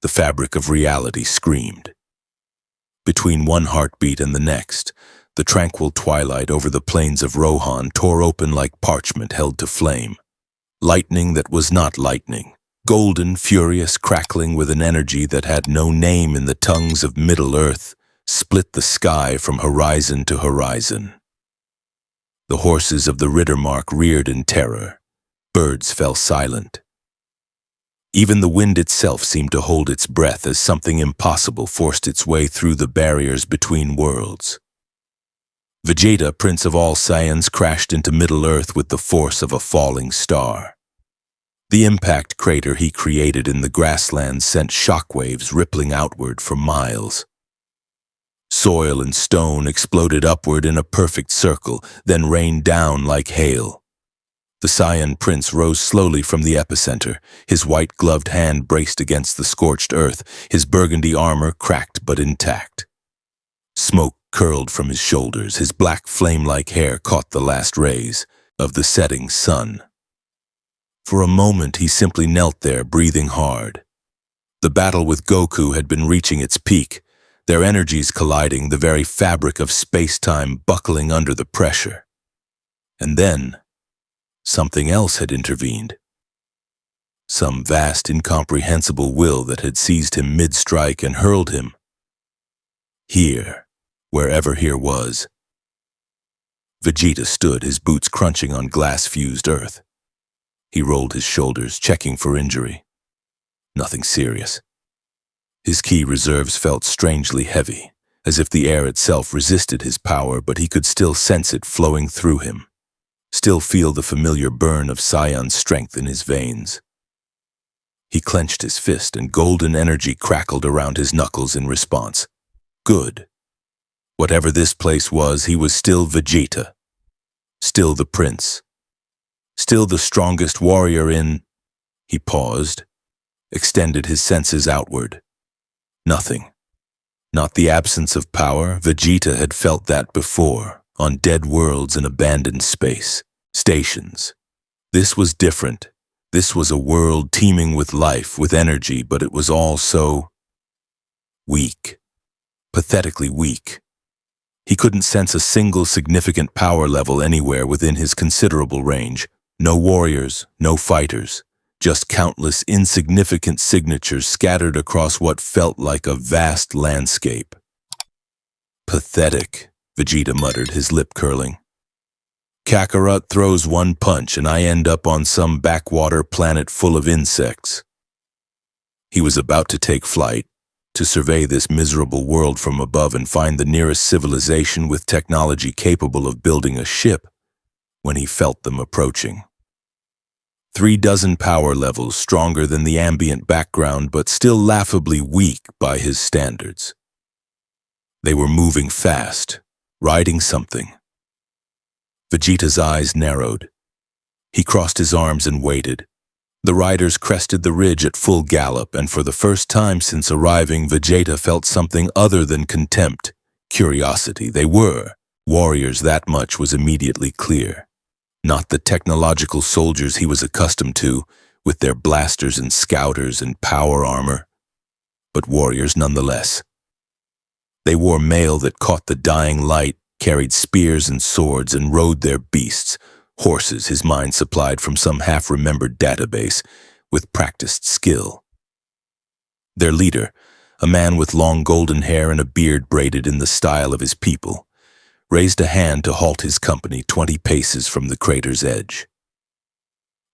The fabric of reality screamed. Between one heartbeat and the next, the tranquil twilight over the plains of Rohan tore open like parchment held to flame. Lightning that was not lightning, golden, furious, crackling with an energy that had no name in the tongues of Middle-earth, split the sky from horizon to horizon. The horses of the Rittermark reared in terror. Birds fell silent. Even the wind itself seemed to hold its breath as something impossible forced its way through the barriers between worlds. Vegeta, Prince of all Saiyans, crashed into Middle-earth with the force of a falling star. The impact crater he created in the grasslands sent shockwaves rippling outward for miles. Soil and stone exploded upward in a perfect circle, then rained down like hail. The Saiyan prince rose slowly from the epicenter, his white-gloved hand braced against the scorched earth, his burgundy armor cracked but intact. Smoke curled from his shoulders, his black flame-like hair caught the last rays of the setting sun. For a moment he simply knelt there, breathing hard. The battle with Goku had been reaching its peak, their energies colliding, the very fabric of space-time buckling under the pressure. And then, something else had intervened. Some vast, incomprehensible will that had seized him mid-strike and hurled him here, wherever here was. Vegeta stood, his boots crunching on glass-fused earth. He rolled his shoulders, checking for injury. Nothing serious. His ki reserves felt strangely heavy, as if the air itself resisted his power, but he could still sense it flowing through him, still feel the familiar burn of Saiyan's strength in his veins. He clenched his fist, and golden energy crackled around his knuckles in response. Good. Whatever this place was, he was still Vegeta. Still the prince. Still the strongest warrior in... He paused, extended his senses outward. Nothing. Not the absence of power. Vegeta had felt that before, on dead worlds in abandoned space, stations. This was different. This was a world teeming with life, with energy, but it was all so... weak. Pathetically weak. He couldn't sense a single significant power level anywhere within his considerable range. No warriors, no fighters, just countless insignificant signatures scattered across what felt like a vast landscape. Pathetic, Vegeta muttered, his lip curling. Kakarot throws one punch and I end up on some backwater planet full of insects. He was about to take flight, to survey this miserable world from above and find the nearest civilization with technology capable of building a ship, when he felt them approaching. 36 power levels stronger than the ambient background, but still laughably weak by his standards. They were moving fast, riding something. Vegeta's eyes narrowed. He crossed his arms and waited. The riders crested the ridge at full gallop, and for the first time since arriving, Vegeta felt something other than contempt, curiosity. They were warriors, that much was immediately clear. Not the technological soldiers he was accustomed to, with their blasters and scouters and power armor, but warriors nonetheless. They wore mail that caught the dying light, carried spears and swords, and rode their beasts, horses his mind supplied from some half-remembered database, with practiced skill. Their leader, a man with long golden hair and a beard braided in the style of his people, raised a hand to halt his company 20 paces from the crater's edge.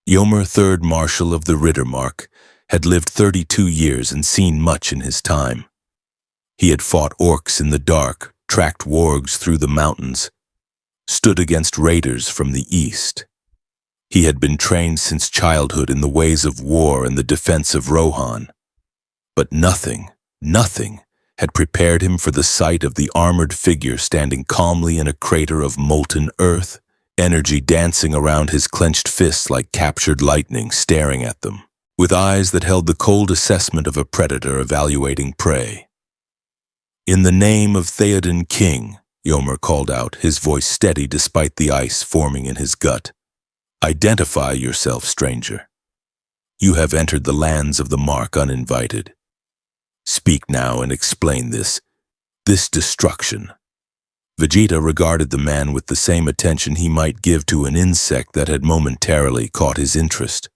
Yomer, 3rd Marshal of the Rittermark, had lived 32 years and seen much in his time. He had fought orcs in the dark, tracked wargs through the mountains, stood against raiders from the east. He had been trained since childhood in the ways of war and the defense of Rohan. But nothing had prepared him for the sight of the armored figure standing calmly in a crater of molten earth, energy dancing around his clenched fists like captured lightning staring at them, with eyes that held the cold assessment of a predator evaluating prey. "In the name of Theoden King," Yomer called out, his voice steady despite the ice forming in his gut. "Identify yourself, stranger. You have entered the lands of the Mark uninvited. Speak now and explain this destruction." Vegeta regarded the man with the same attention he might give to an insect that had momentarily caught his interest.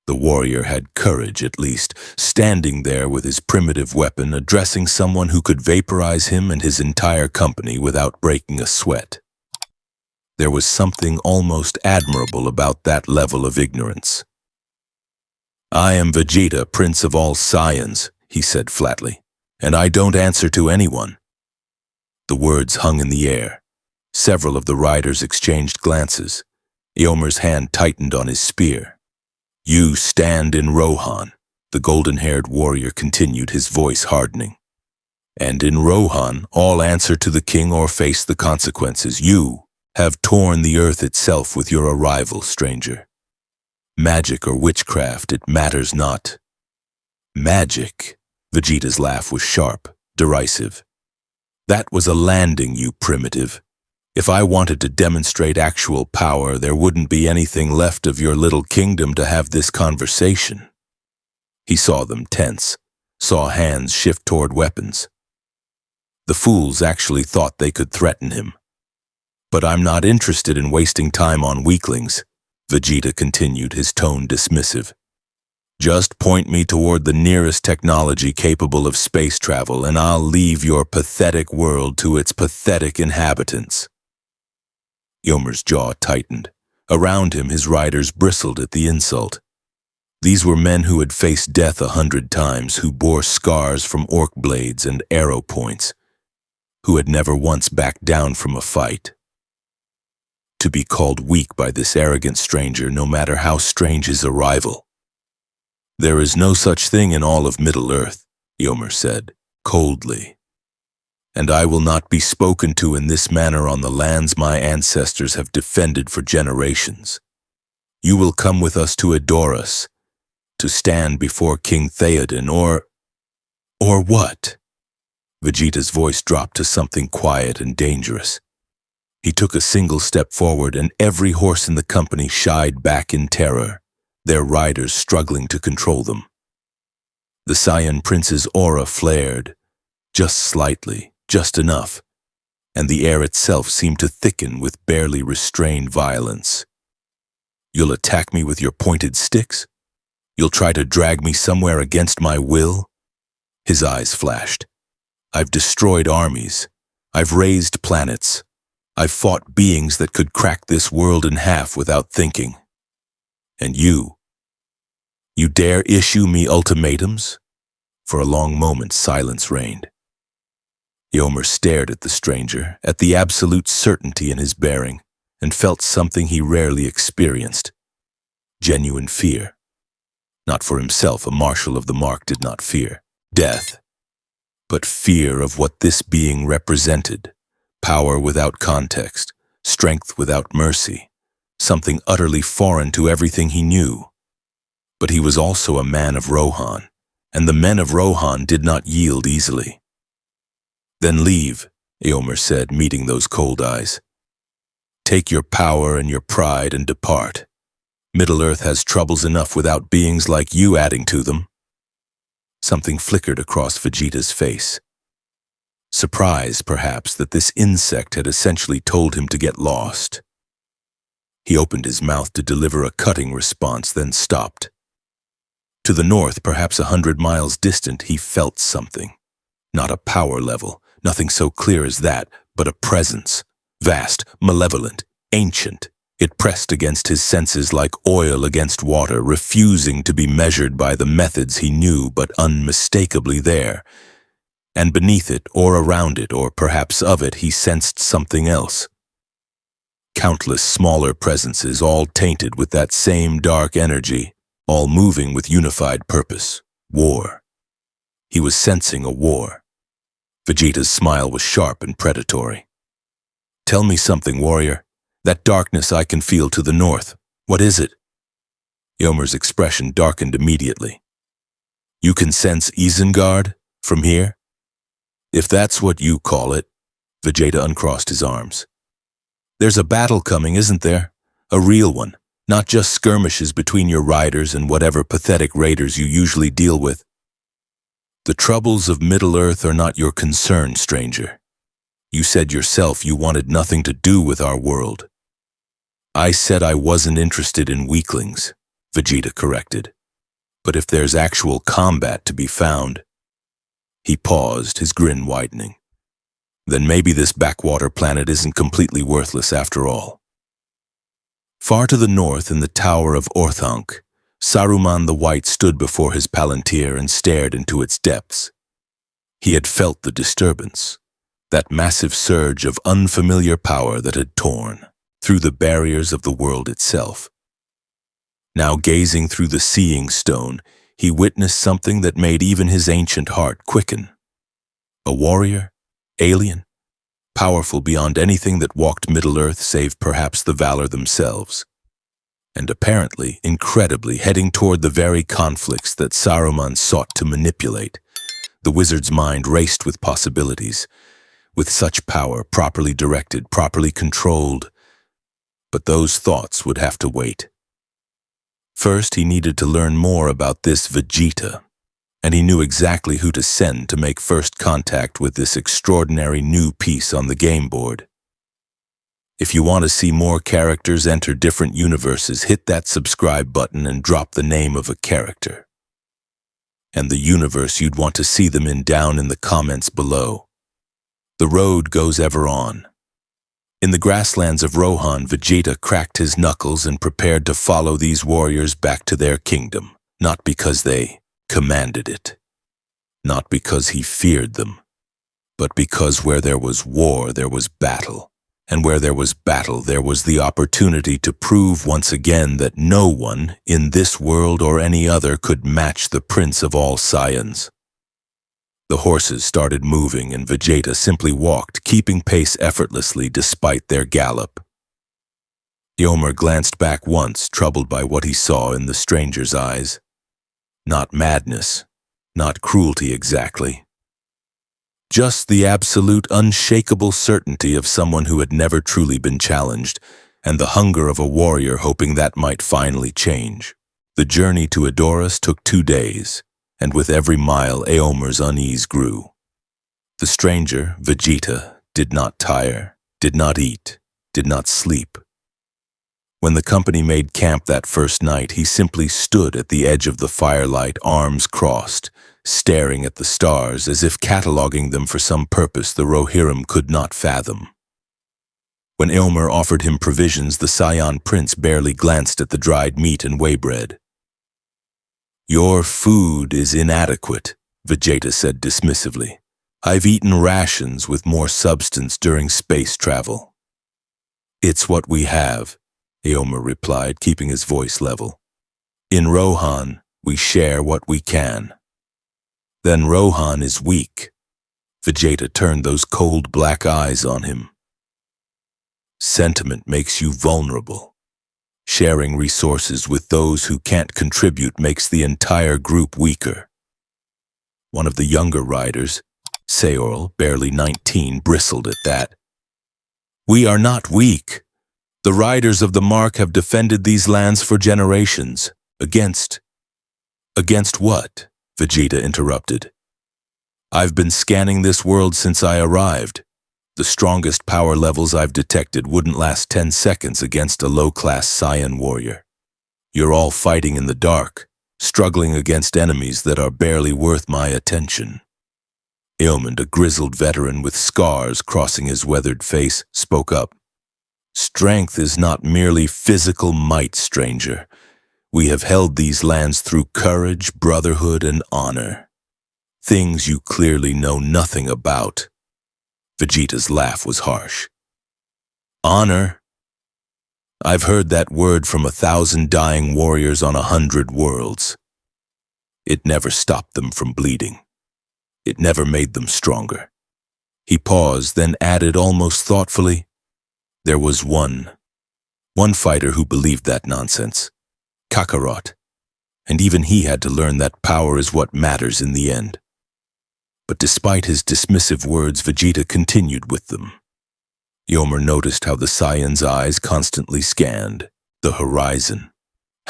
The warrior had courage, at least, standing there with his primitive weapon, addressing someone who could vaporize him and his entire company without breaking a sweat. There was something almost admirable about that level of ignorance. "I am Vegeta, Prince of all Saiyans," he said flatly, "and I don't answer to anyone." The words hung in the air. Several of the riders exchanged glances. Eomer's hand tightened on his spear. "You stand in Rohan," the golden-haired warrior continued, his voice hardening. "And in Rohan, all answer to the king or face the consequences. You have torn the earth itself with your arrival, stranger. Magic or witchcraft, it matters not." "Magic?" Vegeta's laugh was sharp, derisive. "That was a landing, you primitive. If I wanted to demonstrate actual power, there wouldn't be anything left of your little kingdom to have this conversation." He saw them tense, saw hands shift toward weapons. The fools actually thought they could threaten him. "But I'm not interested in wasting time on weaklings," Vegeta continued, his tone dismissive. "Just point me toward the nearest technology capable of space travel, and I'll leave your pathetic world to its pathetic inhabitants." Yomer's jaw tightened. Around him, his riders bristled at the insult. These were men who had faced death 100 times, who bore scars from orc blades and arrow points, who had never once backed down from a fight. To be called weak by this arrogant stranger, no matter how strange his arrival. "There is no such thing in all of Middle-earth," Yomer said, coldly. "And I will not be spoken to in this manner on the lands my ancestors have defended for generations. You will come with us to adore us, to stand before King Theoden, or what?" Vegeta's voice dropped to something quiet and dangerous. He took a single step forward, and every horse in the company shied back in terror, their riders struggling to control them. The Saiyan prince's aura flared, just slightly, just enough, and the air itself seemed to thicken with barely restrained violence. "You'll attack me with your pointed sticks? You'll try to drag me somewhere against my will?" His eyes flashed. "I've destroyed armies. I've raised planets. I've fought beings that could crack this world in half without thinking. And you dare issue me ultimatums?" For a long moment, silence reigned. Yomer stared at the stranger, at the absolute certainty in his bearing, and felt something he rarely experienced. Genuine fear. Not for himself, a marshal of the mark did not fear death, but fear of what this being represented. Power without context, strength without mercy, something utterly foreign to everything he knew. But he was also a man of Rohan, and the men of Rohan did not yield easily. "Then leave," Eomer said, meeting those cold eyes. "Take your power and your pride and depart. Middle-earth has troubles enough without beings like you adding to them." Something flickered across Vegeta's face. Surprise, perhaps, that this insect had essentially told him to get lost. He opened his mouth to deliver a cutting response, then stopped. To the north, perhaps 100 miles distant, he felt something. Not a power level, nothing so clear as that, but a presence. Vast, malevolent, ancient. It pressed against his senses like oil against water, refusing to be measured by the methods he knew, but unmistakably there. And beneath it, or around it, or perhaps of it, he sensed something else. Countless smaller presences, all tainted with that same dark energy, all moving with unified purpose. War. He was sensing a war. Vegeta's smile was sharp and predatory. "Tell me something, warrior. That darkness I can feel to the north. What is it?" Yomer's expression darkened immediately. "You can sense Isengard from here?" "If that's what you call it." Vegeta uncrossed his arms. "There's a battle coming, isn't there? A real one, not just skirmishes between your riders and whatever pathetic raiders you usually deal with." The troubles of Middle-earth are not your concern, stranger. You said yourself you wanted nothing to do with our world. I said I wasn't interested in weaklings, Vegeta corrected. But if there's actual combat to be found... He paused, his grin widening. Then maybe this backwater planet isn't completely worthless after all. Far to the north in the Tower of Orthanc, Saruman the White stood before his palantir and stared into its depths. He had felt the disturbance, that massive surge of unfamiliar power that had torn through the barriers of the world itself. Now gazing through the seeing stone, he witnessed something that made even his ancient heart quicken. A warrior, alien, powerful beyond anything that walked Middle-earth save perhaps the Valor themselves. And apparently, incredibly, heading toward the very conflicts that Saruman sought to manipulate. The wizard's mind raced with possibilities. With such power, properly directed, properly controlled. But those thoughts would have to wait. First, he needed to learn more about this Vegeta, and he knew exactly who to send to make first contact with this extraordinary new piece on the game board. If you want to see more characters enter different universes, hit that subscribe button and drop the name of a character. And the universe you'd want to see them in down in the comments below. The road goes ever on. In the grasslands of Rohan, Vegeta cracked his knuckles and prepared to follow these warriors back to their kingdom, not because they commanded it, not because he feared them, but because where there was war, there was battle, and where there was battle, there was the opportunity to prove once again that no one in this world or any other could match the Prince of all Saiyans. The horses started moving and Vegeta simply walked, keeping pace effortlessly despite their gallop. Eomer glanced back once, troubled by what he saw in the stranger's eyes. Not madness, not cruelty exactly. Just the absolute, unshakable certainty of someone who had never truly been challenged, and the hunger of a warrior hoping that might finally change. The journey to Edoras took 2 days. And with every mile, Eomer's unease grew. The stranger, Vegeta, did not tire, did not eat, did not sleep. When the company made camp that first night, he simply stood at the edge of the firelight, arms crossed, staring at the stars as if cataloging them for some purpose the Rohirrim could not fathom. When Eomer offered him provisions, the Saiyan prince barely glanced at the dried meat and whey bread. Your food is inadequate, Vegeta said dismissively. I've eaten rations with more substance during space travel. It's what we have, Eomer replied, keeping his voice level. In Rohan, we share what we can. Then Rohan is weak. Vegeta turned those cold black eyes on him. Sentiment makes you vulnerable. Sharing resources with those who can't contribute makes the entire group weaker. One of the younger riders, Saorl, barely 19, bristled at that. We are not weak. The riders of the Mark have defended these lands for generations. Against what? Vegeta interrupted. I've been scanning this world since I arrived. The strongest power levels I've detected wouldn't last 10 seconds against a low-class Saiyan warrior. You're all fighting in the dark, struggling against enemies that are barely worth my attention. Eomer, a grizzled veteran with scars crossing his weathered face, spoke up. Strength is not merely physical might, stranger. We have held these lands through courage, brotherhood, and honor. Things you clearly know nothing about. Vegeta's laugh was harsh. Honor? I've heard that word from 1,000 dying warriors on 100 worlds. It never stopped them from bleeding. It never made them stronger. He paused, then added almost thoughtfully, there was one fighter who believed that nonsense, Kakarot, and even he had to learn that power is what matters in the end. But despite his dismissive words, Vegeta continued with them. Eomer noticed how the Saiyan's eyes constantly scanned the horizon,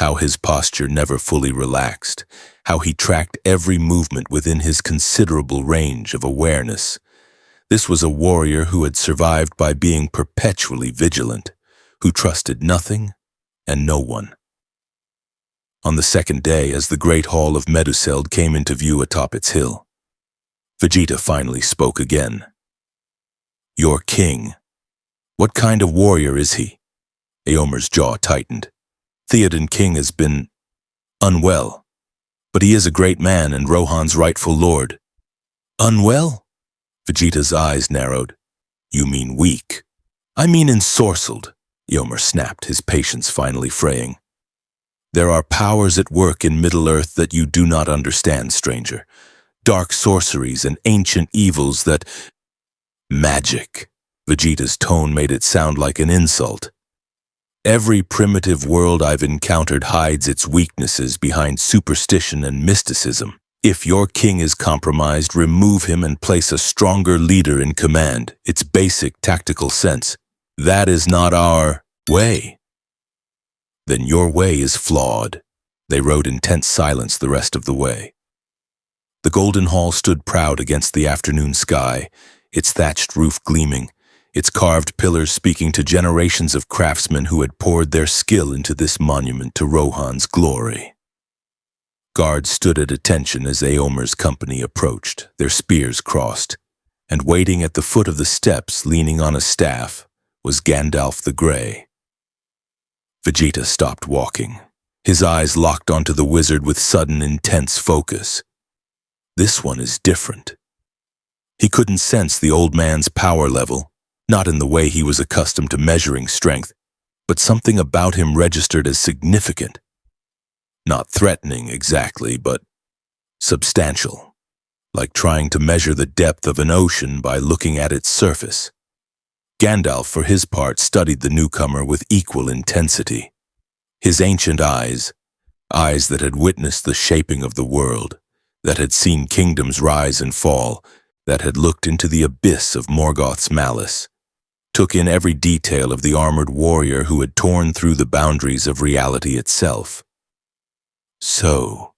how his posture never fully relaxed, how he tracked every movement within his considerable range of awareness. This was a warrior who had survived by being perpetually vigilant, who trusted nothing and no one. On the second day, as the great hall of Meduseld came into view atop its hill, Vegeta finally spoke again. "Your king. What kind of warrior is he?" Eomer's jaw tightened. "Theoden King has been unwell, but he is a great man and Rohan's rightful lord." "Unwell?" Vegeta's eyes narrowed. "You mean weak." "I mean ensorcelled," Eomer snapped, his patience finally fraying. "There are powers at work in Middle-earth that you do not understand, stranger. Dark sorceries and ancient evils that—" "Magic." Vegeta's tone made it sound like an insult. "Every primitive world I've encountered hides its weaknesses behind superstition and mysticism. If your king is compromised, remove him and place a stronger leader in command. It's basic tactical sense. That is not our way." "Then your way is flawed." They rode in tense silence the rest of the way. The Golden Hall stood proud against the afternoon sky, its thatched roof gleaming, its carved pillars speaking to generations of craftsmen who had poured their skill into this monument to Rohan's glory. Guards stood at attention as Eomer's company approached, their spears crossed, and waiting at the foot of the steps, leaning on a staff, was Gandalf the Grey. Vegeta stopped walking, his eyes locked onto the wizard with sudden, intense focus. This one is different. He couldn't sense the old man's power level, not in the way he was accustomed to measuring strength, but something about him registered as significant. Not threatening exactly, but substantial, like trying to measure the depth of an ocean by looking at its surface. Gandalf, for his part, studied the newcomer with equal intensity. His ancient eyes that had witnessed the shaping of the world, that had seen kingdoms rise and fall, that had looked into the abyss of Morgoth's malice, took in every detail of the armored warrior who had torn through the boundaries of reality itself. "So,"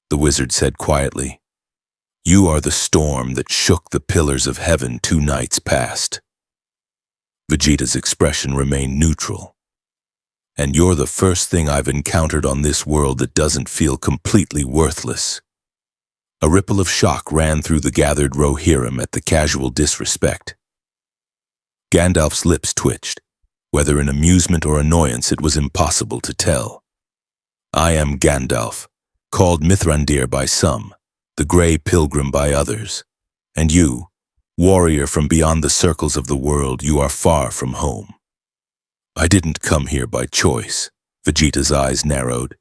the wizard said quietly, "you are the storm that shook the pillars of heaven 2 nights past." Vegeta's expression remained neutral. "And you're the first thing I've encountered on this world that doesn't feel completely worthless." A ripple of shock ran through the gathered Rohirrim at the casual disrespect. Gandalf's lips twitched. Whether in amusement or annoyance, it was impossible to tell. "I am Gandalf, called Mithrandir by some, the Grey Pilgrim by others. And you, warrior from beyond the circles of the world, you are far from home." "I didn't come here by choice." Vegeta's eyes narrowed.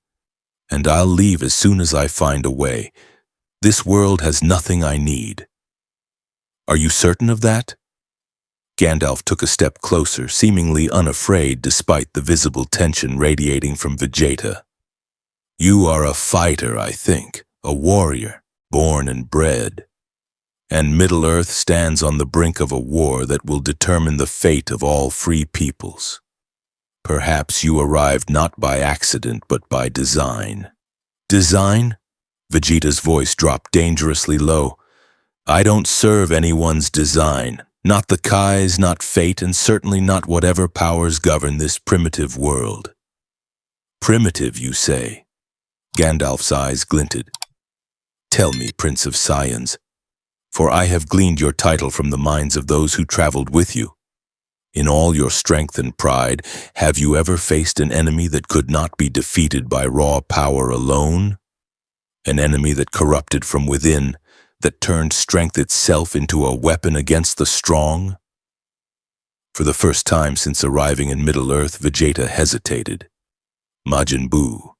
"And I'll leave as soon as I find a way. This world has nothing I need." "Are you certain of that?" Gandalf took a step closer, seemingly unafraid despite the visible tension radiating from Vegeta. "You are a fighter, I think, a warrior, born and bred. And Middle-earth stands on the brink of a war that will determine the fate of all free peoples. Perhaps you arrived not by accident, but by design." "Design?" Vegeta's voice dropped dangerously low. "I don't serve anyone's design. Not the Kai's, not fate, and certainly not whatever powers govern this primitive world." "Primitive, you say?" Gandalf's eyes glinted. "Tell me, Prince of Saiyans, for I have gleaned your title from the minds of those who traveled with you. In all your strength and pride, have you ever faced an enemy that could not be defeated by raw power alone? An enemy that corrupted from within, that turned strength itself into a weapon against the strong?" For the first time since arriving in Middle-earth, Vegeta hesitated. Majin Buu,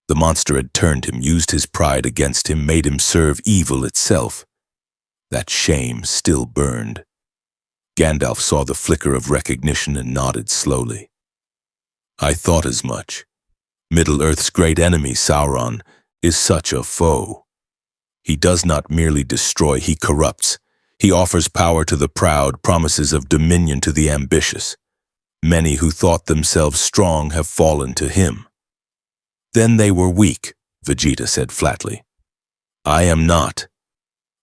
the monster had turned him, used his pride against him, made him serve evil itself. That shame still burned. Gandalf saw the flicker of recognition and nodded slowly. "I thought as much. Middle-earth's great enemy, Sauron, is such a foe. He does not merely destroy, he corrupts. He offers power to the proud, promises of dominion to the ambitious. Many who thought themselves strong have fallen to him. Then they were weak, Vegeta said flatly. I am not.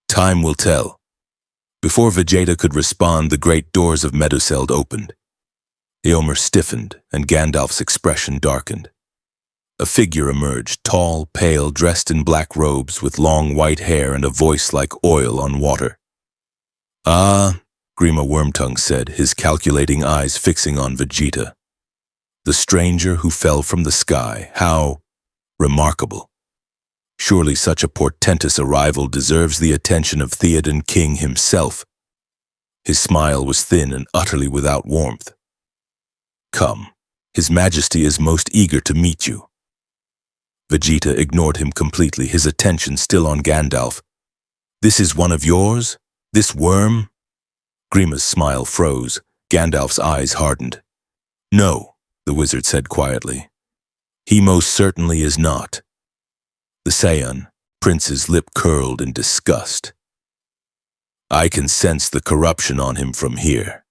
Time will tell. Before Vegeta could respond, the great doors of Meduseld opened. Éomer stiffened, and Gandalf's expression darkened. A figure emerged, tall, pale, dressed in black robes with long white hair and a voice like oil on water. Ah, Grima Wormtongue said, his calculating eyes fixing on Vegeta. The stranger who fell from the sky, how remarkable. Surely such a portentous arrival deserves the attention of Theoden King himself. His smile was thin and utterly without warmth. Come, His Majesty is most eager to meet you. Vegeta ignored him completely, his attention still on Gandalf. This is one of yours? This worm? Grima's smile froze. Gandalf's eyes hardened. No, the wizard said quietly. He most certainly is not. The Saiyan, Prince's lip curled in disgust. I can sense the corruption on him from here.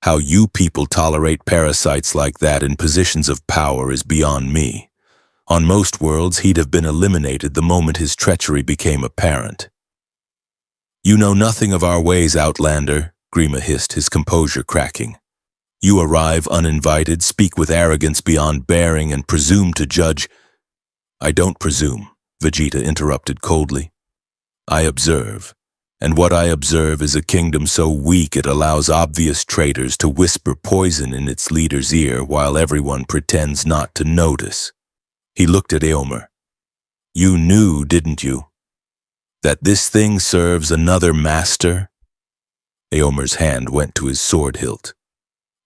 How you people tolerate parasites like that in positions of power is beyond me. On most worlds, he'd have been eliminated the moment his treachery became apparent. You know nothing of our ways, Outlander, Grima hissed, his composure cracking. You arrive uninvited, speak with arrogance beyond bearing, and presume to judge. I don't presume, Vegeta interrupted coldly. I observe, and what I observe is a kingdom so weak it allows obvious traitors to whisper poison in its leader's ear while everyone pretends not to notice. He looked at Éomer. You knew, didn't you, that this thing serves another master? Éomer's hand went to his sword hilt.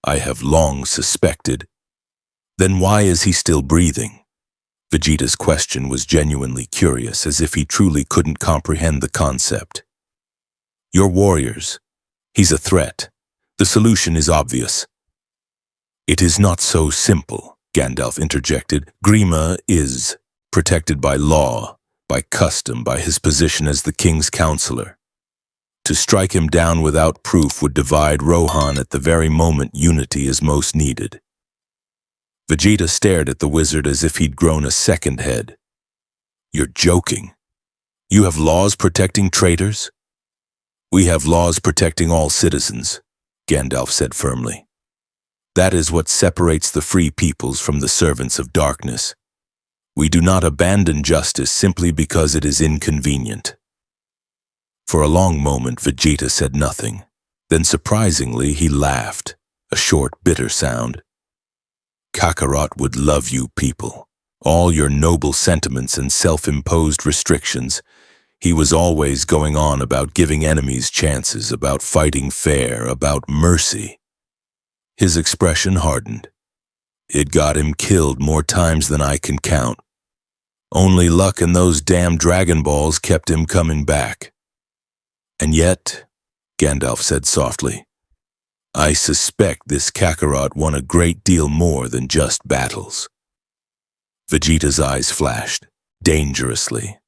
I have long suspected. Then why is he still breathing? Vegeta's question was genuinely curious, as if he truly couldn't comprehend the concept. Your warriors. He's a threat. The solution is obvious. It is not so simple, Gandalf interjected. Grima is protected by law, by custom, by his position as the king's counselor. To strike him down without proof would divide Rohan at the very moment unity is most needed. Vegeta stared at the wizard as if he'd grown a second head. You're joking. You have laws protecting traitors? We have laws protecting all citizens, Gandalf said firmly. That is what separates the free peoples from the servants of darkness. We do not abandon justice simply because it is inconvenient. For a long moment, Vegeta said nothing. Then, surprisingly, he laughed, a short, bitter sound. Kakarot would love you people. All your noble sentiments and self-imposed restrictions. He was always going on about giving enemies chances, about fighting fair, about mercy. His expression hardened. It got him killed more times than I can count. Only luck and those damn Dragon Balls kept him coming back. And yet, Gandalf said softly, I suspect this Kakarot won a great deal more than just battles. Vegeta's eyes flashed, dangerously.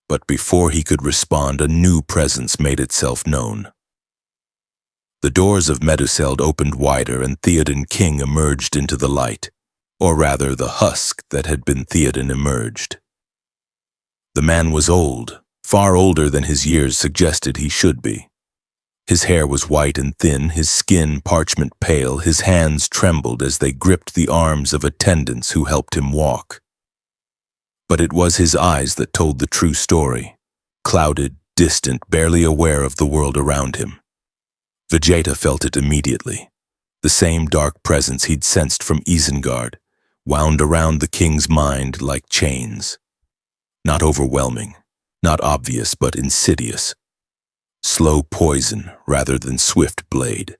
But before he could respond, a new presence made itself known. The doors of Meduseld opened wider and Theoden King emerged into the light, or rather the husk that had been Theoden emerged. The man was old, far older than his years suggested he should be. His hair was white and thin, his skin parchment pale, his hands trembled as they gripped the arms of attendants who helped him walk. But it was his eyes that told the true story, clouded, distant, barely aware of the world around him. Vegeta felt it immediately. The same dark presence he'd sensed from Isengard, wound around the king's mind like chains. Not overwhelming, not obvious, but insidious. Slow poison rather than swift blade.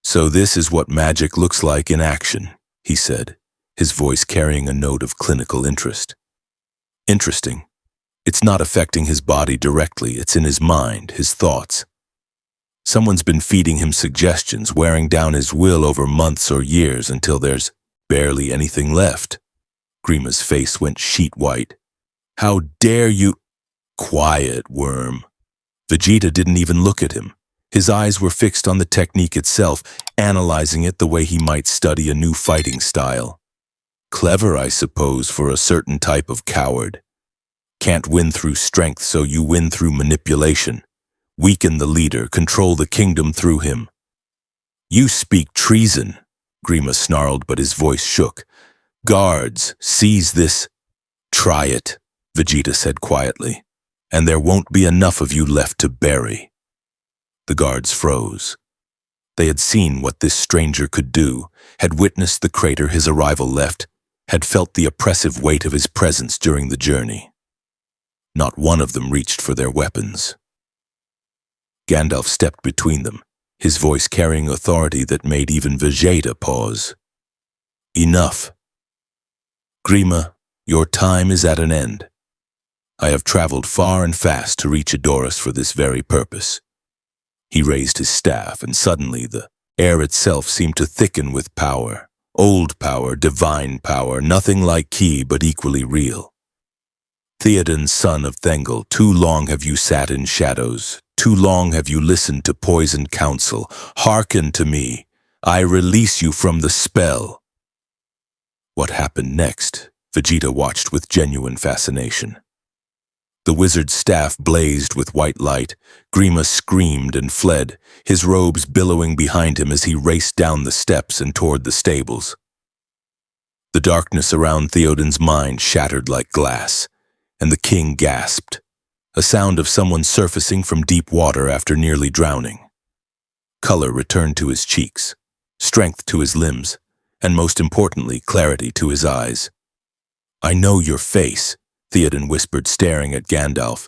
So this is what magic looks like in action, he said, his voice carrying a note of clinical interest. Interesting. It's not affecting his body directly, it's in his mind, his thoughts. Someone's been feeding him suggestions, wearing down his will over months or years until there's barely anything left. Grima's face went sheet white. How dare you— Quiet, worm. Vegeta didn't even look at him. His eyes were fixed on the technique itself, analyzing it the way he might study a new fighting style. Clever, I suppose, for a certain type of coward. Can't win through strength, so you win through manipulation. Weaken the leader, control the kingdom through him. You speak treason, Grima snarled, but his voice shook. Guards, seize this. Try it, Vegeta said quietly, and there won't be enough of you left to bury. The guards froze. They had seen what this stranger could do, had witnessed the crater his arrival left, had felt the oppressive weight of his presence during the journey. Not one of them reached for their weapons. Gandalf stepped between them, his voice carrying authority that made even Vegeta pause. Enough. Grima, your time is at an end. I have traveled far and fast to reach Edoras for this very purpose. He raised his staff, and suddenly the air itself seemed to thicken with power. Old power, divine power, nothing like Ki but equally real. Theoden, son of Thengel, too long have you sat in shadows. Too long have you listened to poisoned counsel. Hearken to me. I release you from the spell. What happened next? Vegeta watched with genuine fascination. The wizard's staff blazed with white light. Grima screamed and fled, his robes billowing behind him as he raced down the steps and toward the stables. The darkness around Theoden's mind shattered like glass, and the king gasped, a sound of someone surfacing from deep water after nearly drowning. Color returned to his cheeks, strength to his limbs, and most importantly, clarity to his eyes. I know your face, Theoden whispered, staring at Gandalf.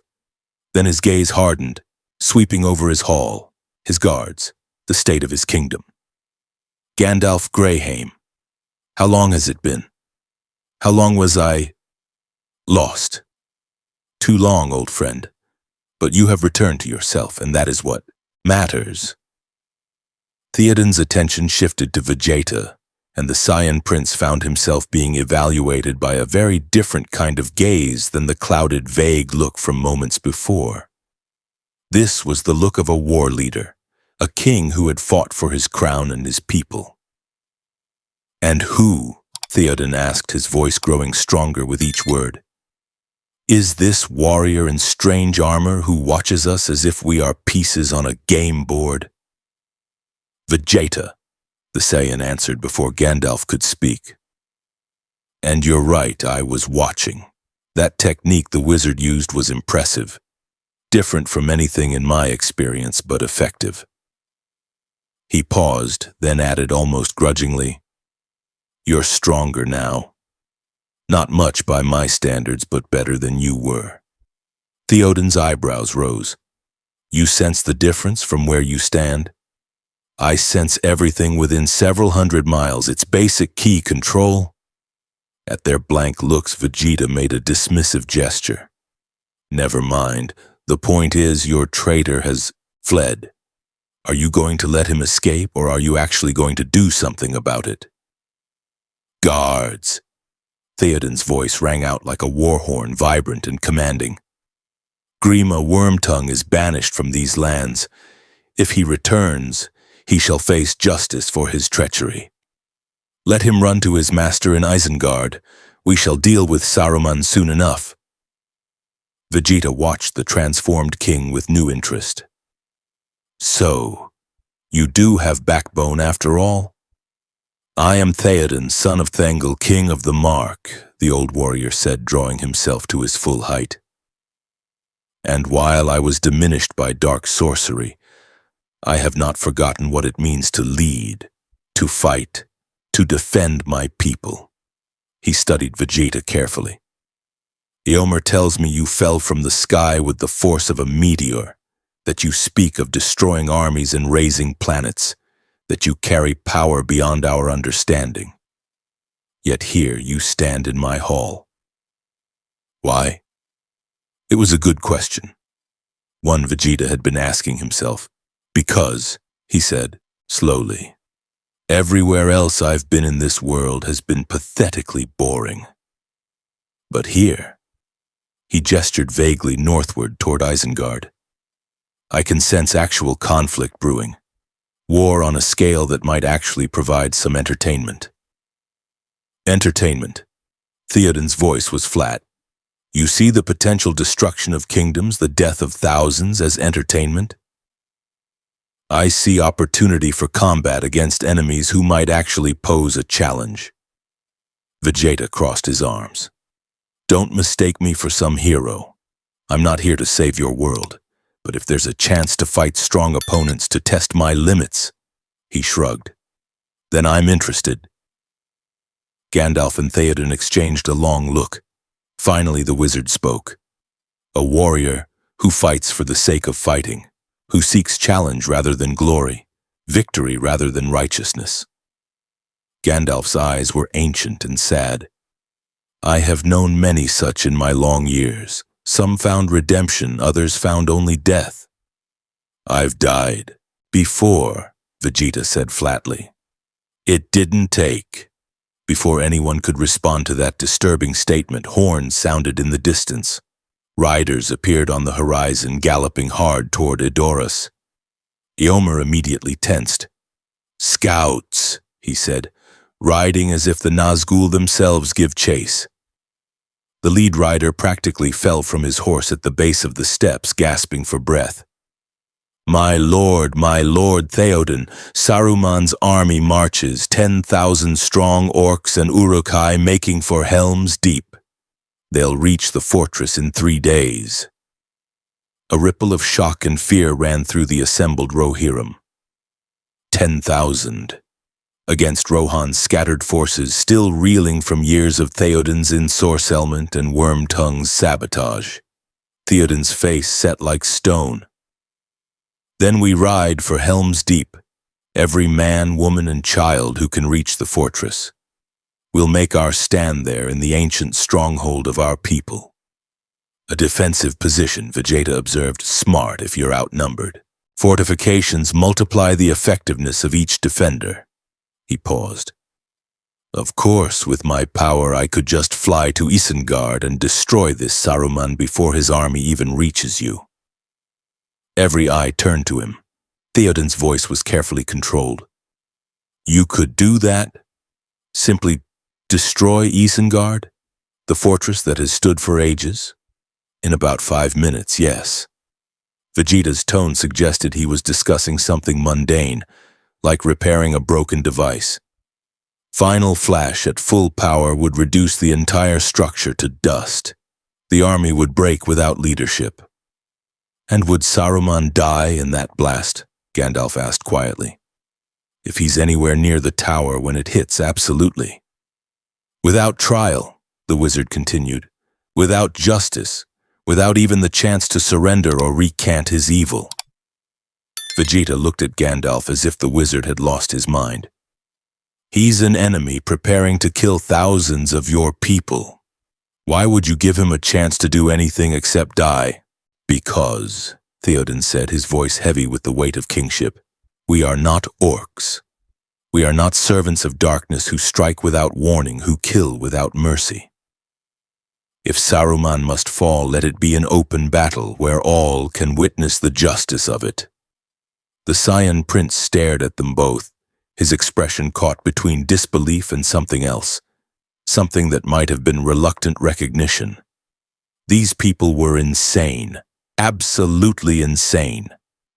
Then his gaze hardened, sweeping over his hall, his guards, the state of his kingdom. Gandalf Greyhaim, how long has it been? How long was I lost? Too long, old friend. But you have returned to yourself, and that is what matters. Theoden's attention shifted to Vegeta, and the Saiyan prince found himself being evaluated by a very different kind of gaze than the clouded, vague look from moments before. This was the look of a war leader, a king who had fought for his crown and his people. And who? Theoden asked, his voice growing stronger with each word. Is this warrior in strange armor who watches us as if we are pieces on a game board? Vegeta, the Saiyan answered before Gandalf could speak. And you're right, I was watching. That technique the wizard used was impressive. Different from anything in my experience, but effective. He paused, then added almost grudgingly, You're stronger now. Not much by my standards, but better than you were. Theoden's eyebrows rose. You sense the difference from where you stand? I sense everything within several hundred miles, its basic key control. At their blank looks, Vegeta made a dismissive gesture. Never mind. The point is, your traitor has fled. Are you going to let him escape, or are you actually going to do something about it? Guards! Theoden's voice rang out like a war horn, vibrant and commanding. Grima Wormtongue is banished from these lands. If he returns, he shall face justice for his treachery. Let him run to his master in Isengard. We shall deal with Saruman soon enough. Vegeta watched the transformed king with new interest. So, you do have backbone after all? I am Theoden, son of Thengel, king of the Mark, the old warrior said, drawing himself to his full height. And while I was diminished by dark sorcery, I have not forgotten what it means to lead, to fight, to defend my people. He studied Vegeta carefully. Eomer tells me you fell from the sky with the force of a meteor, that you speak of destroying armies and raising planets, that you carry power beyond our understanding. Yet here you stand in my hall. Why? It was a good question. One Vegeta had been asking himself. Because, he said, slowly, everywhere else I've been in this world has been pathetically boring. But here, he gestured vaguely northward toward Isengard. I can sense actual conflict brewing, war on a scale that might actually provide some entertainment. Entertainment. Theoden's voice was flat. You see the potential destruction of kingdoms, the death of thousands as entertainment? I see opportunity for combat against enemies who might actually pose a challenge. Vegeta crossed his arms. Don't mistake me for some hero. I'm not here to save your world, but if there's a chance to fight strong opponents to test my limits, he shrugged, then I'm interested. Gandalf and Theoden exchanged a long look. Finally, the wizard spoke. A warrior who fights for the sake of fighting, who seeks challenge rather than glory, victory rather than righteousness. Gandalf's eyes were ancient and sad. I have known many such in my long years. Some found redemption, others found only death. I've died. Before, Vegeta said flatly. It didn't take. Before anyone could respond to that disturbing statement, horns sounded in the distance. Riders appeared on the horizon, galloping hard toward Edoras. Eomer immediately tensed. Scouts, he said, riding as if the Nazgûl themselves give chase. The lead rider practically fell from his horse at the base of the steps, gasping for breath. My lord, Theoden, Saruman's army marches, 10,000 strong orcs and Uruk-hai making for Helm's Deep. They'll reach the fortress in 3 days. A ripple of shock and fear ran through the assembled Rohirrim. 10,000. Against Rohan's scattered forces, still reeling from years of Theoden's ensorcelment and Worm-Tongue's sabotage. Theoden's face set like stone. Then we ride for Helm's Deep, every man, woman, and child who can reach the fortress. We'll make our stand there in the ancient stronghold of our people. A defensive position, Vegeta observed, smart if you're outnumbered. Fortifications multiply the effectiveness of each defender. He paused. Of course, with my power, I could just fly to Isengard and destroy this Saruman before his army even reaches you. Every eye turned to him. Theoden's voice was carefully controlled. You could do that? Simply destroy Isengard, the fortress that has stood for ages? In about 5 minutes, yes. Vegeta's tone suggested he was discussing something mundane, like repairing a broken device. Final flash at full power would reduce the entire structure to dust. The army would break without leadership. And would Saruman die in that blast? Gandalf asked quietly. If he's anywhere near the tower when it hits, absolutely. Without trial, the wizard continued. Without justice. Without even the chance to surrender or recant his evil. Vegeta looked at Gandalf as if the wizard had lost his mind. He's an enemy preparing to kill thousands of your people. Why would you give him a chance to do anything except die? Because, Theoden said, his voice heavy with the weight of kingship, we are not orcs. We are not servants of darkness who strike without warning, who kill without mercy. If Saruman must fall, let it be an open battle where all can witness the justice of it. The Saiyan prince stared at them both, his expression caught between disbelief and something else, something that might have been reluctant recognition. These people were insane, absolutely insane.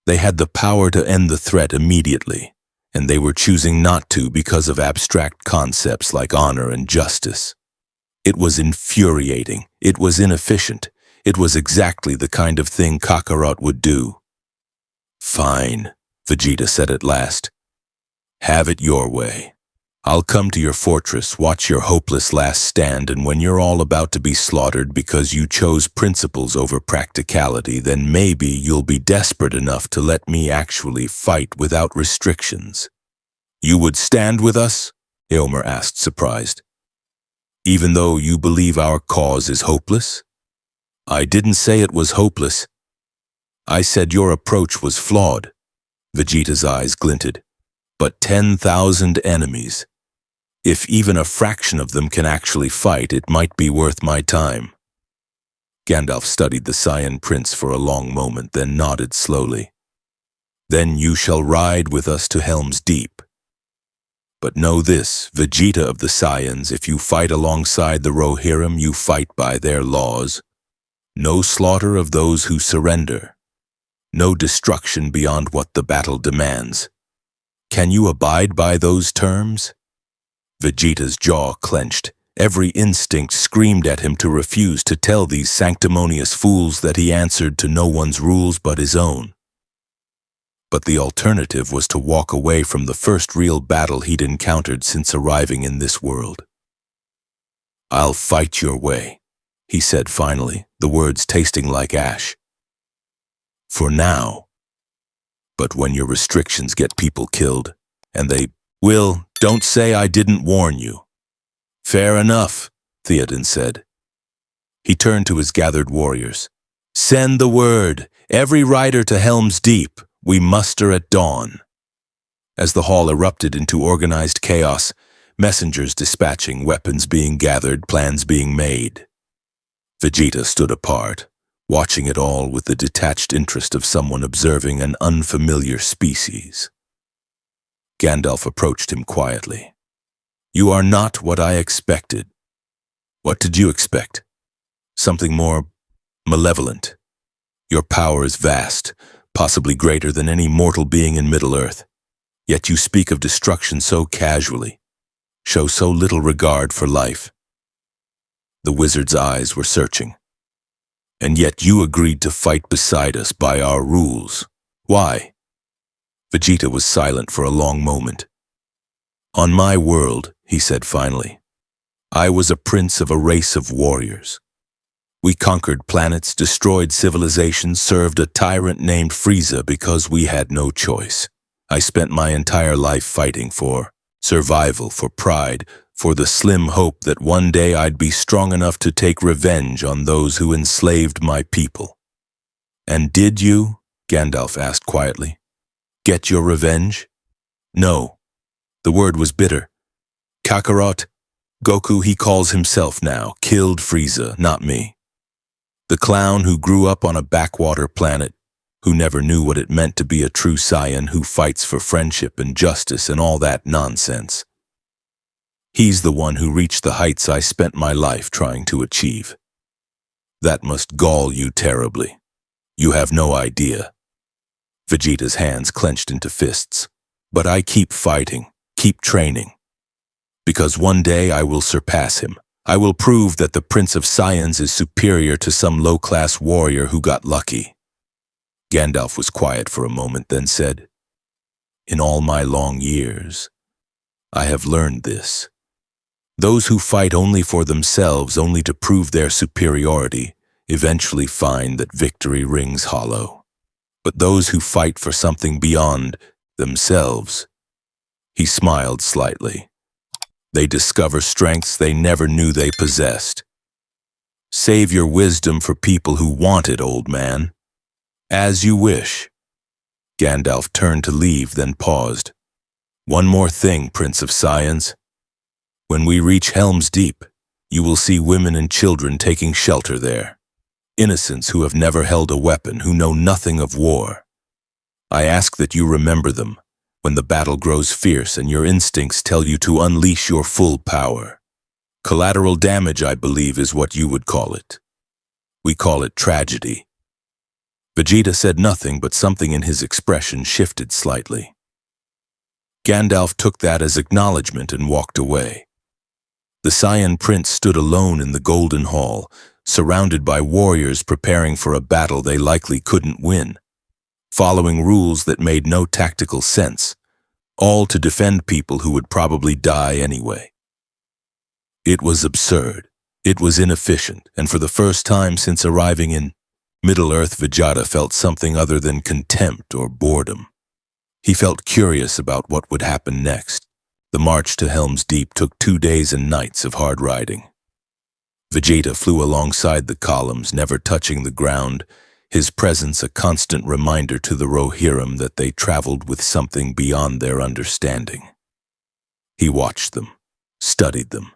They had the power to end the threat immediately, and they were choosing not to because of abstract concepts like honor and justice. It was infuriating. It was inefficient. It was exactly the kind of thing Kakarot would do. Fine, Vegeta said at last. Have it your way. I'll come to your fortress, watch your hopeless last stand, and when you're all about to be slaughtered because you chose principles over practicality, then maybe you'll be desperate enough to let me actually fight without restrictions. You would stand with us? Eomer asked, surprised. Even though you believe our cause is hopeless? I didn't say it was hopeless. I said your approach was flawed. Vegeta's eyes glinted. But 10,000 enemies. If even a fraction of them can actually fight, it might be worth my time. Gandalf studied the Saiyan prince for a long moment, then nodded slowly. Then you shall ride with us to Helm's Deep. But know this, Vegeta of the Saiyans, if you fight alongside the Rohirrim, you fight by their laws. No slaughter of those who surrender. No destruction beyond what the battle demands. Can you abide by those terms? Vegeta's jaw clenched. Every instinct screamed at him to refuse to tell these sanctimonious fools that he answered to no one's rules but his own. But the alternative was to walk away from the first real battle he'd encountered since arriving in this world. "I'll fight your way," he said finally, the words tasting like ash. "For now. But when your restrictions get people killed, and they will, don't say I didn't warn you." "Fair enough," Theoden said. He turned to his gathered warriors. "Send the word, every rider to Helm's Deep. We muster at dawn." As the hall erupted into organized chaos, messengers dispatching, weapons being gathered, plans being made. Vegeta stood apart, watching it all with the detached interest of someone observing an unfamiliar species. Gandalf approached him quietly. "You are not what I expected." "What did you expect?" "Something more malevolent. Your power is vast, possibly greater than any mortal being in Middle-earth. Yet you speak of destruction so casually, show so little regard for life." The wizard's eyes were searching. "And yet you agreed to fight beside us by our rules. Why?" Vegeta was silent for a long moment. "On my world," he said finally, "I was a prince of a race of warriors. We conquered planets, destroyed civilizations, served a tyrant named Frieza because we had no choice. I spent my entire life fighting for survival, for pride, for the slim hope that one day I'd be strong enough to take revenge on those who enslaved my people." "And did you?" Gandalf asked quietly. "Get your revenge?" "No." The word was bitter. "Kakarot, Goku he calls himself now, killed Frieza, not me. The clown who grew up on a backwater planet, who never knew what it meant to be a true Saiyan, who fights for friendship and justice and all that nonsense. He's the one who reached the heights I spent my life trying to achieve. That must gall you terribly. You have no idea." Vegeta's hands clenched into fists. "But I keep fighting, keep training. Because one day I will surpass him. I will prove that the Prince of Saiyans is superior to some low-class warrior who got lucky." Gandalf was quiet for a moment, then said, "In all my long years, I have learned this. Those who fight only for themselves, only to prove their superiority, eventually find that victory rings hollow. But those who fight for something beyond themselves," he smiled slightly, "they discover strengths they never knew they possessed. Save your wisdom for people who want it, old man. As you wish." Gandalf turned to leave, then paused. "One more thing, Prince of Saiyans. When we reach Helm's Deep, you will see women and children taking shelter there. Innocents who have never held a weapon, who know nothing of war. I ask that you remember them when the battle grows fierce and your instincts tell you to unleash your full power. Collateral damage, I believe, is what you would call it. We call it tragedy." Vegeta said nothing, but something in his expression shifted slightly. Gandalf took that as acknowledgement and walked away. The Saiyan prince stood alone in the Golden Hall, surrounded by warriors preparing for a battle they likely couldn't win, following rules that made no tactical sense, all to defend people who would probably die anyway. It was absurd, it was inefficient, and for the first time since arriving in Middle-earth, Vegeta felt something other than contempt or boredom. He felt curious about what would happen next. The march to Helm's Deep took 2 days and nights of hard riding. Vegeta flew alongside the columns, never touching the ground, his presence a constant reminder to the Rohirrim that they traveled with something beyond their understanding. He watched them, studied them.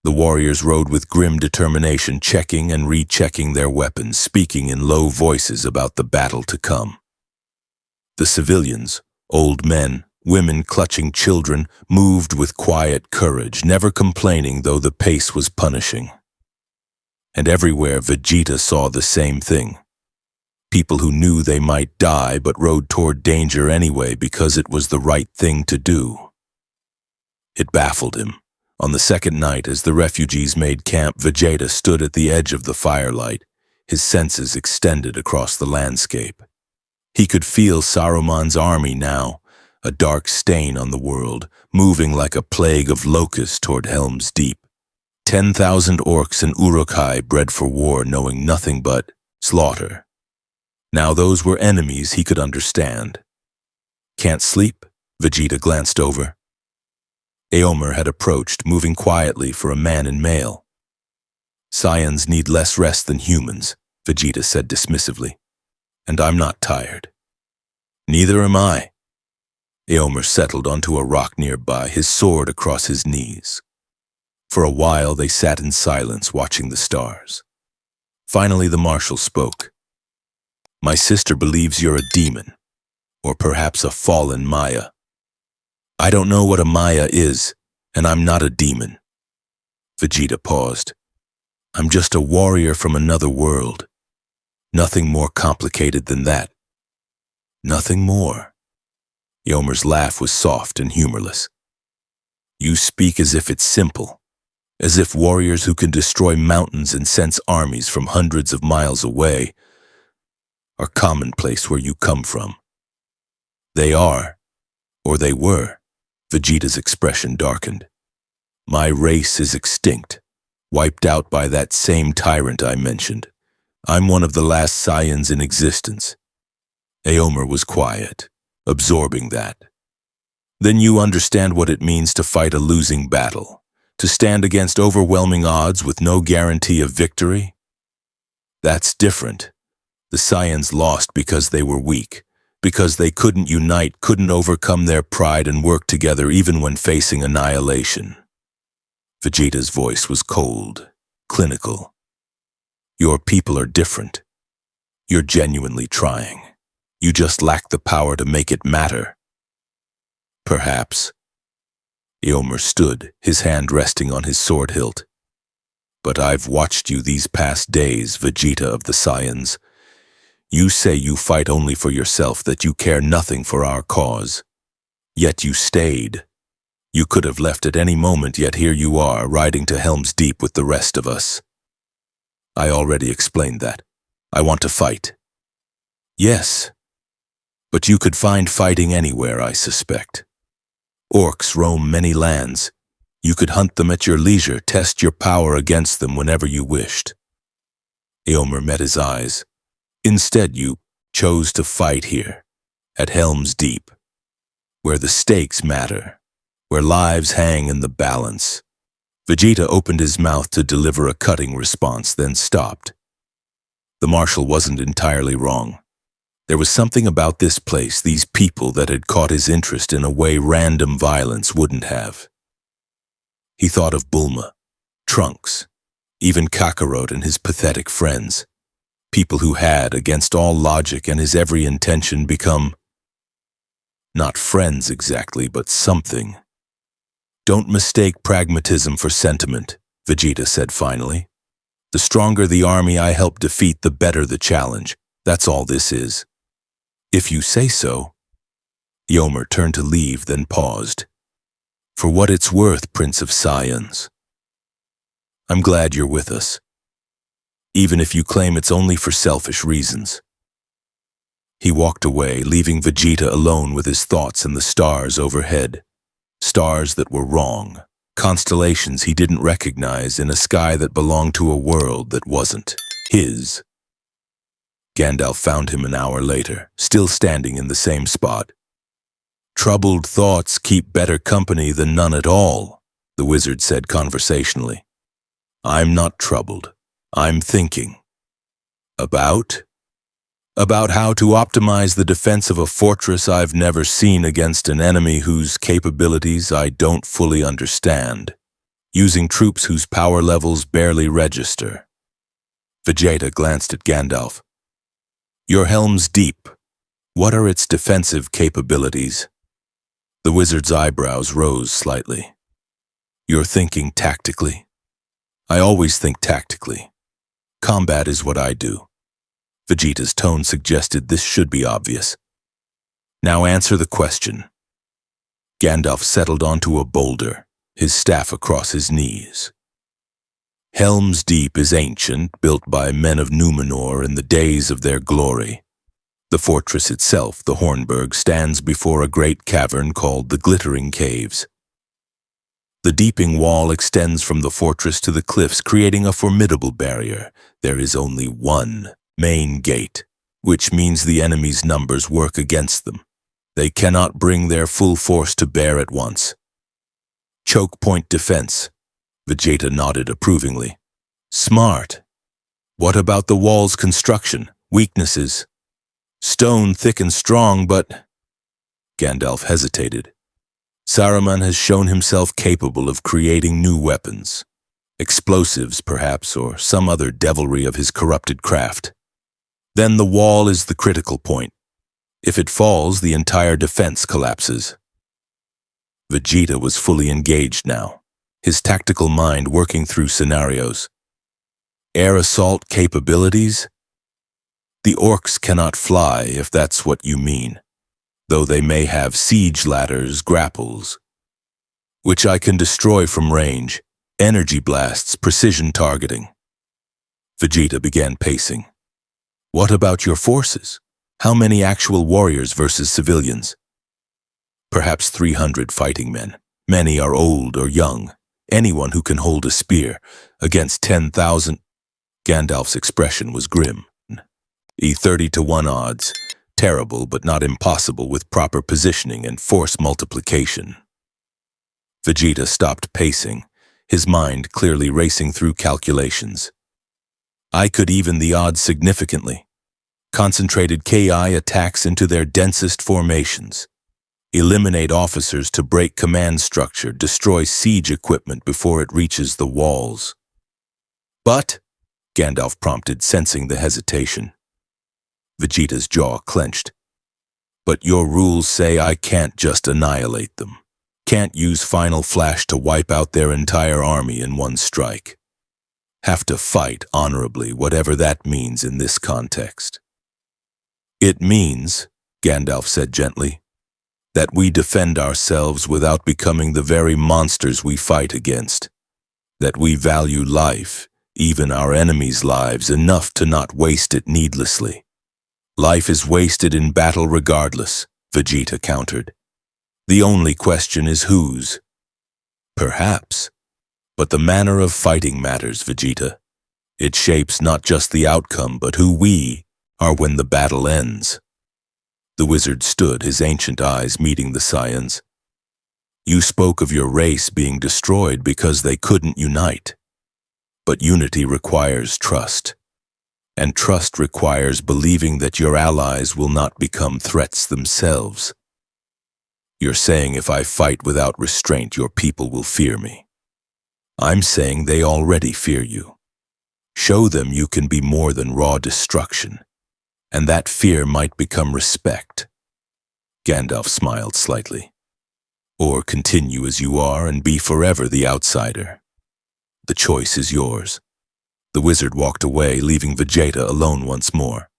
The warriors rode with grim determination, checking and rechecking their weapons, speaking in low voices about the battle to come. The civilians, old men, women clutching children, moved with quiet courage, never complaining though the pace was punishing. And everywhere Vegeta saw the same thing. People who knew they might die but rode toward danger anyway because it was the right thing to do. It baffled him. On the second night, as the refugees made camp, Vegeta stood at the edge of the firelight, his senses extended across the landscape. He could feel Saruman's army now, a dark stain on the world, moving like a plague of locusts toward Helm's Deep. 10,000 orcs and Uruk-hai bred for war, knowing nothing but slaughter. Now those were enemies he could understand. Can't sleep? Vegeta glanced over. Éomer had approached, moving quietly for a man in mail. Saiyans need less rest than humans, Vegeta said dismissively. And I'm not tired. Neither am I. Éomer settled onto a rock nearby, his sword across his knees. For a while they sat in silence, watching the stars. Finally the marshal spoke. My sister believes you're a demon, or perhaps a fallen Maya. I don't know what a Maya is, and I'm not a demon. Vegeta paused. I'm just a warrior from another world. Nothing more complicated than that. Nothing more. Éomer's laugh was soft and humorless. You speak as if it's simple, as if warriors who can destroy mountains and sense armies from hundreds of miles away are commonplace where you come from. They are, or they were. Vegeta's expression darkened. My race is extinct, wiped out by that same tyrant I mentioned. I'm one of the last Saiyans in existence. Éomer was quiet, absorbing that. Then you understand what it means to fight a losing battle, to stand against overwhelming odds with no guarantee of victory? That's different. The Saiyans lost because they were weak, because they couldn't unite, couldn't overcome their pride and work together even when facing annihilation. Vegeta's voice was cold, clinical. Your people are different. You're genuinely trying. You just lack the power to make it matter. Perhaps. Éomer stood, his hand resting on his sword hilt. But I've watched you these past days, Vegeta of the Saiyans. You say you fight only for yourself, that you care nothing for our cause. Yet you stayed. You could have left at any moment, yet here you are, riding to Helm's Deep with the rest of us. I already explained that. I want to fight. Yes. But you could find fighting anywhere, I suspect. Orcs roam many lands. You could hunt them at your leisure, test your power against them whenever you wished. Éomer met his eyes. Instead, you chose to fight here, at Helm's Deep, where the stakes matter, where lives hang in the balance. Vegeta opened his mouth to deliver a cutting response, then stopped. The marshal wasn't entirely wrong. There was something about this place, these people, that had caught his interest in a way random violence wouldn't have. He thought of Bulma, Trunks, even Kakarot and his pathetic friends. People who had, against all logic and his every intention, become not friends exactly, but something. Don't mistake pragmatism for sentiment, Vegeta said finally. The stronger the army I help defeat, the better the challenge. That's all this is. If you say so. Éomer turned to leave, then paused. For what it's worth, Prince of Saiyans. I'm glad you're with us. Even if you claim it's only for selfish reasons. He walked away, leaving Vegeta alone with his thoughts and the stars overhead. Stars that were wrong, constellations he didn't recognize in a sky that belonged to a world that wasn't his. Gandalf found him an hour later, still standing in the same spot. Troubled thoughts keep better company than none at all, the wizard said conversationally. I'm not troubled. I'm thinking. About? About how to optimize the defense of a fortress I've never seen against an enemy whose capabilities I don't fully understand, using troops whose power levels barely register. Vegeta glanced at Gandalf. Your Helm's Deep. What are its defensive capabilities? The wizard's eyebrows rose slightly. You're thinking tactically? I always think tactically. Combat is what I do. Vegeta's tone suggested this should be obvious. Now answer the question. Gandalf settled onto a boulder, his staff across his knees. Helm's Deep is ancient, built by men of Númenor in the days of their glory. The fortress itself, the Hornburg, stands before a great cavern called the Glittering Caves. The deeping wall extends from the fortress to the cliffs, creating a formidable barrier. There is only one main gate, which means the enemy's numbers work against them. They cannot bring their full force to bear at once. Choke point defense. Vegeta nodded approvingly. Smart. What about the wall's construction? Weaknesses? Stone thick and strong, but... Gandalf hesitated. Saruman has shown himself capable of creating new weapons. Explosives, perhaps, or some other devilry of his corrupted craft. Then the wall is the critical point. If it falls, the entire defense collapses. Vegeta was fully engaged now, his tactical mind working through scenarios. Air assault capabilities? The orcs cannot fly, if that's what you mean, though they may have siege ladders, grapples, which I can destroy from range, energy blasts, precision targeting. Vegeta began pacing. What about your forces? How many actual warriors versus civilians? Perhaps 300 fighting men. Many are old or young. Anyone who can hold a spear. Against 10,000. Gandalf's expression was grim. 30-1 odds. Terrible but not impossible with proper positioning and force multiplication. Vegeta stopped pacing, his mind clearly racing through calculations. I could even the odds significantly. Concentrated KI attacks into their densest formations. Eliminate officers to break command structure, destroy siege equipment before it reaches the walls. But, Gandalf prompted, sensing the hesitation. Vegeta's jaw clenched. But your rules say I can't just annihilate them. Can't use Final Flash to wipe out their entire army in one strike. Have to fight honorably, whatever that means in this context. It means, Gandalf said gently, that we defend ourselves without becoming the very monsters we fight against. That we value life, even our enemies' lives, enough to not waste it needlessly. Life is wasted in battle regardless, Vegeta countered. The only question is whose. Perhaps. But the manner of fighting matters, Vegeta. It shapes not just the outcome, but who we are when the battle ends. The wizard stood, his ancient eyes meeting the Saiyans. You spoke of your race being destroyed because they couldn't unite. But unity requires trust. And trust requires believing that your allies will not become threats themselves. You're saying if I fight without restraint, your people will fear me. I'm saying they already fear you. Show them you can be more than raw destruction. And that fear might become respect. Gandalf smiled slightly. Or continue as you are and be forever the outsider. The choice is yours. The wizard walked away, leaving Vegeta alone once more.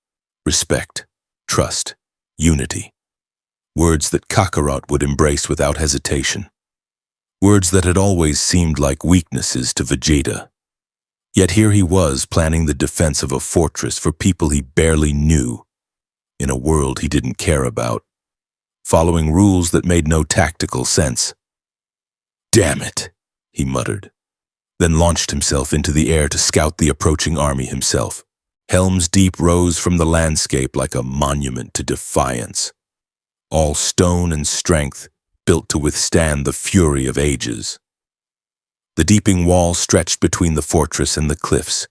Respect, trust, unity. Words that Kakarot would embrace without hesitation. Words that had always seemed like weaknesses to Vegeta. Yet here he was planning the defense of a fortress for people he barely knew, in a world he didn't care about, following rules that made no tactical sense. Damn it, he muttered, then launched himself into the air to scout the approaching army himself. Helm's Deep rose from the landscape like a monument to defiance, all stone and strength, built to withstand the fury of ages. The deeping wall stretched between the fortress and the cliffs,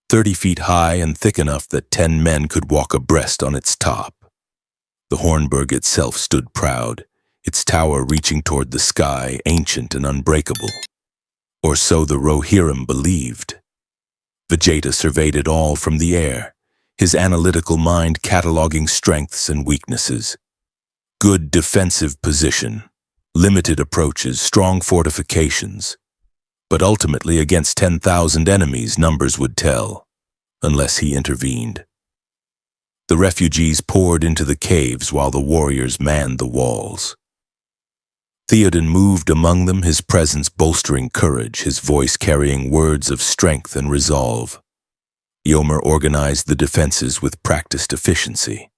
30 feet high and thick enough that 10 men could walk abreast on its top. The Hornburg itself stood proud, its tower reaching toward the sky, ancient and unbreakable. Or so the Rohirrim believed. Vegeta surveyed it all from the air, his analytical mind cataloging strengths and weaknesses. Good defensive position. Limited approaches, strong fortifications. But ultimately, against 10,000 enemies, numbers would tell, unless he intervened. The refugees poured into the caves while the warriors manned the walls. Theoden moved among them, his presence bolstering courage, his voice carrying words of strength and resolve. Eomer organized the defenses with practiced efficiency.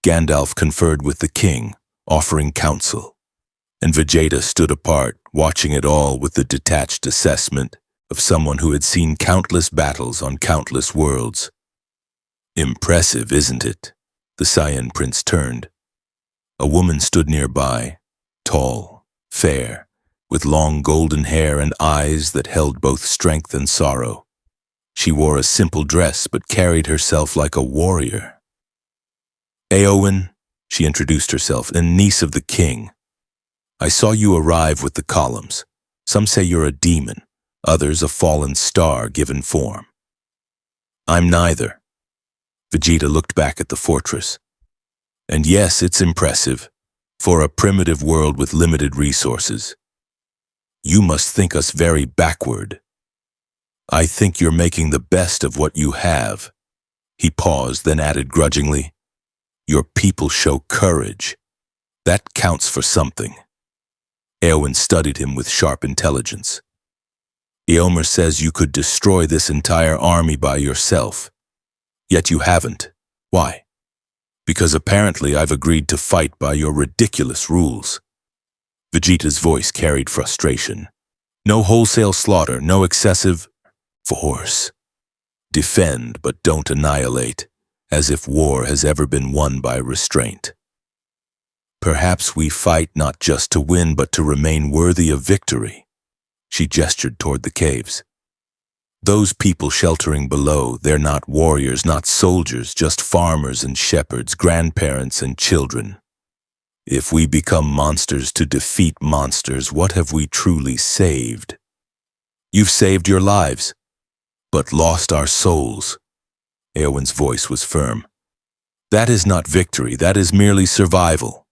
Gandalf conferred with the king, offering counsel, and Vegeta stood apart, watching it all with the detached assessment of someone who had seen countless battles on countless worlds. Impressive, isn't it? The Saiyan prince turned. A woman stood nearby, tall, fair, with long golden hair and eyes that held both strength and sorrow. She wore a simple dress but carried herself like a warrior. Éowyn, she introduced herself, a niece of the king. I saw you arrive with the columns. Some say you're a demon, others a fallen star given form. I'm neither. Vegeta looked back at the fortress. And yes, it's impressive, for a primitive world with limited resources. You must think us very backward. I think you're making the best of what you have. He paused, then added grudgingly, your people show courage. That counts for something. Éowyn studied him with sharp intelligence. Eomer says you could destroy this entire army by yourself. Yet you haven't. Why? Because apparently I've agreed to fight by your ridiculous rules. Vegeta's voice carried frustration. No wholesale slaughter, no excessive force. Defend, but don't annihilate, as if war has ever been won by restraint. Perhaps we fight not just to win, but to remain worthy of victory. She gestured toward the caves. Those people sheltering below, they're not warriors, not soldiers, just farmers and shepherds, grandparents and children. If we become monsters to defeat monsters, what have we truly saved? You've saved your lives, but lost our souls. Éowyn's voice was firm. That is not victory, that is merely survival.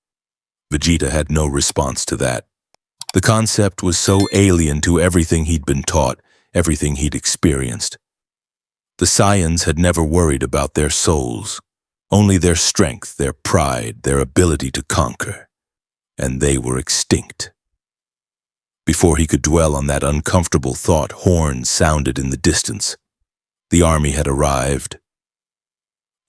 Vegeta had no response to that. The concept was so alien to everything he'd been taught, everything he'd experienced. The Saiyans had never worried about their souls, only their strength, their pride, their ability to conquer. And they were extinct. Before he could dwell on that uncomfortable thought, horns sounded in the distance. The army had arrived.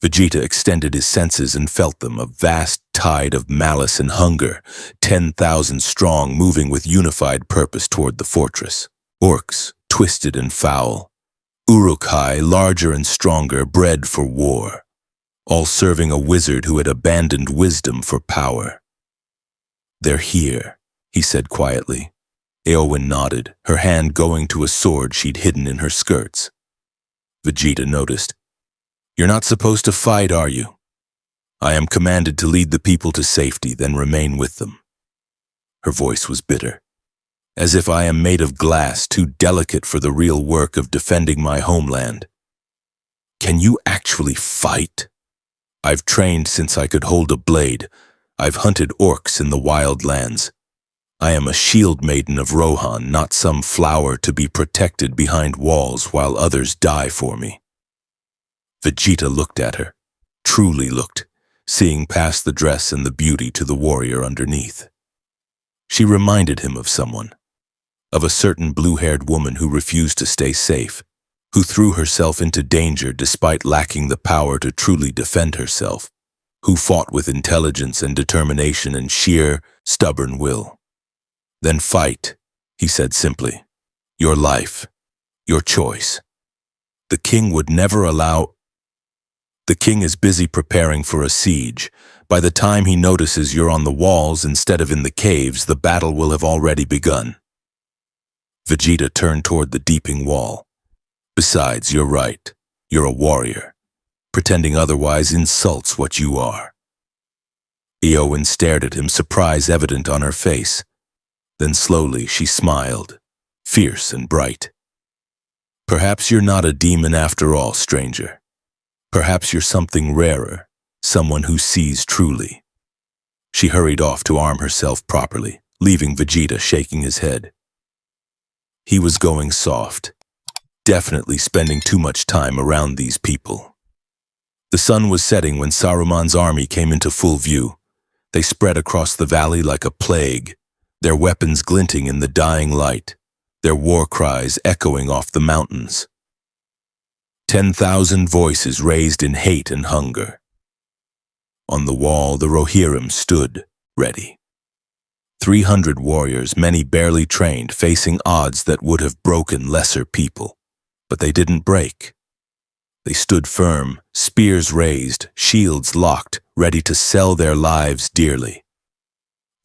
Vegeta extended his senses and felt them, a vast tide of malice and hunger, 10,000 strong, moving with unified purpose toward the fortress. Orcs, twisted and foul. Uruk-hai, larger and stronger, bred for war. All serving a wizard who had abandoned wisdom for power. They're here, he said quietly. Éowyn nodded, her hand going to a sword she'd hidden in her skirts. Vegeta noticed. You're not supposed to fight, are you? I am commanded to lead the people to safety, then remain with them. Her voice was bitter. As if I am made of glass, too delicate for the real work of defending my homeland. Can you actually fight? I've trained since I could hold a blade. I've hunted orcs in the wild lands. I am a shield maiden of Rohan, not some flower to be protected behind walls while others die for me. Vegeta looked at her, truly looked, seeing past the dress and the beauty to the warrior underneath. She reminded him of someone, of a certain blue-haired woman who refused to stay safe, who threw herself into danger despite lacking the power to truly defend herself, who fought with intelligence and determination and sheer, stubborn will. Then fight, he said simply. Your life, your choice. The king would never allow. The king is busy preparing for a siege. By the time he notices you're on the walls instead of in the caves, the battle will have already begun. Vegeta turned toward the deeping wall. Besides, you're right. You're a warrior. Pretending otherwise insults what you are. Éowyn stared at him, surprise evident on her face. Then slowly she smiled, fierce and bright. Perhaps you're not a demon after all, stranger. Perhaps you're something rarer, someone who sees truly. She hurried off to arm herself properly. leaving Vegeta shaking his head. He was going soft, definitely spending too much time around these people. The sun was setting when Saruman's army came into full view. They spread across the valley like a plague, their weapons glinting in the dying light, their war cries echoing off the mountains. 10,000 voices raised in hate and hunger. On the wall, the Rohirrim stood, ready. 300 warriors, many barely trained, facing odds that would have broken lesser people. But they didn't break. They stood firm, spears raised, shields locked, ready to sell their lives dearly.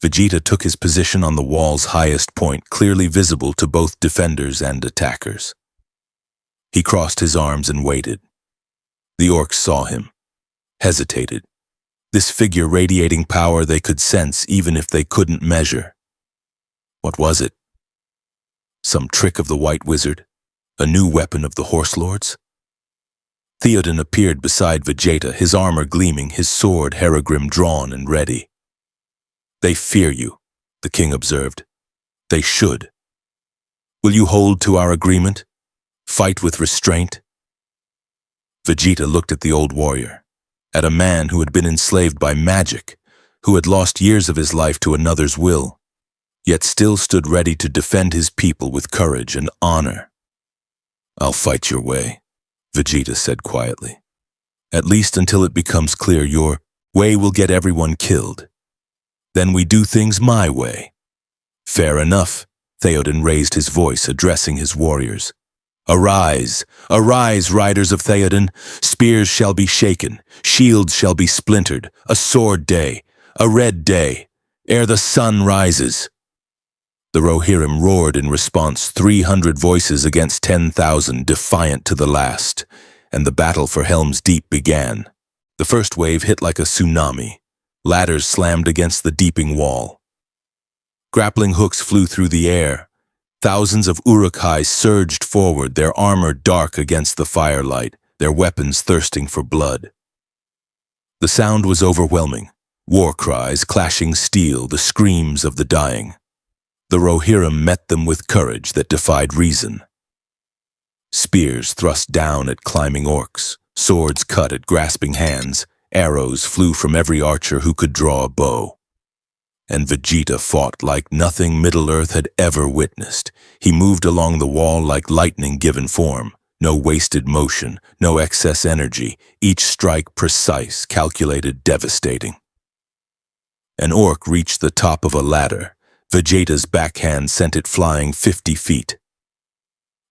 Vegeta took his position on the wall's highest point, clearly visible to both defenders and attackers. He crossed his arms and waited. The orcs saw him, hesitated. This figure radiating power they could sense even if they couldn't measure. What was it? Some trick of the White Wizard? A new weapon of the Horse Lords? Theoden appeared beside Vegeta, his armor gleaming, his sword Herogrim drawn and ready. "They fear you," the king observed. "They should. Will you hold to our agreement? Fight with restraint?" Vegeta looked at the old warrior, at a man who had been enslaved by magic, who had lost years of his life to another's will, yet still stood ready to defend his people with courage and honor. "I'll fight your way," Vegeta said quietly. "At least until it becomes clear your way will get everyone killed. Then we do things my way." "Fair enough," Theoden raised his voice, addressing his warriors. "Arise, arise, riders of Theoden. Spears shall be shaken, shields shall be splintered, a sword day, a red day, ere the sun rises." The Rohirrim roared in response, 300 voices against 10,000, defiant to the last, and the battle for Helm's Deep began. The first wave hit like a tsunami. Ladders slammed against the deeping wall. Grappling hooks flew through the air. Thousands of Uruk-hai surged forward, their armor dark against the firelight, their weapons thirsting for blood. The sound was overwhelming. War cries, clashing steel, the screams of the dying. The Rohirrim met them with courage that defied reason. Spears thrust down at climbing orcs, swords cut at grasping hands, arrows flew from every archer who could draw a bow. And Vegeta fought like nothing Middle-earth had ever witnessed. He moved along the wall like lightning given form. No wasted motion, no excess energy, each strike precise, calculated, devastating. An orc reached the top of a ladder. Vegeta's backhand sent it flying 50 feet.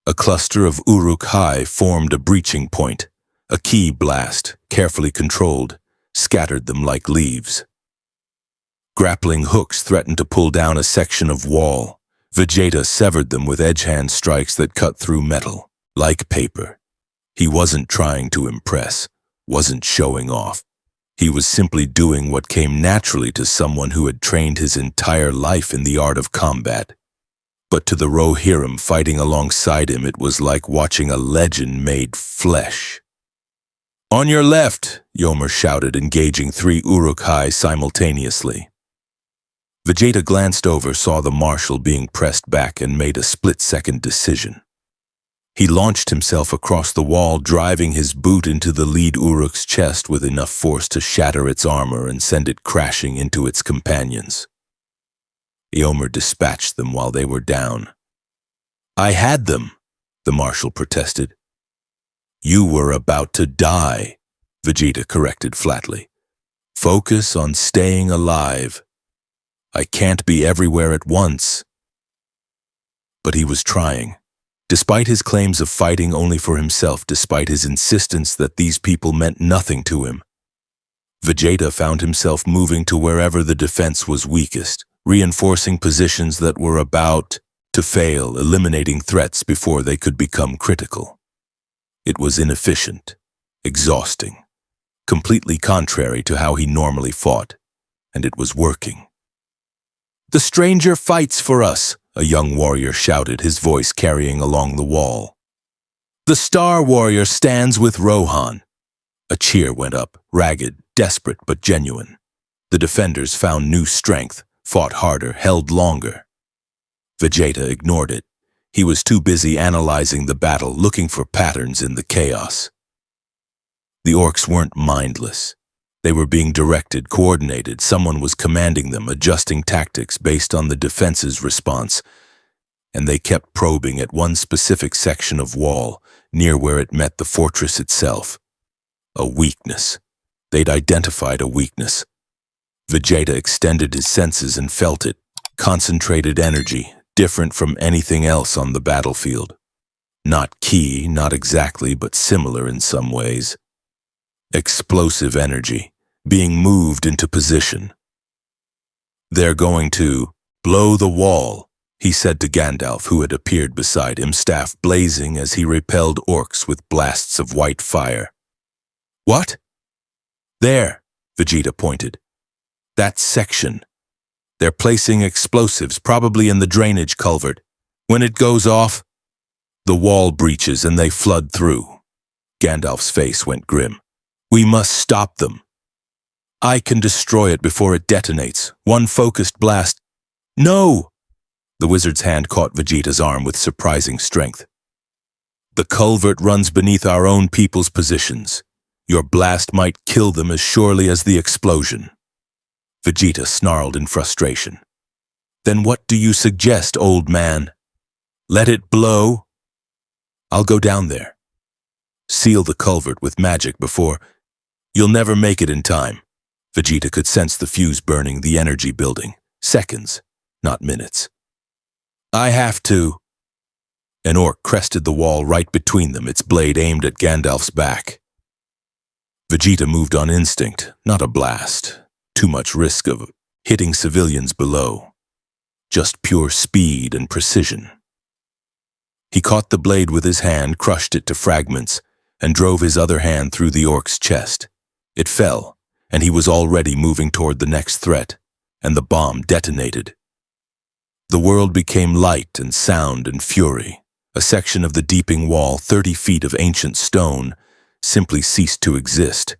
A cluster of Uruk-hai formed a breaching point. A ki blast, carefully controlled, scattered them like leaves. Grappling hooks threatened to pull down a section of wall. Vegeta severed them with edge-hand strikes that cut through metal, like paper. He wasn't trying to impress, wasn't showing off. He was simply doing what came naturally to someone who had trained his entire life in the art of combat. But to the Rohirrim fighting alongside him, it was like watching a legend made flesh. "On your left," Yomer shouted, engaging 3 Uruk-hai simultaneously. Vegeta glanced over, saw the marshal being pressed back, and made a split-second decision. He launched himself across the wall, driving his boot into the lead Uruk's chest with enough force to shatter its armor and send it crashing into its companions. Yomer dispatched them while they were down. "I had them," the marshal protested. "You were about to die," Vegeta corrected flatly. "Focus on staying alive. I can't be everywhere at once." But he was trying. Despite his claims of fighting only for himself, despite his insistence that these people meant nothing to him, Vegeta found himself moving to wherever the defense was weakest, reinforcing positions that were about to fail, eliminating threats before they could become critical. It was inefficient, exhausting, completely contrary to how he normally fought, and it was working. "The stranger fights for us," a young warrior shouted, his voice carrying along the wall. "The Star Warrior stands with Rohan." A cheer went up, ragged, desperate, but genuine. The defenders found new strength. fought harder, held longer. Vegeta ignored it. He was too busy analyzing the battle, looking for patterns in the chaos. The orcs weren't mindless. They were being directed, coordinated. Someone was commanding them, adjusting tactics based on the defense's response. And they kept probing at one specific section of wall, near where it met the fortress itself. A weakness. They'd identified a weakness. Vegeta extended his senses and felt it. Concentrated energy, different from anything else on the battlefield. Not key, not exactly, but similar in some ways. Explosive energy, being moved into position. "They're going to blow the wall," he said to Gandalf, who had appeared beside him, staff blazing as he repelled orcs with blasts of white fire. "What?" "There," Vegeta pointed. "That section. They're placing explosives, probably in the drainage culvert. When it goes off, the wall breaches and they flood through." Gandalf's face went grim. "We must stop them. I can destroy it before it detonates. One focused blast." "No!" The wizard's hand caught Vegeta's arm with surprising strength. "The culvert runs beneath our own people's positions. Your blast might kill them as surely as the explosion." Vegeta snarled in frustration. "Then what do you suggest, old man? Let it blow?" "I'll go down there. Seal the culvert with magic before—" "You'll never make it in time." Vegeta could sense the fuse burning, the energy building. Seconds, not minutes. "I have to." An orc crested the wall right between them, its blade aimed at Gandalf's back. Vegeta moved on instinct, not a blast. Too much risk of hitting civilians below. Just pure speed and precision. He caught the blade with his hand, crushed it to fragments, and drove his other hand through the orc's chest. It fell, and he was already moving toward the next threat, and the bomb detonated. The world became light and sound and fury. A section of the deeping wall, 30 feet of ancient stone, simply ceased to exist.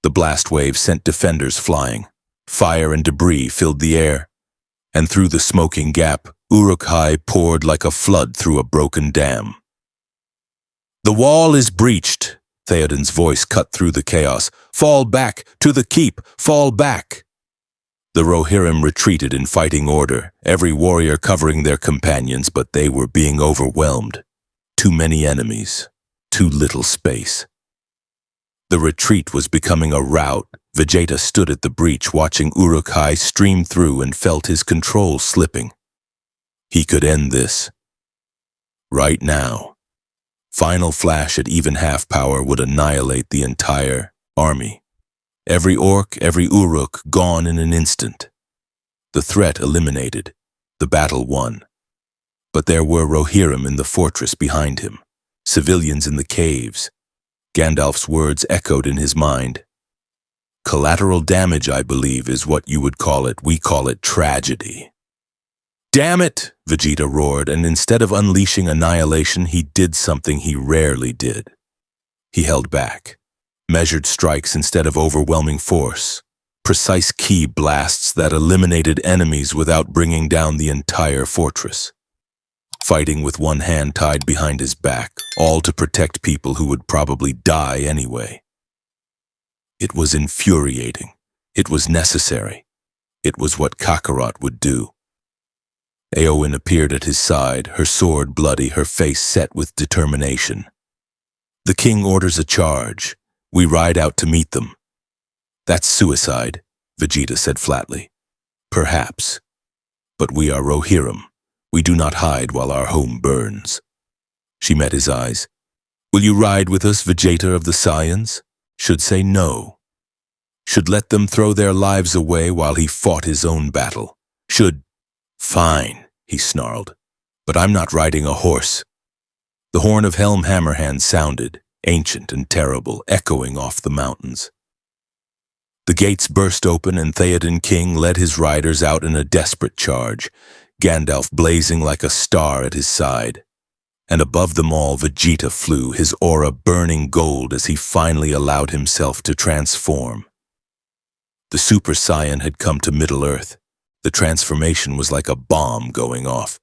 The blast wave sent defenders flying. Fire and debris filled the air, and through the smoking gap, Uruk-hai poured like a flood through a broken dam. "The wall is breached," Theoden's voice cut through the chaos. "Fall back, to the keep, fall back." The Rohirrim retreated in fighting order, every warrior covering their companions, but they were being overwhelmed. Too many enemies, too little space. The retreat was becoming a rout. Vegeta stood at the breach, watching Uruk-hai stream through, and felt his control slipping. He could end this. Right now. Final flash at even half power would annihilate the entire army. Every orc, every Uruk gone in an instant. The threat eliminated, the battle won. But there were Rohirrim in the fortress behind him, civilians in the caves. Gandalf's words echoed in his mind. "Collateral damage, I believe, is what you would call it. We call it tragedy." "Damn it!" Vegeta roared, and instead of unleashing annihilation, he did something he rarely did. He held back, measured strikes instead of overwhelming force, precise ki blasts that eliminated enemies without bringing down the entire fortress. Fighting with one hand tied behind his back, all to protect people who would probably die anyway. It was infuriating. It was necessary. It was what Kakarot would do. Eowyn appeared at his side, her sword bloody, her face set with determination. "The king orders a charge. We ride out to meet them." "That's suicide," Vegeta said flatly. "Perhaps. But we are Rohirrim. We do not hide while our home burns." She met his eyes. "Will you ride with us, Vegeta of the Saiyans?" Should say no. Should let them throw their lives away while he fought his own battle. Should... "Fine," he snarled. "But I'm not riding a horse." The horn of Helm Hammerhand sounded, ancient and terrible, echoing off the mountains. The gates burst open and Theoden King led his riders out in a desperate charge, Gandalf blazing like a star at his side. And above them all, Vegeta flew, his aura burning gold as he finally allowed himself to transform. The Super Saiyan had come to Middle-earth. The transformation was like a bomb going off.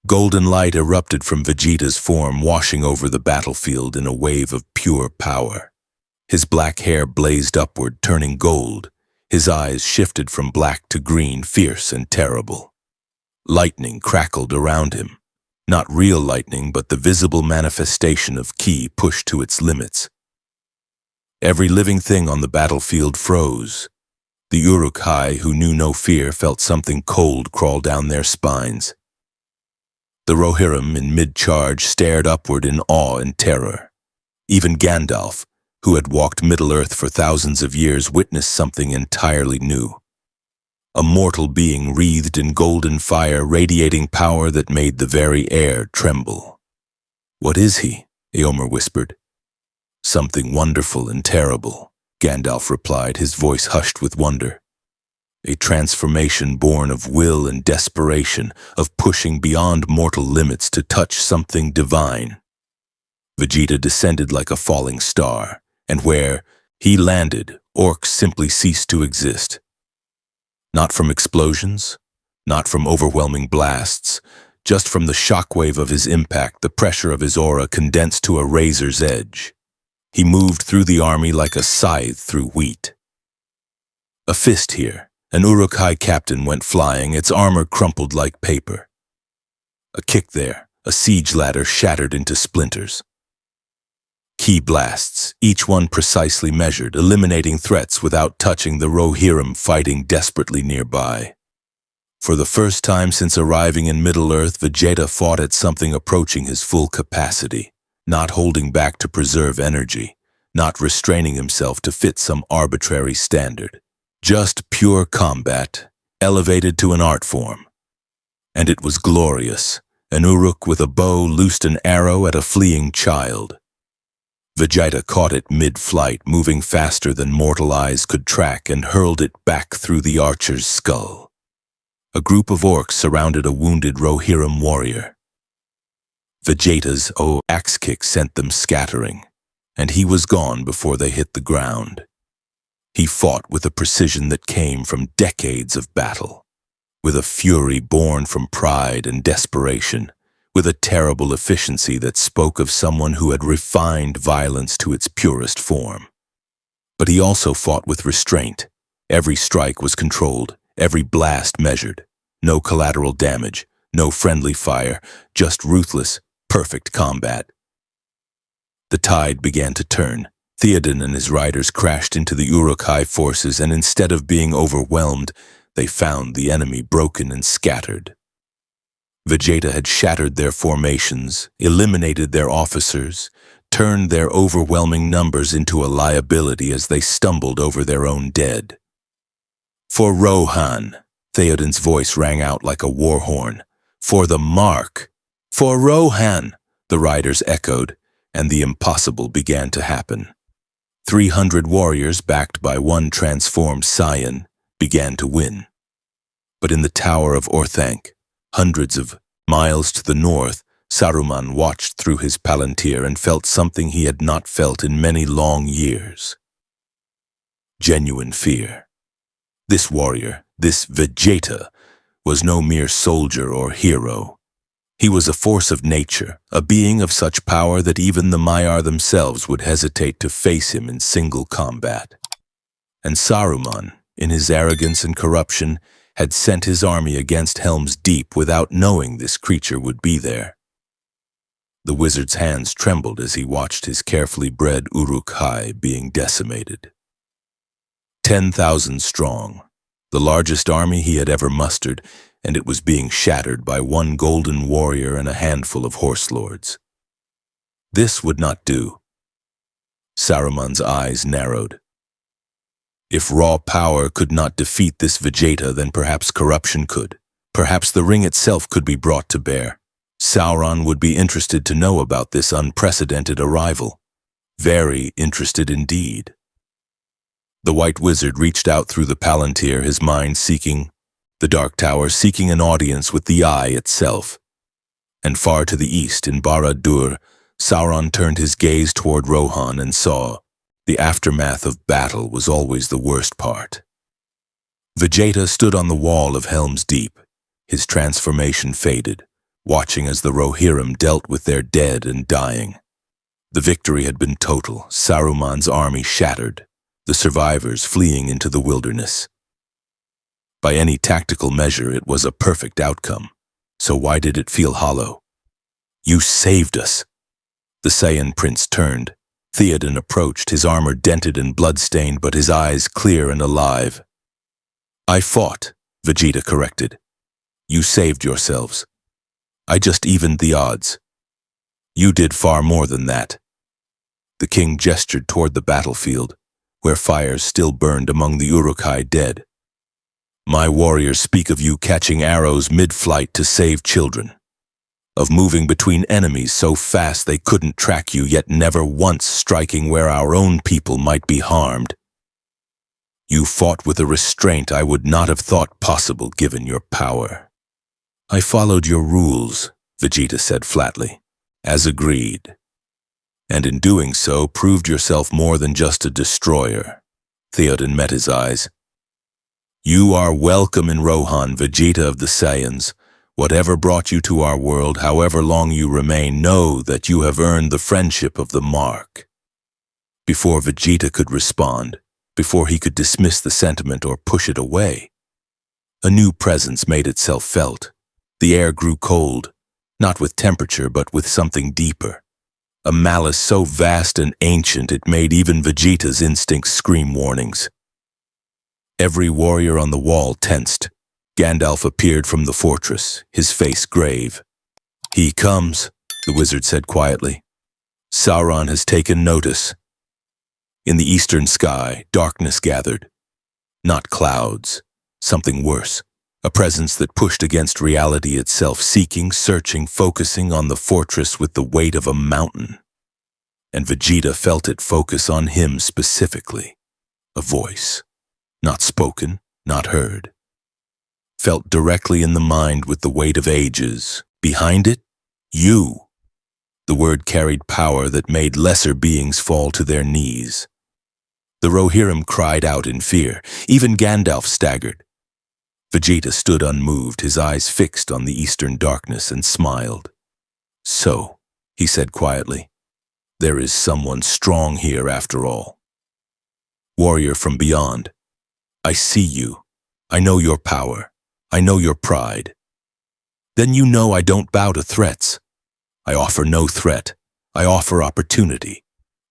Golden light erupted from Vegeta's form, washing over the battlefield in a wave of pure power. His black hair blazed upward, turning gold. His eyes shifted from black to green, fierce and terrible. Lightning crackled around him. Not real lightning, but the visible manifestation of ki pushed to its limits. Every living thing on the battlefield froze. The Uruk-hai, who knew no fear, felt something cold crawl down their spines. The Rohirrim, in mid-charge, stared upward in awe and terror. Even Gandalf, who had walked Middle-earth for thousands of years, witnessed something entirely new. A mortal being wreathed in golden fire, radiating power that made the very air tremble. "What is he?" Eomer whispered. "Something wonderful and terrible," Gandalf replied, his voice hushed with wonder. "A transformation born of will and desperation, of pushing beyond mortal limits to touch something divine." Vegeta descended like a falling star, and where he landed, orcs simply ceased to exist. Not from explosions, not from overwhelming blasts, just from the shockwave of his impact, the pressure of his aura condensed to a razor's edge. He moved through the army like a scythe through wheat. A fist here, an Uruk-hai captain went flying, its armor crumpled like paper. A kick there, a siege ladder shattered into splinters. Ki blasts, each one precisely measured, eliminating threats without touching the Rohirrim fighting desperately nearby. For the first time since arriving in Middle-earth, Vegeta fought at something approaching his full capacity, not holding back to preserve energy, not restraining himself to fit some arbitrary standard. Just pure combat, elevated to an art form. And it was glorious. An Uruk with a bow loosed an arrow at a fleeing child. Vegeta caught it mid-flight, moving faster than mortal eyes could track, and hurled it back through the archer's skull. A group of orcs surrounded a wounded Rohirrim warrior. Vegeta's axe kick sent them scattering, and he was gone before they hit the ground. He fought with a precision that came from decades of battle, with a fury born from pride and desperation, with a terrible efficiency that spoke of someone who had refined violence to its purest form. But he also fought with restraint. Every strike was controlled, every blast measured. No collateral damage, no friendly fire, just ruthless, perfect combat. The tide began to turn. Theoden and his riders crashed into the Uruk-hai forces, and instead of being overwhelmed, they found the enemy broken and scattered. Vegeta had shattered their formations, eliminated their officers, turned their overwhelming numbers into a liability as they stumbled over their own dead. "For Rohan," Theoden's voice rang out like a war horn. "For the mark! For Rohan!" the riders echoed, and the impossible began to happen. 300 warriors, backed by one transformed Saiyan, began to win. But in the Tower of Orthanc, hundreds of miles to the north, Saruman watched through his palantir and felt something he had not felt in many long years. Genuine fear. This warrior, this Vegeta, was no mere soldier or hero. He was a force of nature, a being of such power that even the Maiar themselves would hesitate to face him in single combat. And Saruman, in his arrogance and corruption, had sent his army against Helm's Deep without knowing this creature would be there. The wizard's hands trembled as he watched his carefully bred Uruk-hai being decimated. 10,000 strong, the largest army he had ever mustered, and it was being shattered by one golden warrior and a handful of horse lords. This would not do. Saruman's eyes narrowed. If raw power could not defeat this Vegeta, then perhaps corruption could. Perhaps the ring itself could be brought to bear. Sauron would be interested to know about this unprecedented arrival. Very interested indeed. The White Wizard reached out through the palantir, his mind seeking the Dark Tower, seeking an audience with the Eye itself. And far to the east, in Barad-dûr, Sauron turned his gaze toward Rohan and saw the aftermath of battle was always the worst part. Vegeta stood on the wall of Helm's Deep. His transformation faded, watching as the Rohirrim dealt with their dead and dying. The victory had been total, Saruman's army shattered, the survivors fleeing into the wilderness. By any tactical measure, it was a perfect outcome. So why did it feel hollow? You saved us. The Saiyan prince turned. Theoden approached, his armor dented and blood-stained, but his eyes clear and alive. I fought, Vegeta corrected. You saved yourselves. I just evened the odds. You did far more than that. The king gestured toward the battlefield, where fires still burned among the Uruk-hai dead. My warriors speak of you catching arrows mid-flight to save children, of moving between enemies so fast they couldn't track you, yet never once striking where our own people might be harmed. You fought with a restraint I would not have thought possible given your power. I followed your rules, Vegeta said flatly, as agreed. And in doing so, proved yourself more than just a destroyer. Theoden met his eyes. You are welcome in Rohan, Vegeta of the Saiyans. Whatever brought you to our world, however long you remain, know that you have earned the friendship of the Mark. Before Vegeta could respond, before he could dismiss the sentiment or push it away, a new presence made itself felt. The air grew cold, not with temperature but with something deeper. A malice so vast and ancient it made even Vegeta's instincts scream warnings. Every warrior on the wall tensed. Gandalf appeared from the fortress, his face grave. He comes, the wizard said quietly. Sauron has taken notice. In the eastern sky, darkness gathered. Not clouds, something worse. A presence that pushed against reality itself, seeking, searching, focusing on the fortress with the weight of a mountain. And Vegeta felt it focus on him specifically. A voice, not spoken, not heard. Felt directly in the mind with the weight of ages. Behind it, you. The word carried power that made lesser beings fall to their knees. The Rohirrim cried out in fear. Even Gandalf staggered. Vegeta stood unmoved, his eyes fixed on the eastern darkness, and smiled. So, he said quietly, there is someone strong here after all. Warrior from beyond, I see you. I know your power. I know your pride. Then you know I don't bow to threats. I offer no threat. I offer opportunity.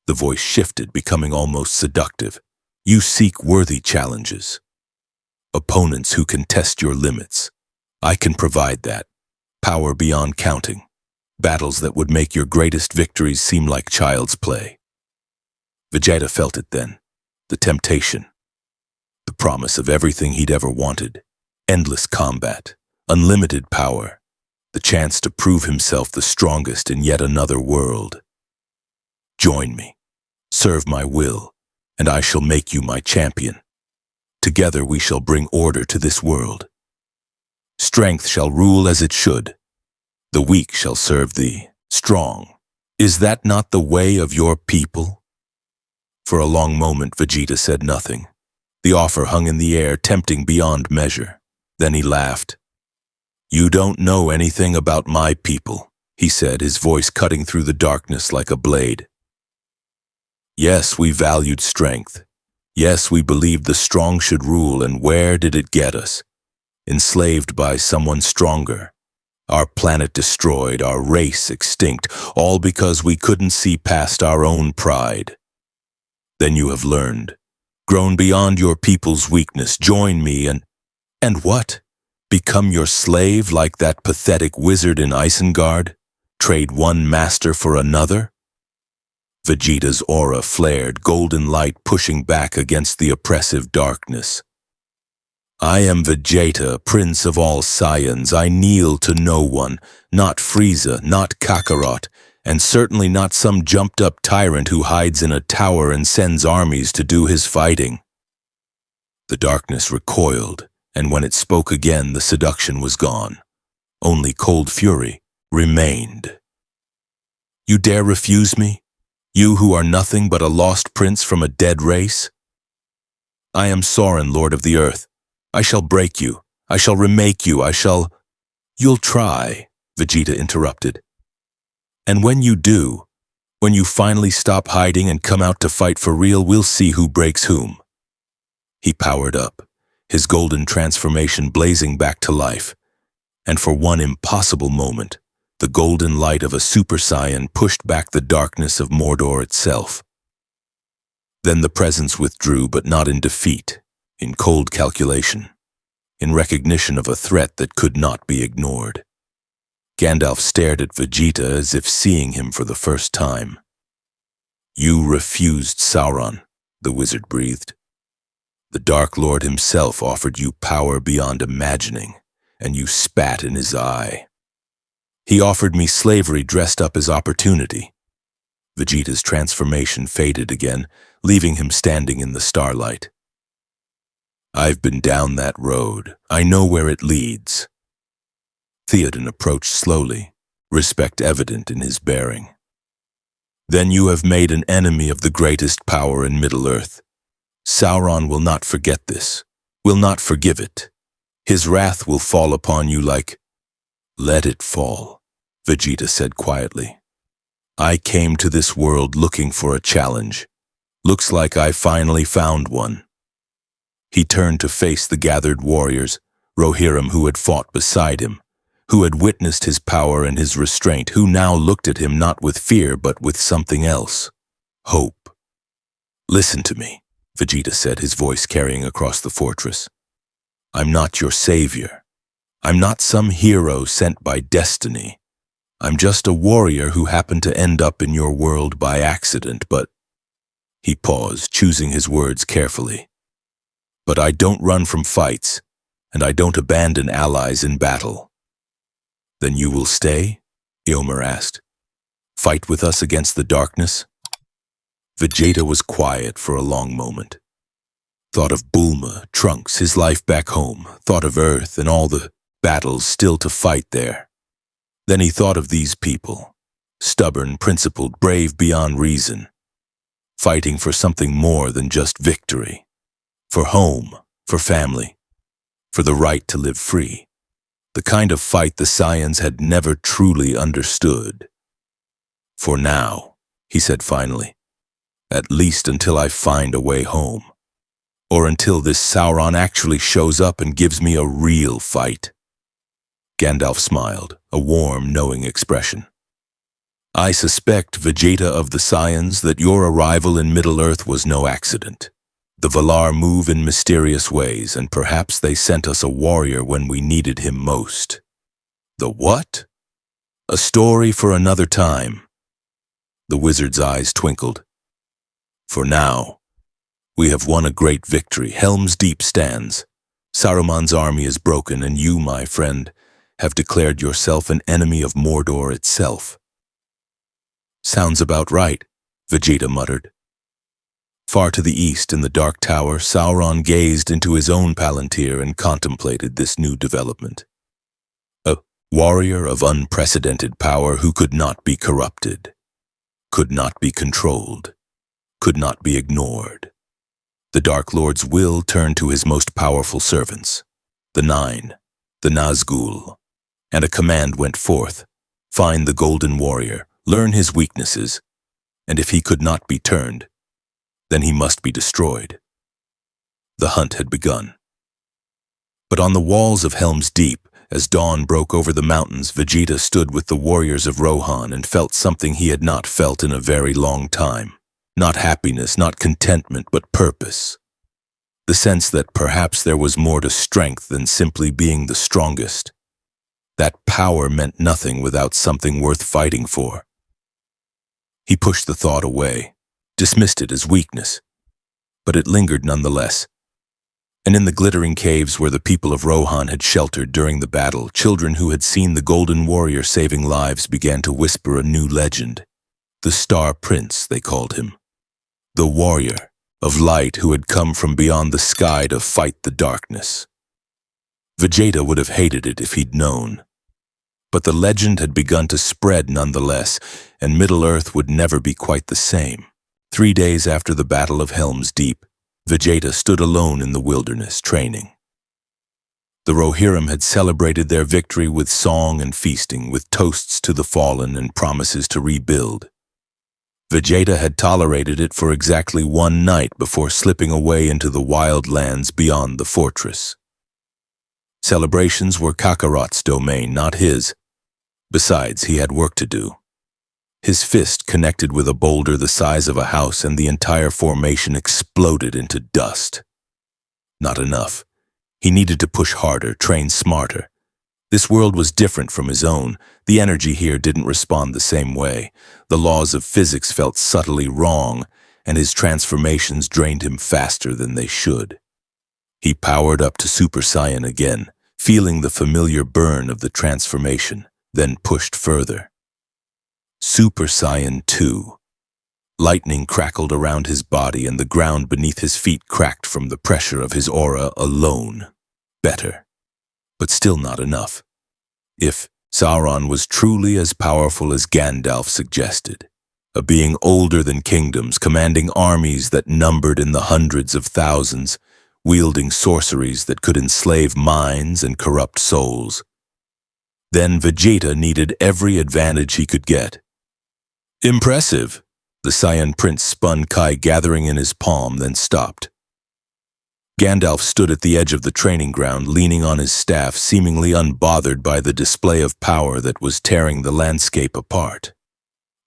The voice shifted, becoming almost seductive. You seek worthy challenges. Opponents who can test your limits. I can provide that. Power beyond counting. Battles that would make your greatest victories seem like child's play. Vegeta felt it then. The temptation. The promise of everything he'd ever wanted. Endless combat. Unlimited power. The chance to prove himself the strongest in yet another world. Join me. Serve my will, and I shall make you my champion. Together we shall bring order to this world. Strength shall rule as it should. The weak shall serve the strong. Is that not the way of your people? For a long moment, Vegeta said nothing. The offer hung in the air, tempting beyond measure. Then he laughed. You don't know anything about my people, he said, his voice cutting through the darkness like a blade. Yes, we valued strength. Yes, we believed the strong should rule, and where did it get us? Enslaved by someone stronger. Our planet destroyed, our race extinct, all because we couldn't see past our own pride. Then you have learned, grown beyond your people's weakness, join me and what? Become your slave like that pathetic wizard in Isengard? Trade one master for another? Vegeta's aura flared, golden light pushing back against the oppressive darkness. I am Vegeta, Prince of all Saiyans. I kneel to no one, not Frieza, not Kakarot, and certainly not some jumped-up tyrant who hides in a tower and sends armies to do his fighting. The darkness recoiled, and when it spoke again, the seduction was gone. Only cold fury remained. You dare refuse me? You who are nothing but a lost prince from a dead race? I am Sauron, Lord of the Earth. I shall break you. I shall remake you. You'll try, Vegeta interrupted. And when you do, when you finally stop hiding and come out to fight for real, we'll see who breaks whom. He powered up, his golden transformation blazing back to life, and for one impossible moment, the golden light of a Super Saiyan pushed back the darkness of Mordor itself. Then the presence withdrew, but not in defeat, in cold calculation, in recognition of a threat that could not be ignored. Gandalf stared at Vegeta as if seeing him for the first time. You refused Sauron, the wizard breathed. The Dark Lord himself offered you power beyond imagining, and you spat in his eye. He offered me slavery dressed up as opportunity. Vegeta's transformation faded again, leaving him standing in the starlight. I've been down that road. I know where it leads. Theoden approached slowly, respect evident in his bearing. Then you have made an enemy of the greatest power in Middle-earth. Sauron will not forget this, will not forgive it. His wrath will fall upon you like— Let it fall, Vegeta said quietly. I came to this world looking for a challenge. Looks like I finally found one. He turned to face the gathered warriors, Rohirrim who had fought beside him, who had witnessed his power and his restraint, who now looked at him not with fear but with something else— hope. Listen to me, Vegeta said, his voice carrying across the fortress. I'm not your savior. I'm not some hero sent by destiny. I'm just a warrior who happened to end up in your world by accident, but— He paused, choosing his words carefully. But I don't run from fights, and I don't abandon allies in battle. Then you will stay? Eomer asked. Fight with us against the darkness? Vegeta was quiet for a long moment. Thought of Bulma, Trunks, his life back home, thought of Earth and all the battles still to fight there. Then he thought of these people, stubborn, principled, brave beyond reason, fighting for something more than just victory, for home, for family, for the right to live free, the kind of fight the Saiyans had never truly understood. For now, he said finally, at least until I find a way home, or until this Sauron actually shows up and gives me a real fight. Gandalf smiled, a warm, knowing expression. I suspect, Vegeta of the Saiyans, that your arrival in Middle-earth was no accident. The Valar move in mysterious ways, and perhaps they sent us a warrior when we needed him most. The what? A story for another time. The wizard's eyes twinkled. For now, we have won a great victory. Helm's Deep stands. Saruman's army is broken, and you, my friend, have declared yourself an enemy of Mordor itself. Sounds about right, Vegeta muttered. Far to the east in the Dark Tower, Sauron gazed into his own palantir and contemplated this new development. A warrior of unprecedented power who could not be corrupted, could not be controlled, could not be ignored. The Dark Lord's will turned to his most powerful servants, the Nine, the Nazgûl, and a command went forth: find the Golden Warrior, learn his weaknesses, and if he could not be turned, then he must be destroyed. The hunt had begun. But on the walls of Helm's Deep, as dawn broke over the mountains, Vegeta stood with the warriors of Rohan and felt something he had not felt in a very long time. Not happiness, not contentment, but purpose. The sense that perhaps there was more to strength than simply being the strongest. That power meant nothing without something worth fighting for. He pushed the thought away, dismissed it as weakness, but it lingered nonetheless. And in the glittering caves where the people of Rohan had sheltered during the battle, children who had seen the Golden Warrior saving lives began to whisper a new legend. The Star Prince, they called him. The warrior of light who had come from beyond the sky to fight the darkness. Vegeta would have hated it if he'd known. But the legend had begun to spread nonetheless, and Middle-earth would never be quite the same. 3 days after the Battle of Helm's Deep, Vegeta stood alone in the wilderness, training. The Rohirrim had celebrated their victory with song and feasting, with toasts to the fallen and promises to rebuild. Vegeta had tolerated it for exactly one night before slipping away into the wild lands beyond the fortress. Celebrations were Kakarot's domain, not his. Besides, he had work to do. His fist connected with a boulder the size of a house, and the entire formation exploded into dust. Not enough. He needed to push harder, train smarter. This world was different from his own. The energy here didn't respond the same way. The laws of physics felt subtly wrong, and his transformations drained him faster than they should. He powered up to Super Saiyan again, feeling the familiar burn of the transformation, then pushed further. Super Saiyan 2. Lightning crackled around his body, and the ground beneath his feet cracked from the pressure of his aura alone. Better, but still not enough. If Sauron was truly as powerful as Gandalf suggested, a being older than kingdoms, commanding armies that numbered in the hundreds of thousands, wielding sorceries that could enslave minds and corrupt souls, then Vegeta needed every advantage he could get. Impressive! The Saiyan prince spun Kai gathering in his palm, then stopped. Gandalf stood at the edge of the training ground, leaning on his staff, seemingly unbothered by the display of power that was tearing the landscape apart.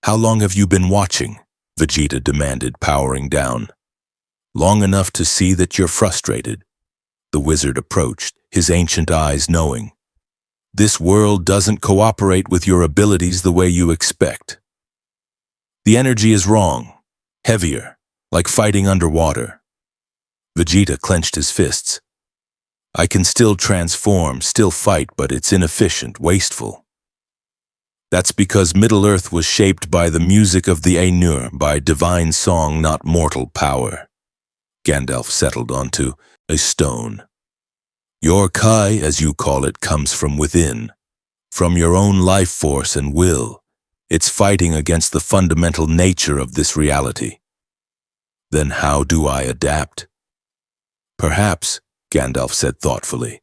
How long have you been watching? Vegeta demanded, powering down. Long enough to see that you're frustrated. The wizard approached, his ancient eyes knowing. This world doesn't cooperate with your abilities the way you expect. The energy is wrong, heavier, like fighting underwater. Vegeta clenched his fists. I can still transform, still fight, but it's inefficient, wasteful. That's because Middle-earth was shaped by the music of the Ainur, by divine song, not mortal power. Gandalf settled onto a stone. Your Kai, as you call it, comes from within, from your own life force and will. It's fighting against the fundamental nature of this reality. Then how do I adapt? Perhaps, Gandalf said thoughtfully,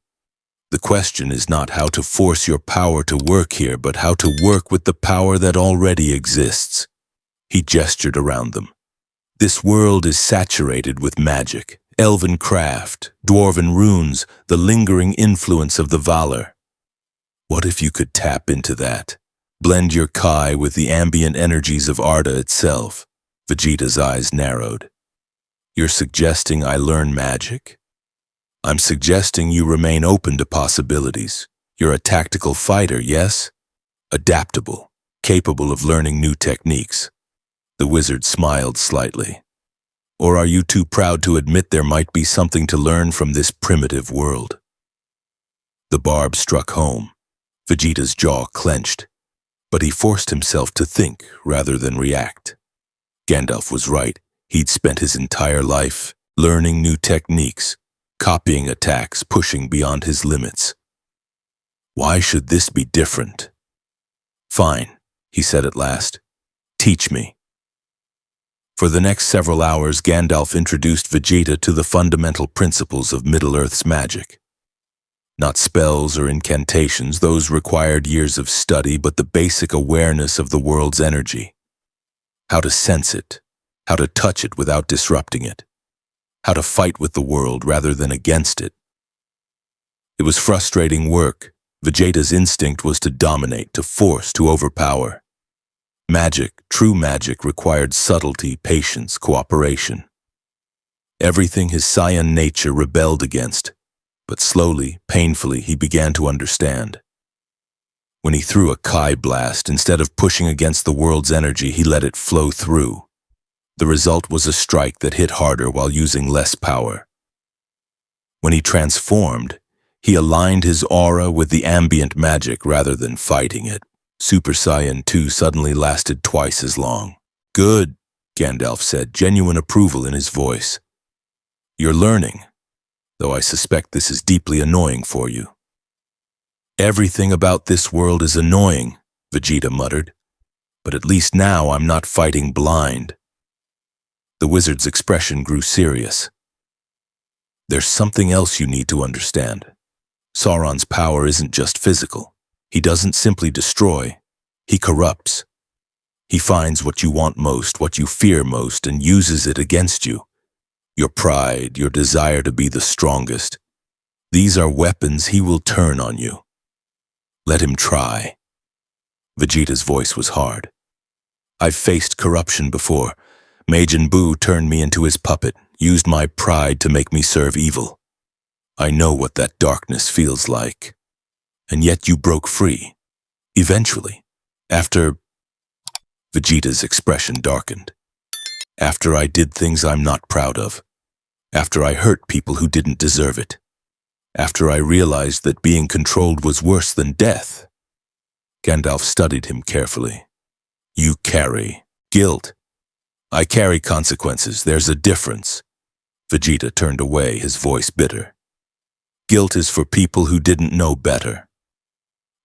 the question is not how to force your power to work here, but how to work with the power that already exists. He gestured around them. This world is saturated with magic, elven craft, dwarven runes, the lingering influence of the Valar. What if you could tap into that? Blend your Kai with the ambient energies of Arda itself. Vegeta's eyes narrowed. You're suggesting I learn magic? I'm suggesting you remain open to possibilities. You're a tactical fighter, yes? Adaptable, capable of learning new techniques. The wizard smiled slightly. Or are you too proud to admit there might be something to learn from this primitive world? The barb struck home. Vegeta's jaw clenched. But he forced himself to think rather than react. Gandalf was right. He'd spent his entire life learning new techniques, copying attacks, pushing beyond his limits. Why should this be different? Fine, he said at last. Teach me. For the next several hours, Gandalf introduced Vegeta to the fundamental principles of Middle-earth's magic. Not spells or incantations, those required years of study, but the basic awareness of the world's energy. How to sense it, how to touch it without disrupting it, how to fight with the world rather than against it. It was frustrating work. Vegeta's instinct was to dominate, to force, to overpower. Magic, true magic, required subtlety, patience, cooperation. Everything his Saiyan nature rebelled against. But slowly, painfully, he began to understand. When he threw a Kai blast, instead of pushing against the world's energy, he let it flow through. The result was a strike that hit harder while using less power. When he transformed, he aligned his aura with the ambient magic rather than fighting it. Super Saiyan 2 suddenly lasted twice as long. Good, Gandalf said, genuine approval in his voice. You're learning. Though I suspect this is deeply annoying for you. Everything about this world is annoying, Vegeta muttered. But at least now I'm not fighting blind. The wizard's expression grew serious. There's something else you need to understand. Sauron's power isn't just physical. He doesn't simply destroy, he corrupts. He finds what you want most, what you fear most, and uses it against you. Your pride, your desire to be the strongest. These are weapons he will turn on you. Let him try. Vegeta's voice was hard. I've faced corruption before. Majin Buu turned me into his puppet, used my pride to make me serve evil. I know what that darkness feels like. And yet you broke free. Eventually. After... Vegeta's expression darkened. After I did things I'm not proud of. After I hurt people who didn't deserve it. After I realized that being controlled was worse than death. Gandalf studied him carefully. You carry guilt. I carry consequences. There's a difference. Vegeta turned away, his voice bitter. Guilt is for people who didn't know better.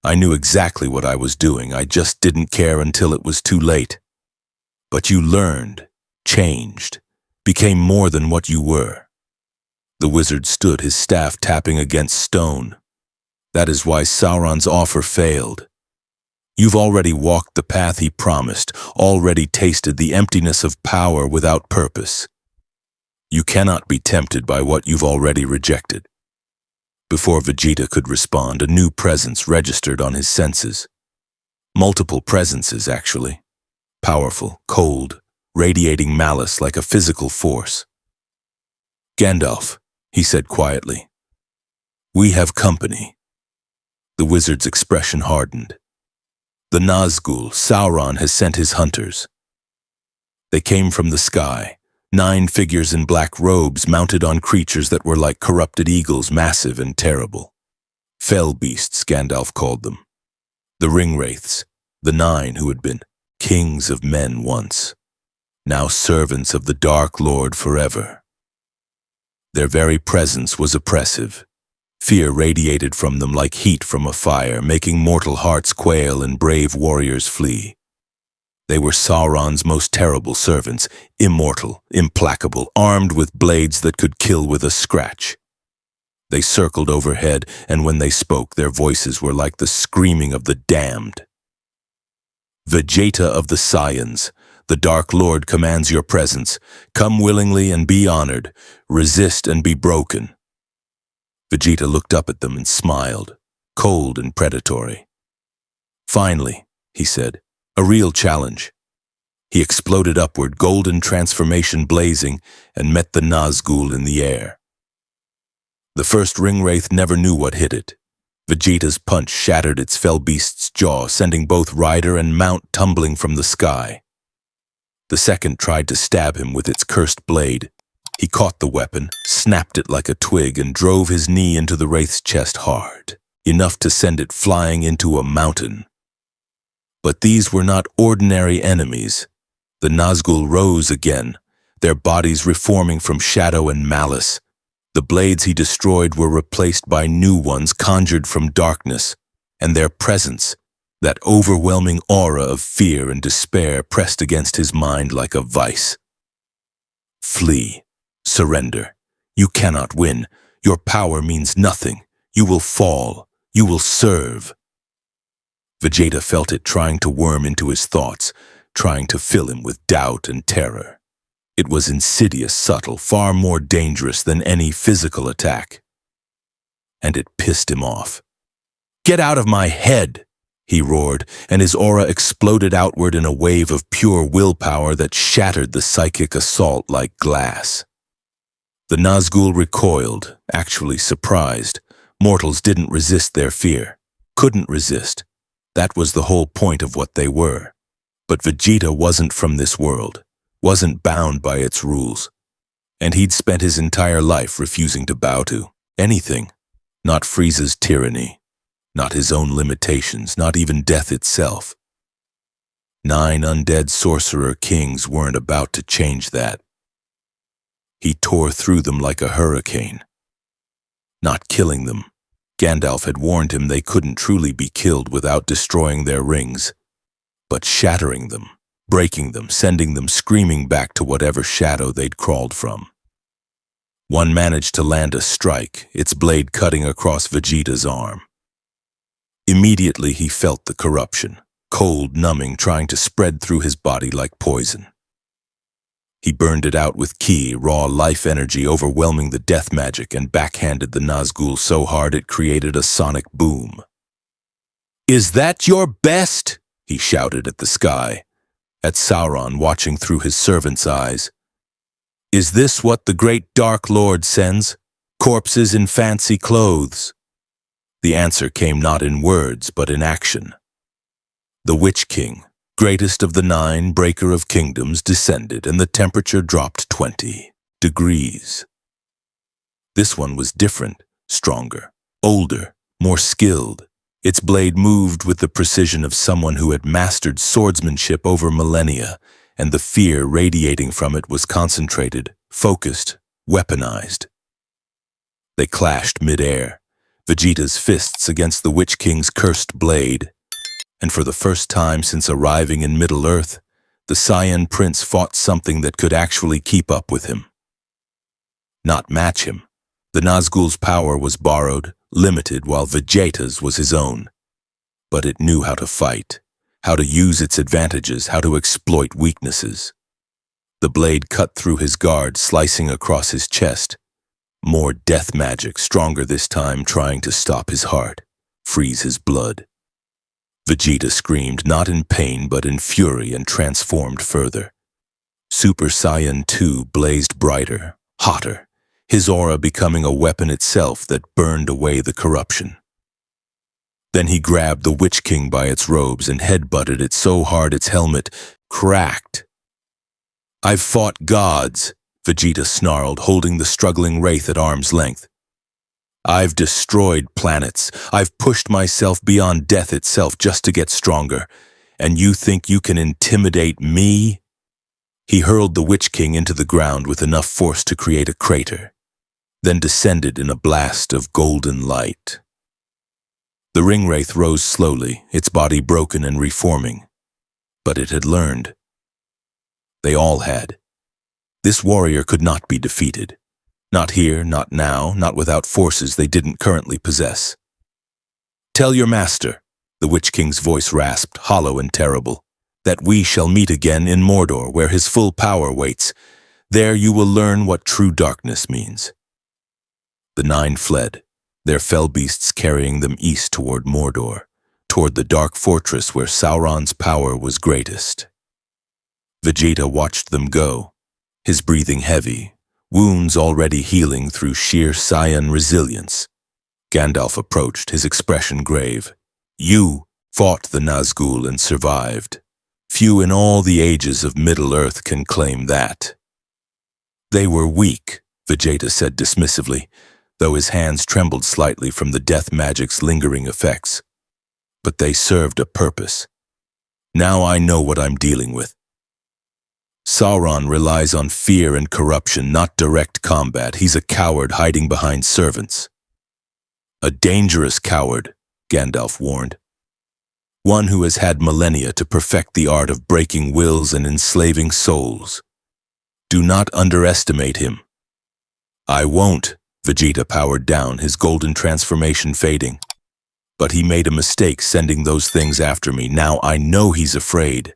I knew exactly what I was doing. I just didn't care until it was too late. But you learned, changed, became more than what you were. The wizard stood, his staff tapping against stone. That is why Sauron's offer failed. You've already walked the path he promised, already tasted the emptiness of power without purpose. You cannot be tempted by what you've already rejected. Before Vegeta could respond, a new presence registered on his senses. Multiple presences, actually. Powerful, cold, radiating malice like a physical force. Gandalf, he said quietly. We have company. The wizard's expression hardened. The Nazgûl, Sauron has sent his hunters. They came from the sky, 9 figures in black robes mounted on creatures that were like corrupted eagles, massive and terrible. Fell beasts, Gandalf called them. The ringwraiths, the 9 who had been kings of men once, now servants of the Dark Lord forever. Their very presence was oppressive. Fear radiated from them like heat from a fire, making mortal hearts quail and brave warriors flee. They were Sauron's most terrible servants, immortal, implacable, armed with blades that could kill with a scratch. They circled overhead, and when they spoke, their voices were like the screaming of the damned. Vegeta of the Saiyans, the Dark Lord commands your presence. Come willingly and be honored. Resist and be broken. Vegeta looked up at them and smiled, cold and predatory. Finally, he said, a real challenge. He exploded upward, golden transformation blazing, and met the Nazgûl in the air. The first ringwraith never knew what hit it. Vegeta's punch shattered its fell beast's jaw, sending both rider and mount tumbling from the sky. The second tried to stab him with its cursed blade. He caught the weapon, snapped it like a twig, and drove his knee into the wraith's chest hard, enough to send it flying into a mountain. But these were not ordinary enemies. The Nazgûl rose again, their bodies reforming from shadow and malice. The blades he destroyed were replaced by new ones conjured from darkness, and their presence, that overwhelming aura of fear and despair, pressed against his mind like a vice. Flee. Surrender. You cannot win. Your power means nothing. You will fall. You will serve. Vegeta felt it trying to worm into his thoughts, trying to fill him with doubt and terror. It was insidious, subtle, far more dangerous than any physical attack. And it pissed him off. Get out of my head, he roared, and his aura exploded outward in a wave of pure willpower that shattered the psychic assault like glass. The Nazgûl recoiled, actually surprised. Mortals didn't resist their fear. Couldn't resist. That was the whole point of what they were. But Vegeta wasn't from this world, wasn't bound by its rules. And he'd spent his entire life refusing to bow to anything. Not Frieza's tyranny, not his own limitations, not even death itself. 9 undead sorcerer kings weren't about to change that. He tore through them like a hurricane. Not killing them. Gandalf had warned him they couldn't truly be killed without destroying their rings, but shattering them, breaking them, sending them screaming back to whatever shadow they'd crawled from. One managed to land a strike, its blade cutting across Vegeta's arm. Immediately he felt the corruption, cold, numbing, trying to spread through his body like poison. He burned it out with ki, raw life energy overwhelming the death magic, and backhanded the Nazgûl so hard it created a sonic boom. "Is that your best?" he shouted at the sky, at Sauron watching through his servant's eyes. "Is this what the great Dark Lord sends? Corpses in fancy clothes?" The answer came not in words, but in action. The Witch King, greatest of the 9, breaker of kingdoms, descended, and the temperature dropped 20 degrees. This one was different, stronger, older, more skilled. Its blade moved with the precision of someone who had mastered swordsmanship over millennia, and the fear radiating from it was concentrated, focused, weaponized. They clashed mid-air, Vegeta's fists against the Witch King's cursed blade, and for the first time since arriving in Middle-earth, the Saiyan prince fought something that could actually keep up with him. Not match him. The Nazgûl's power was borrowed, limited, while Vegeta's was his own. But it knew how to fight, how to use its advantages, how to exploit weaknesses. The blade cut through his guard, slicing across his chest. More death magic, stronger this time, trying to stop his heart, freeze his blood. Vegeta screamed, not in pain but in fury, and transformed further. Super Saiyan 2 blazed brighter, hotter, his aura becoming a weapon itself that burned away the corruption. Then he grabbed the Witch King by its robes and headbutted it so hard its helmet cracked. "I've fought gods," Vegeta snarled, holding the struggling wraith at arm's length. "I've destroyed planets. I've pushed myself beyond death itself just to get stronger. And you think you can intimidate me?" He hurled the Witch King into the ground with enough force to create a crater, then descended in a blast of golden light. The ringwraith rose slowly, its body broken and reforming. But it had learned. They all had. This warrior could not be defeated. Not here, not now, not without forces they didn't currently possess. "Tell your master," the Witch King's voice rasped, hollow and terrible, "that we shall meet again in Mordor, where his full power waits. There you will learn what true darkness means." The 9 fled, their fell beasts carrying them east toward Mordor, toward the dark fortress where Sauron's power was greatest. Vegeta watched them go, his breathing heavy, wounds already healing through sheer Saiyan resilience. Gandalf approached, his expression grave. "You fought the Nazgûl and survived. Few in all the ages of Middle-earth can claim that." "They were weak," Vegeta said dismissively, though his hands trembled slightly from the death magic's lingering effects. "But they served a purpose. Now I know what I'm dealing with." Sauron relies on fear and corruption, not direct combat. He's a coward hiding behind servants. "A dangerous coward," Gandalf warned. "One who has had millennia to perfect the art of breaking wills and enslaving souls. Do not underestimate him." "I won't," Vegeta powered down, his golden transformation fading. "But he made a mistake sending those things after me. Now I know he's afraid.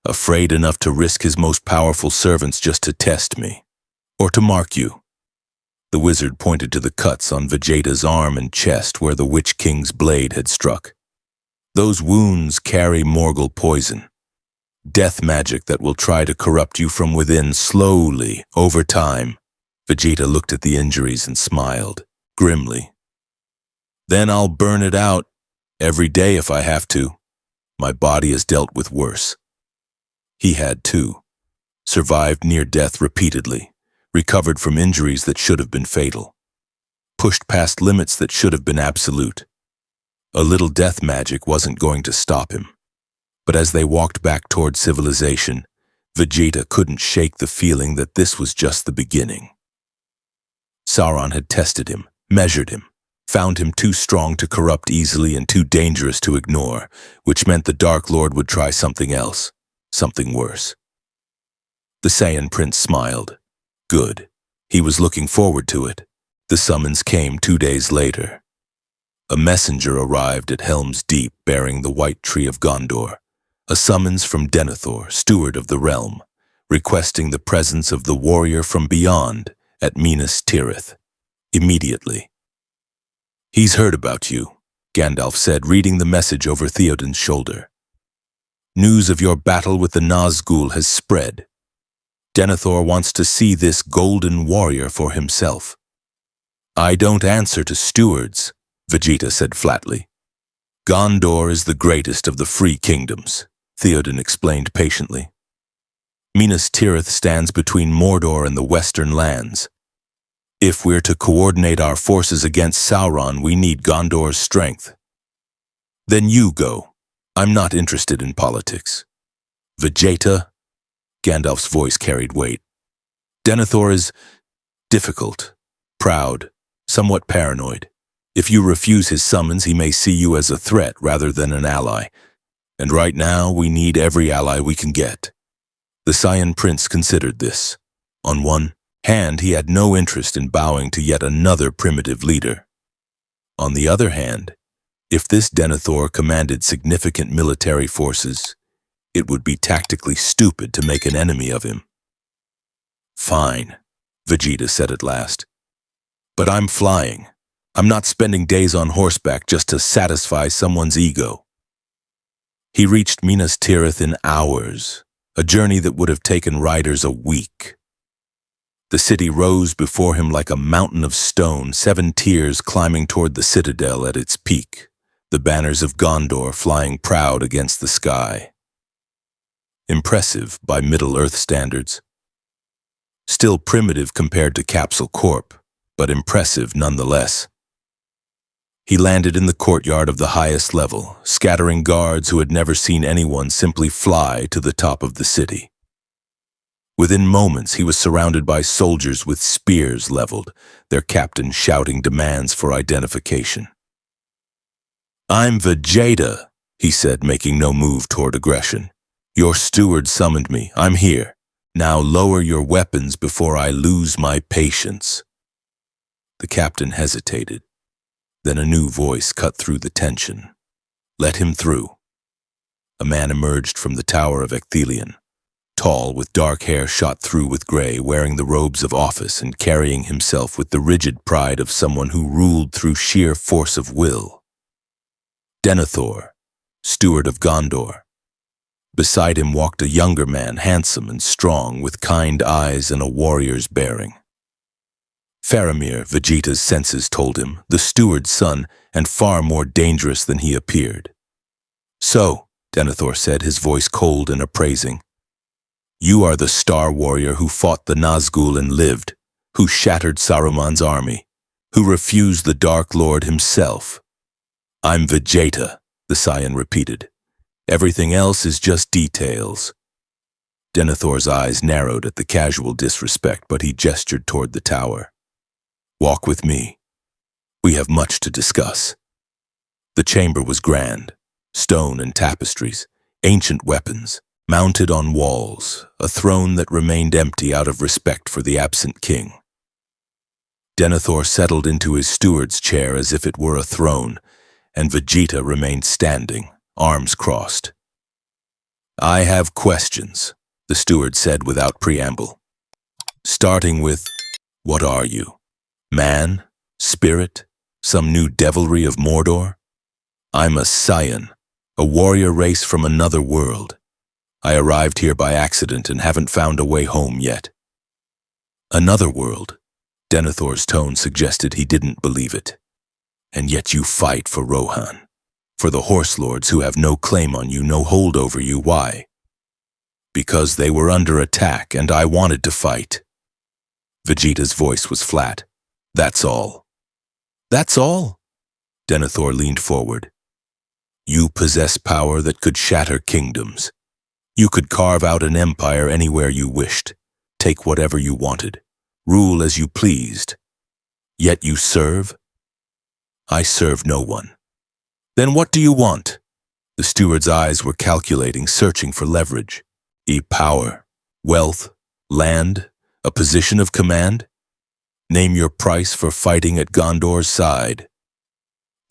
Afraid enough to risk his most powerful servants just to test me. Or to mark you." The wizard pointed to the cuts on Vegeta's arm and chest where the Witch King's blade had struck. "Those wounds carry Morgul poison. Death magic that will try to corrupt you from within slowly, over time." Vegeta looked at the injuries and smiled, grimly. "Then I'll burn it out, every day if I have to. My body has dealt with worse." He had too. Survived near death repeatedly, recovered from injuries that should have been fatal, pushed past limits that should have been absolute. A little death magic wasn't going to stop him. But as they walked back toward civilization, Vegeta couldn't shake the feeling that this was just the beginning. Sauron had tested him, measured him, found him too strong to corrupt easily and too dangerous to ignore, which meant the Dark Lord would try something else. Something worse. The Saiyan prince smiled. "Good. He was looking forward to it. The summons came 2 days later. A messenger arrived at Helm's Deep bearing the white tree of Gondor, a summons from Denethor, steward of the realm, requesting the presence of the warrior from beyond at Minas Tirith, immediately. "He's heard about you," Gandalf said, reading the message over Theoden's shoulder. "News of your battle with the Nazgûl has spread. Denethor wants to see this golden warrior for himself." "I don't answer to stewards," Vegeta said flatly. "Gondor is the greatest of the free kingdoms," Theoden explained patiently. "Minas Tirith stands between Mordor and the western lands. If we're to coordinate our forces against Sauron, we need Gondor's strength." "Then you go. I'm not interested in politics." "Vegeta?" Gandalf's voice carried weight. "Denethor is difficult, proud, somewhat paranoid. If you refuse his summons, he may see you as a threat rather than an ally. And right now, we need every ally we can get." The Saiyan prince considered this. On one hand, he had no interest in bowing to yet another primitive leader. On the other hand, if this Denethor commanded significant military forces, it would be tactically stupid to make an enemy of him. "Fine," Vegeta said at last. "But I'm flying. I'm not spending days on horseback just to satisfy someone's ego." He reached Minas Tirith in hours, a journey that would have taken riders a week. The city rose before him like a mountain of stone, 7 tiers climbing toward the citadel at its peak, the banners of Gondor flying proud against the sky. Impressive by Middle-earth standards. Still primitive compared to Capsule Corp, but impressive nonetheless. He landed in the courtyard of the highest level, scattering guards who had never seen anyone simply fly to the top of the city. Within moments, he was surrounded by soldiers with spears leveled, their captain shouting demands for identification. "I'm Vegeta," he said, making no move toward aggression. "Your steward summoned me. I'm here. Now lower your weapons before I lose my patience." The captain hesitated. Then a new voice cut through the tension. "Let him through." A man emerged from the Tower of Ecthelion, tall, with dark hair shot through with gray, wearing the robes of office and carrying himself with the rigid pride of someone who ruled through sheer force of will. Denethor, steward of Gondor. Beside him walked a younger man, handsome and strong, with kind eyes and a warrior's bearing. Faramir, Vegeta's senses told him, the steward's son, and far more dangerous than he appeared. "So," Denethor said, his voice cold and appraising, "you are the star warrior who fought the Nazgûl and lived, who shattered Saruman's army, who refused the Dark Lord himself." "I'm Vegeta," the Saiyan repeated. "Everything else is just details." Denethor's eyes narrowed at the casual disrespect, but he gestured toward the tower. "Walk with me. We have much to discuss." The chamber was grand, stone and tapestries, ancient weapons, mounted on walls, a throne that remained empty out of respect for the absent king. Denethor settled into his steward's chair as if it were a throne, and Vegeta remained standing, arms crossed. "I have questions," the steward said without preamble. "Starting with, what are you? Man? Spirit? Some new devilry of Mordor? I'm a Saiyan, a warrior race from another world. I arrived here by accident and haven't found a way home yet." "Another world?" Denethor's tone suggested he didn't believe it. "And yet you fight for Rohan, for the horse lords who have no claim on you, no hold over you. Why?" "Because they were under attack and I wanted to fight." Vegeta's voice was flat. "That's all." "That's all?" Denethor leaned forward. "You possess power that could shatter kingdoms. You could carve out an empire anywhere you wished, take whatever you wanted, rule as you pleased. Yet you serve?" "I serve no one." "Then what do you want?" The steward's eyes were calculating, searching for leverage. Power, wealth, land, a position of command? Name your price for fighting at Gondor's side."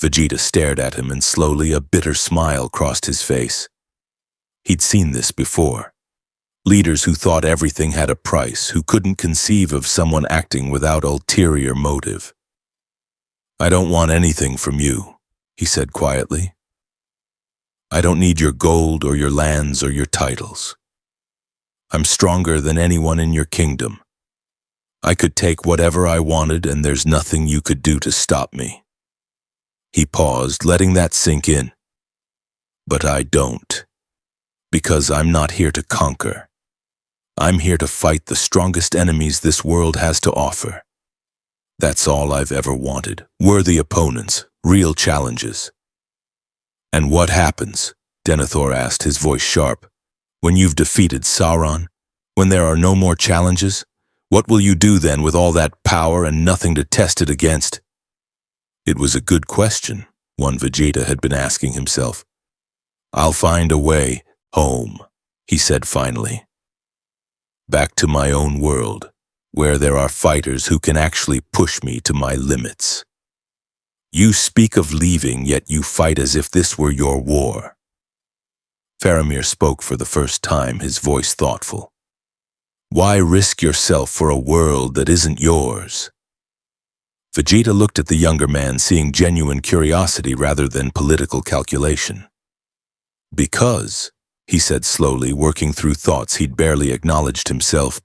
Vegeta stared at him, and slowly a bitter smile crossed his face. He'd seen this before. Leaders who thought everything had a price, who couldn't conceive of someone acting without ulterior motive. "I don't want anything from you," he said quietly. "I don't need your gold or your lands or your titles. I'm stronger than anyone in your kingdom. I could take whatever I wanted, and there's nothing you could do to stop me." He paused, letting that sink in. "But I don't. Because I'm not here to conquer. I'm here to fight the strongest enemies this world has to offer. That's all I've ever wanted. Worthy opponents, real challenges." "And what happens?" Denethor asked, his voice sharp. "When you've defeated Sauron? When there are no more challenges? What will you do then with all that power and nothing to test it against?" It was a good question, one Vegeta had been asking himself. "I'll find a way home," he said finally. "Back to my own world, where there are fighters who can actually push me to my limits." "You speak of leaving, yet you fight as if this were your war." Faramir spoke for the first time, his voice thoughtful. "Why risk yourself for a world that isn't yours?" Vegeta looked at the younger man, seeing genuine curiosity rather than political calculation. "Because," he said slowly, working through thoughts he'd barely acknowledged himself,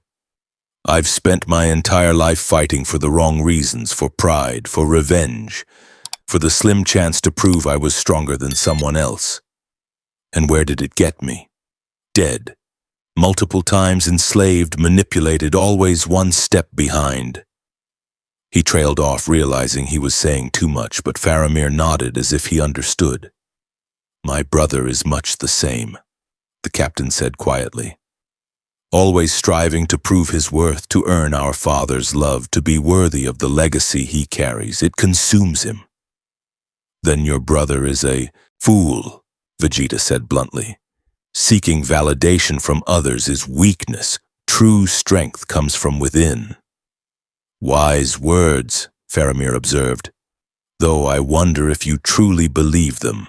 "I've spent my entire life fighting for the wrong reasons, for pride, for revenge, for the slim chance to prove I was stronger than someone else. And where did it get me? Dead. Multiple times enslaved, manipulated, always one step behind." He trailed off, realizing he was saying too much, but Faramir nodded as if he understood. "My brother is much the same," the captain said quietly. "Always striving to prove his worth, to earn our father's love, to be worthy of the legacy he carries. It consumes him." "Then your brother is a fool," Vegeta said bluntly. "Seeking validation from others is weakness. True strength comes from within." "Wise words," Faramir observed, "though I wonder if you truly believe them."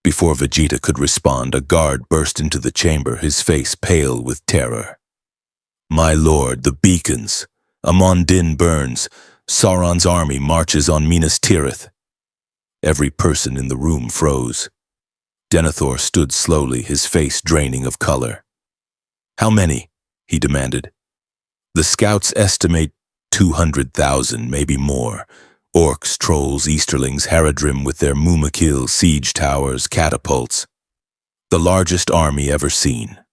Before Vegeta could respond, a guard burst into the chamber, his face pale with terror. "My lord, the beacons! Amon Din burns. Sauron's army marches on Minas Tirith." Every person in the room froze. Denethor stood slowly, his face draining of color. "How many?" he demanded. "The scouts estimate 200,000, maybe more. Orcs, trolls, Easterlings, Haradrim with their Mumakil, siege towers, catapults. The largest army ever seen."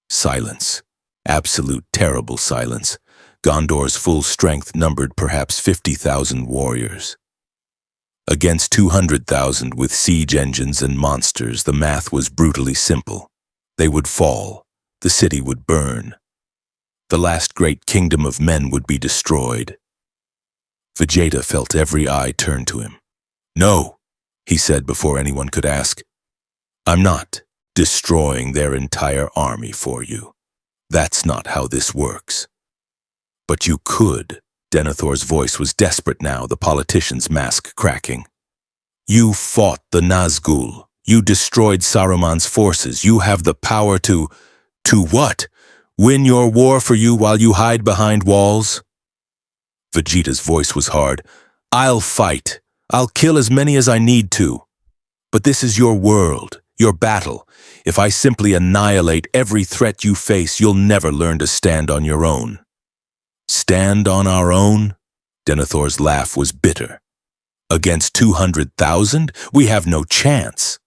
Silence. Absolute terrible silence. Gondor's full strength numbered perhaps 50,000 warriors. Against 200,000 with siege engines and monsters, the math was brutally simple. They would fall. The city would burn. The last great kingdom of men would be destroyed. Vegeta felt every eye turn to him. "No," he said before anyone could ask. "I'm not destroying their entire army for you. That's not how this works." "But you could." Denethor's voice was desperate now, the politician's mask cracking. "You fought the Nazgûl. You destroyed Saruman's forces. You have the power to what? Win your war for you while you hide behind walls?" Vegeta's voice was hard. "I'll fight. I'll kill as many as I need to. But this is your world, your battle. If I simply annihilate every threat you face, you'll never learn to stand on your own." "Stand on our own?" Denethor's laugh was bitter. "Against 200,000? We have no chance."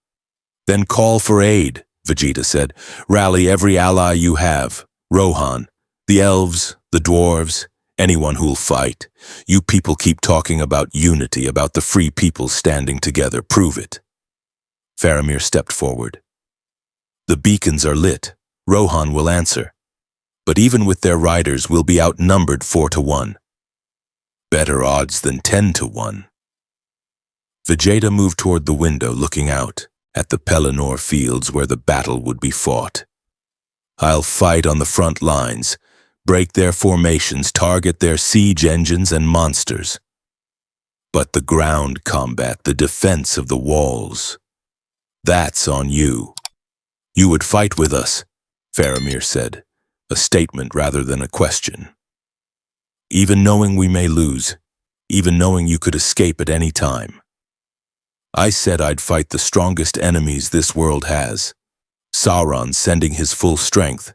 "Then call for aid," Vegeta said. "Rally every ally you have. Rohan, the elves, the dwarves, anyone who'll fight. You people keep talking about unity, about the free people standing together. Prove it." Faramir stepped forward. "The beacons are lit. Rohan will answer. But even with their riders, we'll be outnumbered 4-1. Better odds than 10-1. Vegeta moved toward the window, looking out at the Pelennor Fields where the battle would be fought. "I'll fight on the front lines, break their formations, target their siege engines and monsters. But the ground combat, the defense of the walls, that's on you. You would fight with us, Faramir said, a statement rather than a question. Even knowing we may lose, even knowing you could escape at any time. I said I'd fight the strongest enemies this world has, Sauron sending his full strength.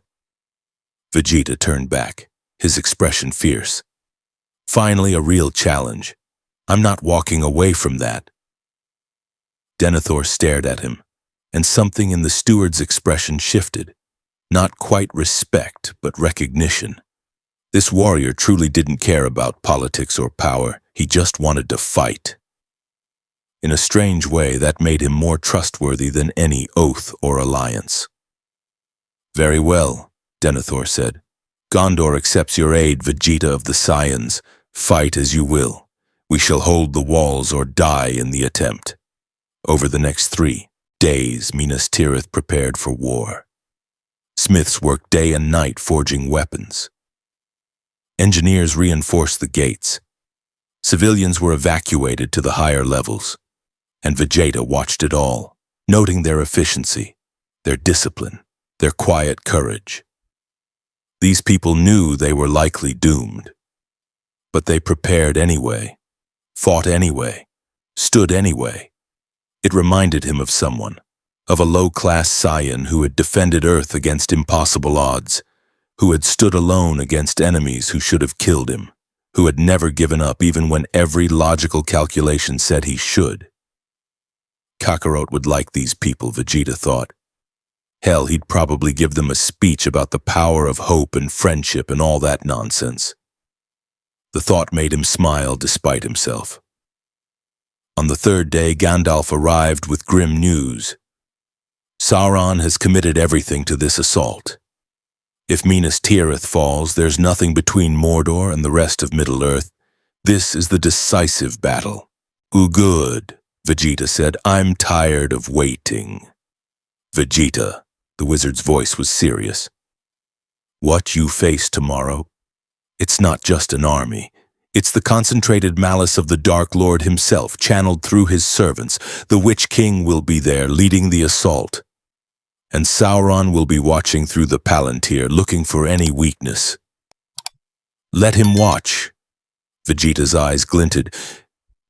Vegeta turned back, his expression fierce. Finally, a real challenge. I'm not walking away from that. Denethor stared at him, and something in the steward's expression shifted. Not quite respect, but recognition. This warrior truly didn't care about politics or power. He just wanted to fight. In a strange way, that made him more trustworthy than any oath or alliance. Very well, Denethor said. Gondor accepts your aid, Vegeta of the Saiyans. Fight as you will. We shall hold the walls or die in the attempt. Over the next 3 days, Minas Tirith prepared for war. Smiths worked day and night forging weapons. Engineers reinforced the gates. Civilians were evacuated to the higher levels. And Vegeta watched it all, noting their efficiency, their discipline, their quiet courage. These people knew they were likely doomed. But they prepared anyway, fought anyway, stood anyway. It reminded him of someone, of a low-class Saiyan who had defended Earth against impossible odds, who had stood alone against enemies who should have killed him, who had never given up even when every logical calculation said he should. Kakarot would like these people, Vegeta thought. Hell, he'd probably give them a speech about the power of hope and friendship and all that nonsense. The thought made him smile despite himself. On the 3rd day, Gandalf arrived with grim news. Sauron has committed everything to this assault. If Minas Tirith falls, there's nothing between Mordor and the rest of Middle-earth. This is the decisive battle. Good, Vegeta said. I'm tired of waiting. Vegeta, the wizard's voice was serious. What you face tomorrow, it's not just an army. It's the concentrated malice of the Dark Lord himself, channeled through his servants. The Witch King will be there, leading the assault. And Sauron will be watching through the Palantir, looking for any weakness. Let him watch. Vegeta's eyes glinted.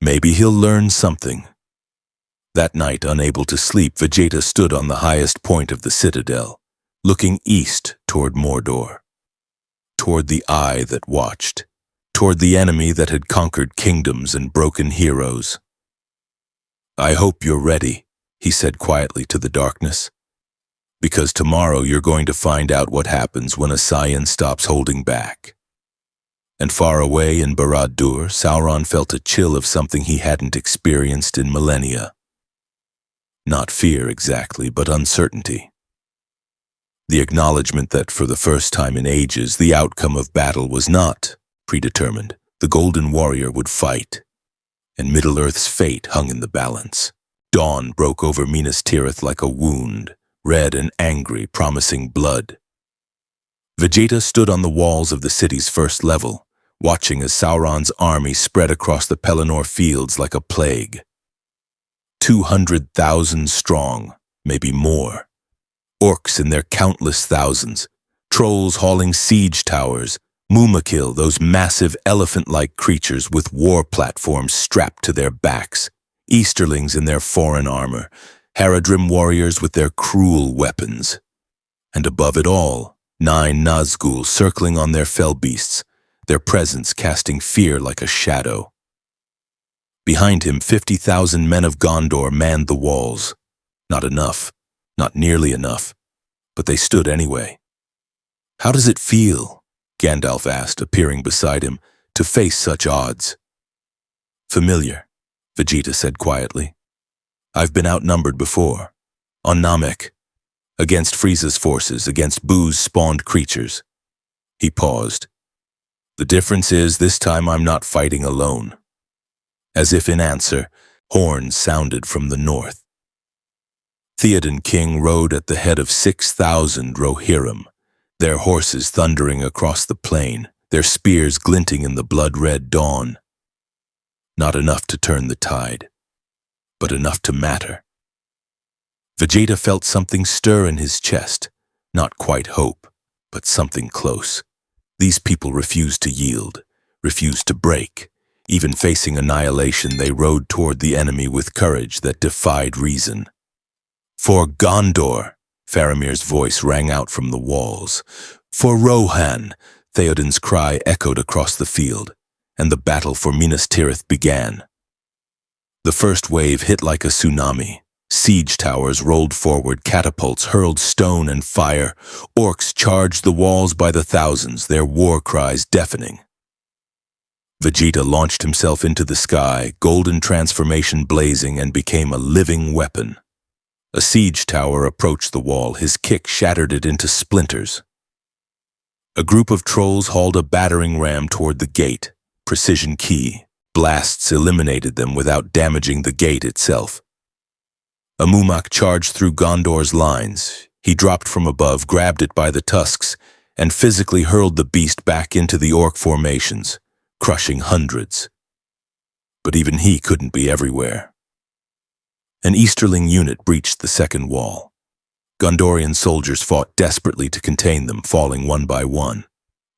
Maybe he'll learn something. That night, unable to sleep, Vegeta stood on the highest point of the citadel, looking east toward Mordor, toward the eye that watched, toward the enemy that had conquered kingdoms and broken heroes. I hope you're ready, he said quietly to the darkness. Because tomorrow you're going to find out what happens when a Saiyan stops holding back. And far away in Barad-dûr, Sauron felt a chill of something he hadn't experienced in millennia. Not fear exactly, but uncertainty. The acknowledgement that for the first time in ages, the outcome of battle was not predetermined. The Golden Warrior would fight, and Middle-earth's fate hung in the balance. Dawn broke over Minas Tirith like a wound, red and angry, promising blood. Vegeta stood on the walls of the city's first level, watching as Sauron's army spread across the Pelennor Fields like a plague. 200,000 strong, maybe more. Orcs in their countless thousands, trolls hauling siege towers, Mumakil, those massive elephant-like creatures with war platforms strapped to their backs, Easterlings in their foreign armor, Haradrim warriors with their cruel weapons. And above it all, 9 Nazgûl circling on their fell beasts, their presence casting fear like a shadow. Behind him, 50,000 men of Gondor manned the walls. Not enough, not nearly enough, but they stood anyway. How does it feel, Gandalf asked, appearing beside him, to face such odds? Familiar, Vegeta said quietly. I've been outnumbered before, on Namek, against Frieza's forces, against Boo's-spawned creatures. He paused. The difference is this time I'm not fighting alone. As if in answer, horns sounded from the north. Theoden King rode at the head of 6,000 Rohirrim, their horses thundering across the plain, their spears glinting in the blood-red dawn. Not enough to turn the tide, but enough to matter. Vegeta felt something stir in his chest, not quite hope, but something close. These people refused to yield, refused to break. Even facing annihilation, they rode toward the enemy with courage that defied reason. For Gondor, Faramir's voice rang out from the walls. For Rohan, Theoden's cry echoed across the field, and the battle for Minas Tirith began. The first wave hit like a tsunami. Siege towers rolled forward, catapults hurled stone and fire. Orcs charged the walls by the thousands, their war cries deafening. Vegeta launched himself into the sky, golden transformation blazing, and became a living weapon. A siege tower approached the wall, his kick shattered it into splinters. A group of trolls hauled a battering ram toward the gate. Precision key. Blasts eliminated them without damaging the gate itself. A Mumak charged through Gondor's lines. He dropped from above, grabbed it by the tusks, and physically hurled the beast back into the orc formations, crushing hundreds. But even he couldn't be everywhere. An Easterling unit breached the second wall. Gondorian soldiers fought desperately to contain them, falling one by one.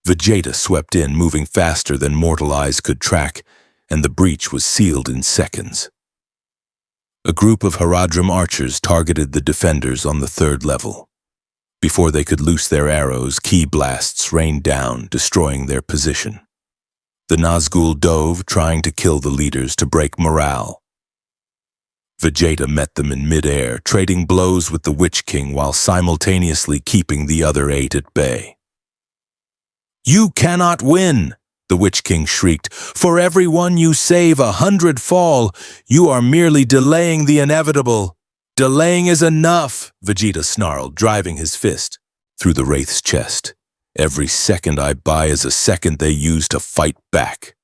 Vegeta swept in, moving faster than mortal eyes could track, and the breach was sealed in seconds. A group of Haradrim archers targeted the defenders on the third level. Before they could loose their arrows, ki blasts rained down, destroying their position. The Nazgûl dove, trying to kill the leaders to break morale. Vegeta met them in mid-air, trading blows with the Witch King while simultaneously keeping the other 8 at bay. "You cannot win!" the Witch King shrieked. "For every one you save, 100 fall. You are merely delaying the inevitable." "Delaying is enough," Vegeta snarled, driving his fist through the Wraith's chest. "Every second I buy is a second they use to fight back."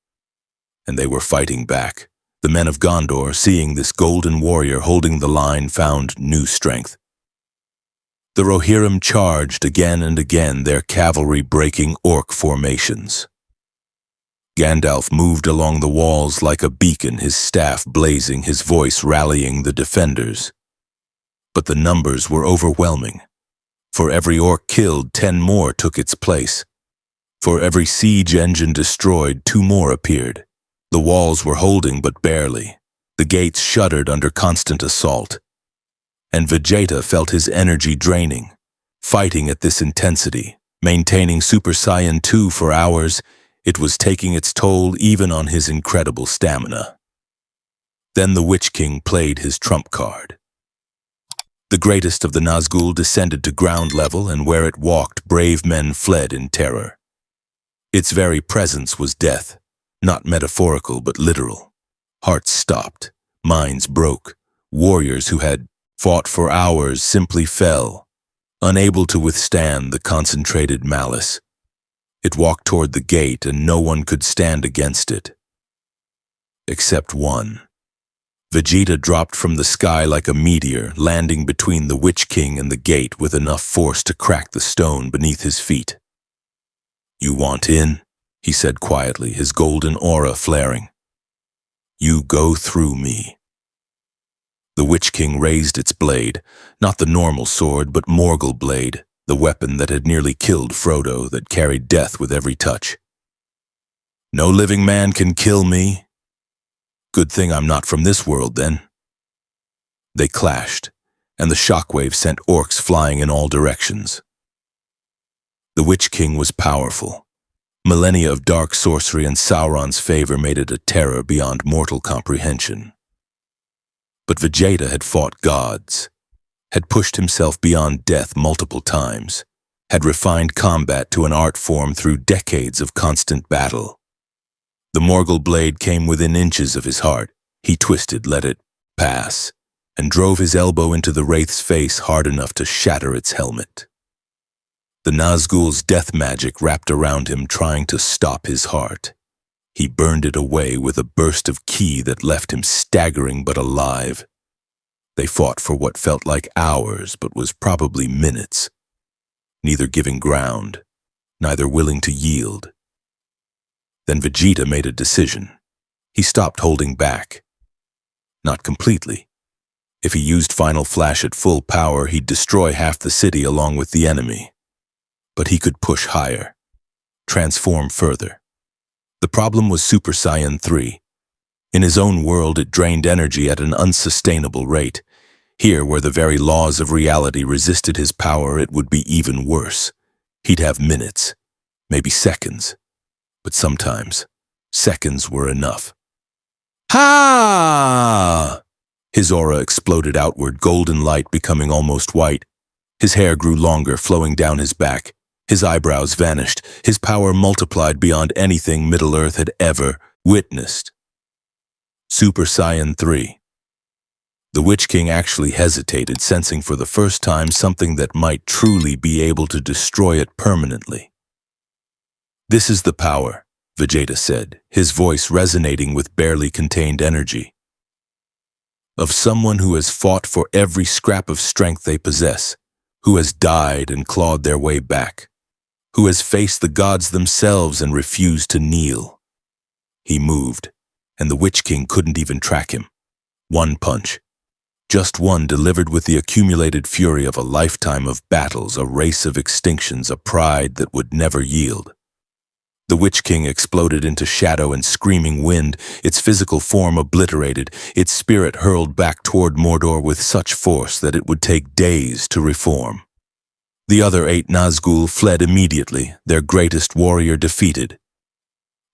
And they were fighting back. The men of Gondor, seeing this golden warrior holding the line, found new strength. The Rohirrim charged again and again, their cavalry breaking orc formations. Gandalf moved along the walls like a beacon, his staff blazing, his voice rallying the defenders. But the numbers were overwhelming. For every orc killed, 10 more took its place. For every siege engine destroyed, 2 more appeared. The walls were holding, but barely. The gates shuddered under constant assault. And Vegeta felt his energy draining. Fighting at this intensity, maintaining Super Saiyan 2 for hours, it was taking its toll even on his incredible stamina. Then the Witch King played his trump card. The greatest of the Nazgûl descended to ground level, and where it walked, brave men fled in terror. Its very presence was death, not metaphorical but literal. Hearts stopped, minds broke. Warriors who had fought for hours simply fell, unable to withstand the concentrated malice. It walked toward the gate, and no one could stand against it. Except one. Vegeta dropped from the sky like a meteor, landing between the Witch King and the gate with enough force to crack the stone beneath his feet. "You want in?" he said quietly, his golden aura flaring. "You go through me." The Witch King raised its blade, not the normal sword, but Morgul blade, the weapon that had nearly killed Frodo, that carried death with every touch. "No living man can kill me." "Good thing I'm not from this world, then." They clashed, and the shockwave sent orcs flying in all directions. The Witch King was powerful. Millennia of dark sorcery and Sauron's favor made it a terror beyond mortal comprehension. But Vegeta had fought gods, had pushed himself beyond death multiple times, had refined combat to an art form through decades of constant battle. The Morgul blade came within inches of his heart. He twisted, let it pass, and drove his elbow into the Wraith's face hard enough to shatter its helmet. The Nazgûl's death magic wrapped around him, trying to stop his heart. He burned it away with a burst of ki that left him staggering but alive. They fought for what felt like hours, but was probably minutes. neither giving ground, neither willing to yield. Then Vegeta made a decision. He stopped holding back. Not completely. If he used Final Flash at full power, he'd destroy half the city along with the enemy. But he could push higher, transform further. The problem was Super Saiyan 3. In his own world, it drained energy at an unsustainable rate. Here, where the very laws of reality resisted his power, it would be even worse. He'd have minutes, maybe seconds. But sometimes, seconds were enough. Ha! His aura exploded outward, golden light becoming almost white. His hair grew longer, flowing down his back. His eyebrows vanished. His power multiplied beyond anything Middle-earth had ever witnessed. Super Saiyan 3. The Witch King actually hesitated, sensing for the first time something that might truly be able to destroy it permanently. "This is the power," Vegeta said, his voice resonating with barely contained energy. "Of someone who has fought for every scrap of strength they possess, who has died and clawed their way back, who has faced the gods themselves and refused to kneel." He moved, and the Witch King couldn't even track him. One punch. Just one, delivered with the accumulated fury of a lifetime of battles, a race of extinctions, a pride that would never yield. The Witch King exploded into shadow and screaming wind, its physical form obliterated, its spirit hurled back toward Mordor with such force that it would take days to reform. The other 8 Nazgûl fled immediately, their greatest warrior defeated.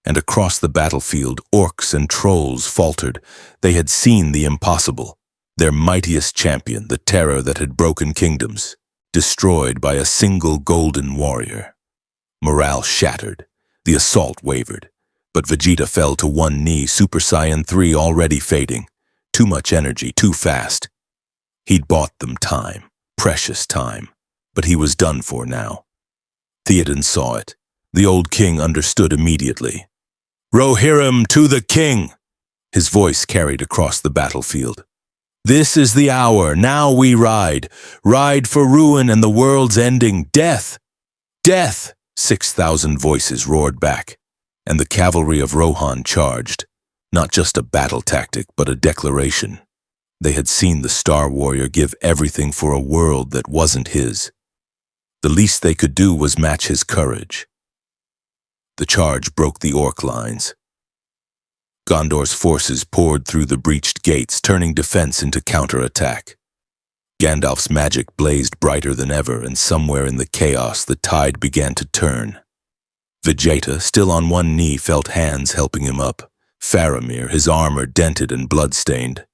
And across the battlefield, orcs and trolls faltered. They had seen the impossible. Their mightiest champion, the terror that had broken kingdoms, destroyed by a single golden warrior. Morale shattered. The assault wavered, but Vegeta fell to one knee, Super Saiyan 3 already fading. Too much energy, too fast. He'd bought them time, precious time, but he was done for now. Theoden saw it. The old king understood immediately. "Rohirrim to the king!" His voice carried across the battlefield. "This is the hour, now we ride. Ride for ruin and the world's ending. Death! Death!" 6,000 voices roared back, and the cavalry of Rohan charged. Not just a battle tactic, but a declaration. They had seen the Star Warrior give everything for a world that wasn't his. The least they could do was match his courage. The charge broke the orc lines. Gondor's forces poured through the breached gates, turning defense into counterattack. Gandalf's magic blazed brighter than ever, and somewhere in the chaos the tide began to turn. Vegeta, still on one knee, felt hands helping him up. Faramir, his armor dented and bloodstained.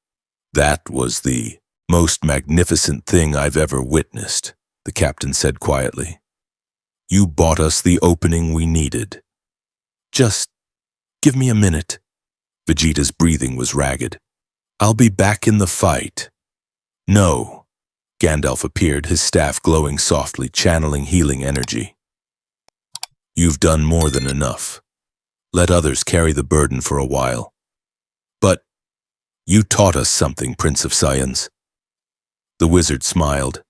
"That was the most magnificent thing I've ever witnessed," the captain said quietly. "You bought us the opening we needed. Just give me a minute." Vegeta's breathing was ragged. "I'll be back in the fight." "No." Gandalf appeared, his staff glowing softly, channeling healing energy. "You've done more than enough. Let others carry the burden for a while. But you taught us something, Prince of Saiyans." The wizard smiled.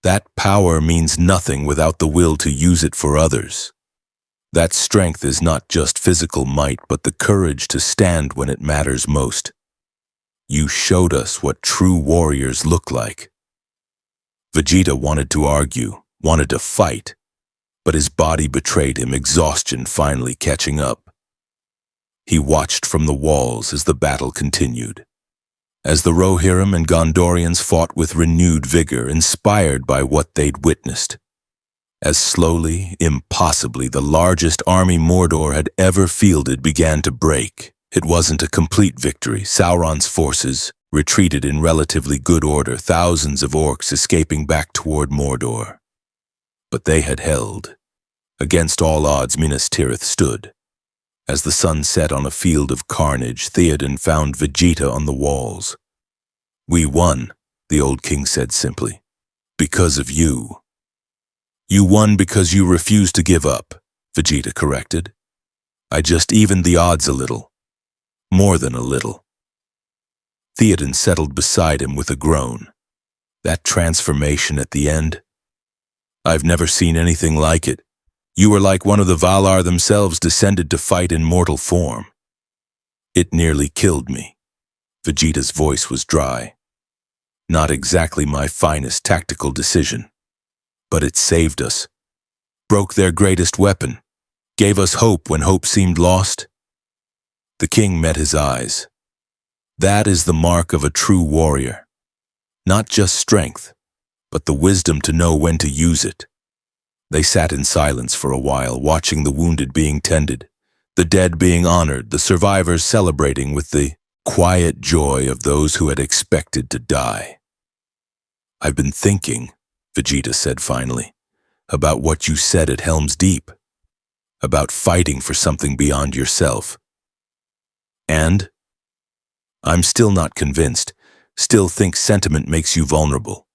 "That power means nothing without the will to use it for others. That strength is not just physical might, but the courage to stand when it matters most. You showed us what true warriors look like." Vegeta wanted to argue, wanted to fight, but his body betrayed him, exhaustion finally catching up. He watched from the walls as the battle continued, as the Rohirrim and Gondorians fought with renewed vigor, inspired by what they'd witnessed. As slowly, impossibly, the largest army Mordor had ever fielded began to break. It wasn't a complete victory. Sauron's forces retreated in relatively good order, thousands of orcs escaping back toward Mordor. But they had held. Against all odds, Minas Tirith stood. As the sun set on a field of carnage, Theoden found Vegeta on the walls. "We won," the old king said simply. "Because of you." "You won because you refused to give up," Vegeta corrected. "I just evened the odds a little. More than a little." Theoden settled beside him with a groan. That transformation at the end? I've never seen anything like it. You were like one of the Valar themselves descended to fight in mortal form. It nearly killed me. Vegeta's voice was dry. Not exactly my finest tactical decision. But it saved us. Broke their greatest weapon. Gave us hope when hope seemed lost. The king met his eyes. That is the mark of a true warrior. Not just strength, but the wisdom to know when to use it. They sat in silence for a while, watching the wounded being tended, the dead being honored, the survivors celebrating with the quiet joy of those who had expected to die. I've been thinking, Vegeta said finally, about what you said at Helm's Deep, about fighting for something beyond yourself. And I'm still not convinced, still think sentiment makes you vulnerable.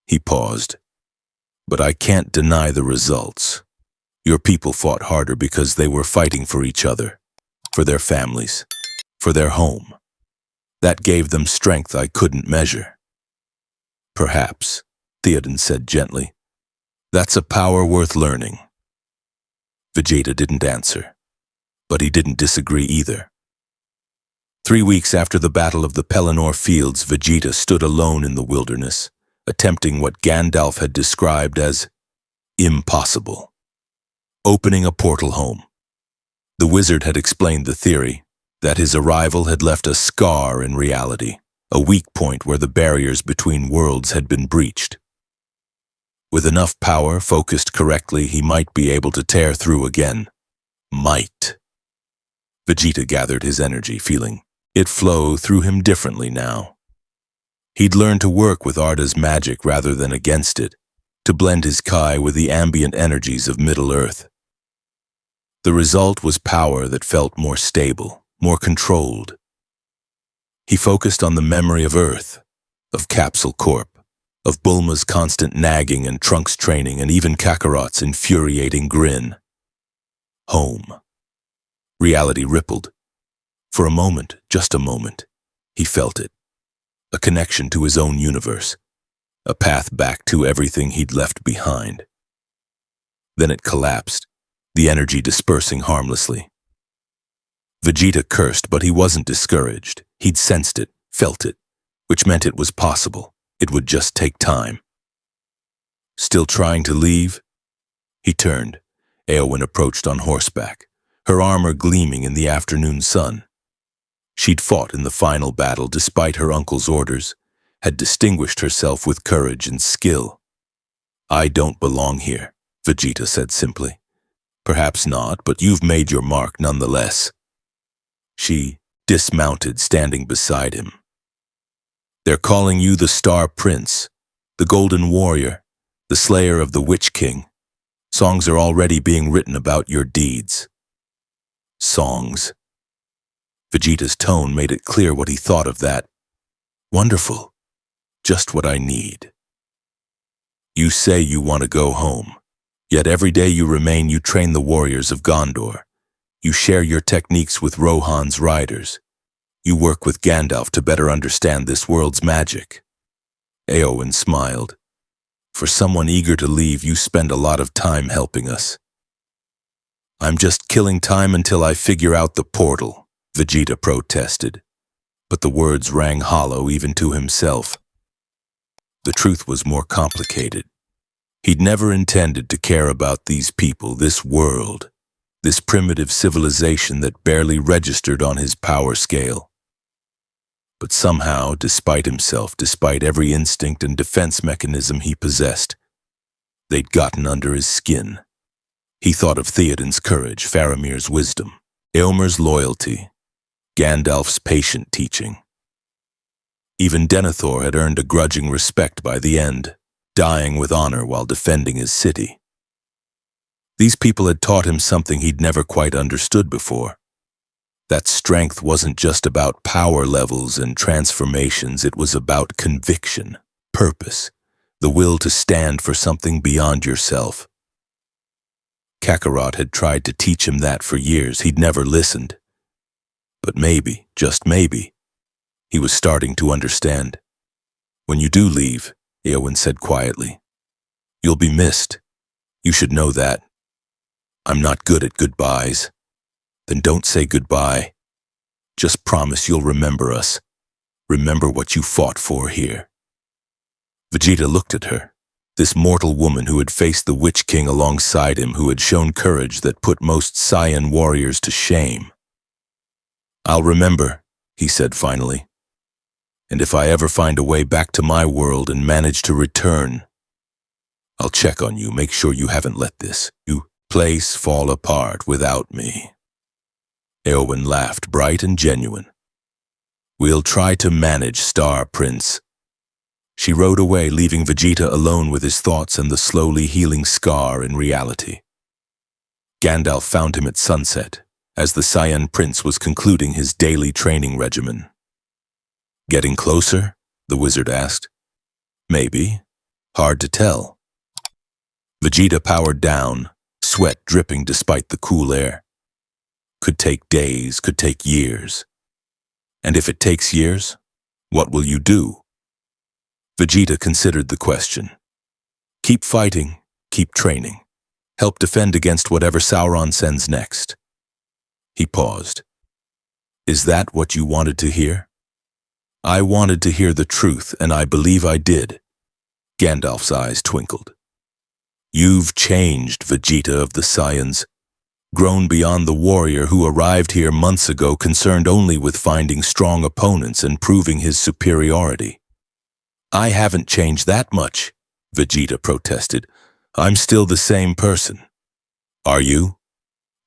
He paused. But I can't deny the results. Your people fought harder because they were fighting for each other, for their families, for their home. That gave them strength I couldn't measure. Perhaps, Theoden said gently. That's a power worth learning. Vegeta didn't answer, but he didn't disagree either. 3 weeks after the Battle of the Pelennor Fields, Vegeta stood alone in the wilderness, attempting what Gandalf had described as impossible. Opening a portal home. The wizard had explained the theory that his arrival had left a scar in reality, a weak point where the barriers between worlds had been breached. With enough power focused correctly, he might be able to tear through again. Might. Vegeta gathered his energy, feeling it flow through him differently now. He'd learned to work with Arda's magic rather than against it, to blend his Kai with the ambient energies of Middle-earth. The result was power that felt more stable, more controlled. He focused on the memory of Earth, of Capsule Corp, of Bulma's constant nagging and Trunks' training, and even Kakarot's infuriating grin. Home. Reality rippled. For a moment, just a moment, he felt it. A connection to his own universe, a path back to everything he'd left behind. Then it collapsed, the energy dispersing harmlessly. Vegeta cursed, but he wasn't discouraged. He'd sensed it, felt it, which meant it was possible. It would just take time. Still trying to leave? He turned. Eowyn approached on horseback, her armor gleaming in the afternoon sun. She'd fought in the final battle despite her uncle's orders, had distinguished herself with courage and skill. I don't belong here, Vegeta said simply. Perhaps not, but you've made your mark nonetheless. She dismounted, standing beside him. They're calling you the Star Prince, the Golden Warrior, the Slayer of the Witch King. Songs are already being written about your deeds. Songs. Vegeta's tone made it clear what he thought of that. Wonderful. Just what I need. You say you want to go home, yet every day you remain you train the warriors of Gondor. You share your techniques with Rohan's riders. You work with Gandalf to better understand this world's magic. Eowyn smiled. For someone eager to leave, you spend a lot of time helping us. I'm just killing time until I figure out the portal, Vegeta protested, but the words rang hollow even to himself. The truth was more complicated. He'd never intended to care about these people, this world, this primitive civilization that barely registered on his power scale. But somehow, despite himself, despite every instinct and defense mechanism he possessed, they'd gotten under his skin. He thought of Theoden's courage, Faramir's wisdom, Eomer's loyalty, Gandalf's patient teaching. Even Denethor had earned a grudging respect by the end, dying with honor while defending his city. These people had taught him something he'd never quite understood before. That strength wasn't just about power levels and transformations, it was about conviction, purpose, the will to stand for something beyond yourself. Kakarot had tried to teach him that for years. He'd never listened. But maybe, just maybe, he was starting to understand. When you do leave, Eowyn said quietly, you'll be missed, You should know that. I'm not good at goodbyes. Then don't say goodbye. Just promise you'll remember us. Remember what you fought for here." Vegeta looked at her, this mortal woman who had faced the Witch King alongside him, who had shown courage that put most Saiyan warriors to shame. "I'll remember," he said finally. "And if I ever find a way back to my world and manage to return, I'll check on you, make sure you haven't let this place fall apart without me." Eowyn laughed, bright and genuine. "We'll try to manage, Star Prince." She rode away, leaving Vegeta alone with his thoughts and the slowly healing scar in reality. Gandalf found him at sunset, as the Saiyan Prince was concluding his daily training regimen. "Getting closer?" the wizard asked. "Maybe. Hard to tell." Vegeta powered down, sweat dripping despite the cool air. Could take days, could take years. And if it takes years, what will you do? Vegeta considered the question. Keep fighting, keep training. Help defend against whatever Sauron sends next. He paused. Is that what you wanted to hear? I wanted to hear the truth, and I believe I did. Gandalf's eyes twinkled. You've changed, Vegeta of the Saiyans. Grown beyond the warrior who arrived here months ago, concerned only with finding strong opponents and proving his superiority. I haven't changed that much, Vegeta protested. I'm still the same person. Are you?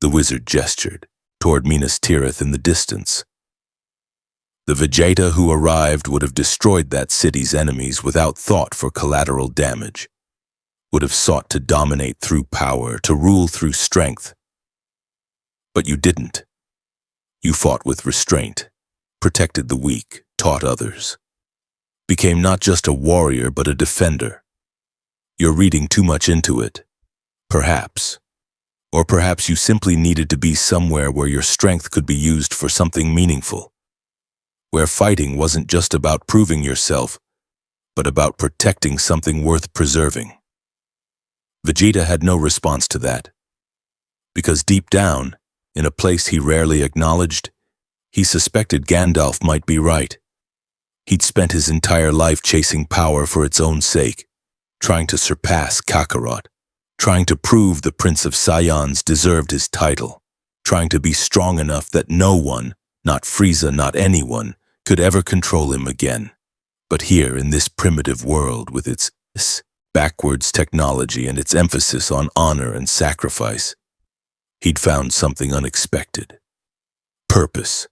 The wizard gestured toward Minas Tirith in the distance. The Vegeta who arrived would have destroyed that city's enemies without thought for collateral damage. Would have sought to dominate through power, to rule through strength. But you didn't. You fought with restraint, protected the weak, taught others. Became not just a warrior, but a defender. You're reading too much into it. Perhaps. Or perhaps you simply needed to be somewhere where your strength could be used for something meaningful. Where fighting wasn't just about proving yourself, but about protecting something worth preserving. Vegeta had no response to that. Because deep down, in a place he rarely acknowledged, he suspected Gandalf might be right. He'd spent his entire life chasing power for its own sake, trying to surpass Kakarot, trying to prove the Prince of Saiyans deserved his title, trying to be strong enough that no one, not Frieza, not anyone, could ever control him again. But here in this primitive world with its backwards technology and its emphasis on honor and sacrifice, he'd found something unexpected. Purpose.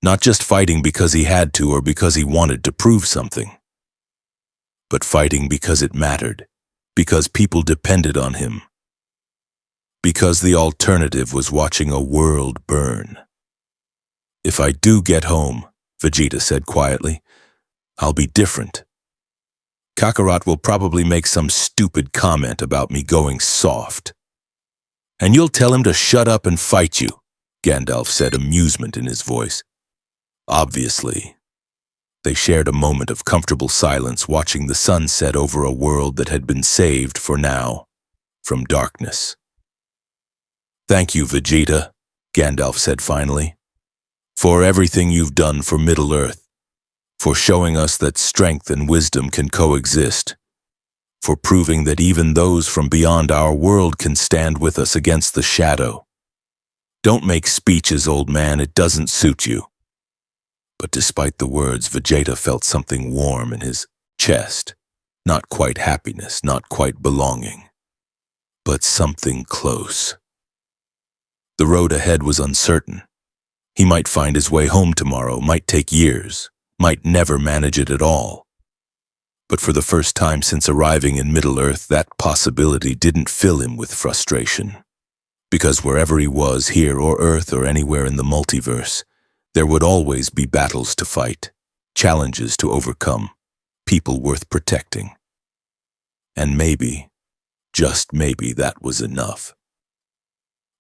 Not just fighting because he had to or because he wanted to prove something, but fighting because it mattered, because people depended on him, because the alternative was watching a world burn. If I do get home, Vegeta said quietly, I'll be different. Kakarot will probably make some stupid comment about me going soft. And you'll tell him to shut up and fight you, Gandalf said, amusement in his voice. Obviously. They shared a moment of comfortable silence, watching the sun set over a world that had been saved for now from darkness. Thank you, Vegeta, Gandalf said finally, for everything you've done for Middle-earth, for showing us that strength and wisdom can coexist, for proving that even those from beyond our world can stand with us against the shadow. Don't make speeches, old man, it doesn't suit you. But despite the words, Vegeta felt something warm in his chest. Not quite happiness, not quite belonging, but something close. The road ahead was uncertain. He might find his way home tomorrow, might take years, might never manage it at all. But for the first time since arriving in Middle-earth, that possibility didn't fill him with frustration. Because wherever he was, here or Earth or anywhere in the multiverse, there would always be battles to fight, challenges to overcome, people worth protecting. And maybe, just maybe, that was enough.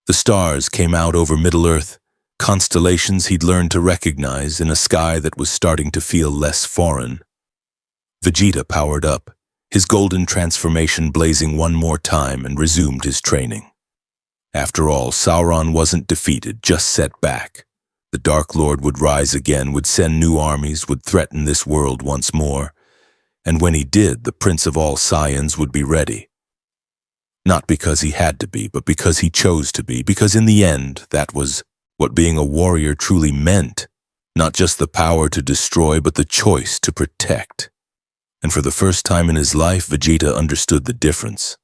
The stars came out over Middle-earth, constellations he'd learned to recognize in a sky that was starting to feel less foreign. Vegeta powered up, his golden transformation blazing one more time, and resumed his training. After all, Sauron wasn't defeated, just set back. The Dark Lord would rise again, would send new armies, would threaten this world once more. And when he did, the Prince of all Saiyans would be ready. Not because he had to be, but because he chose to be, because in the end, that was what being a warrior truly meant. Not just the power to destroy, but the choice to protect. And for the first time in his life, Vegeta understood the difference.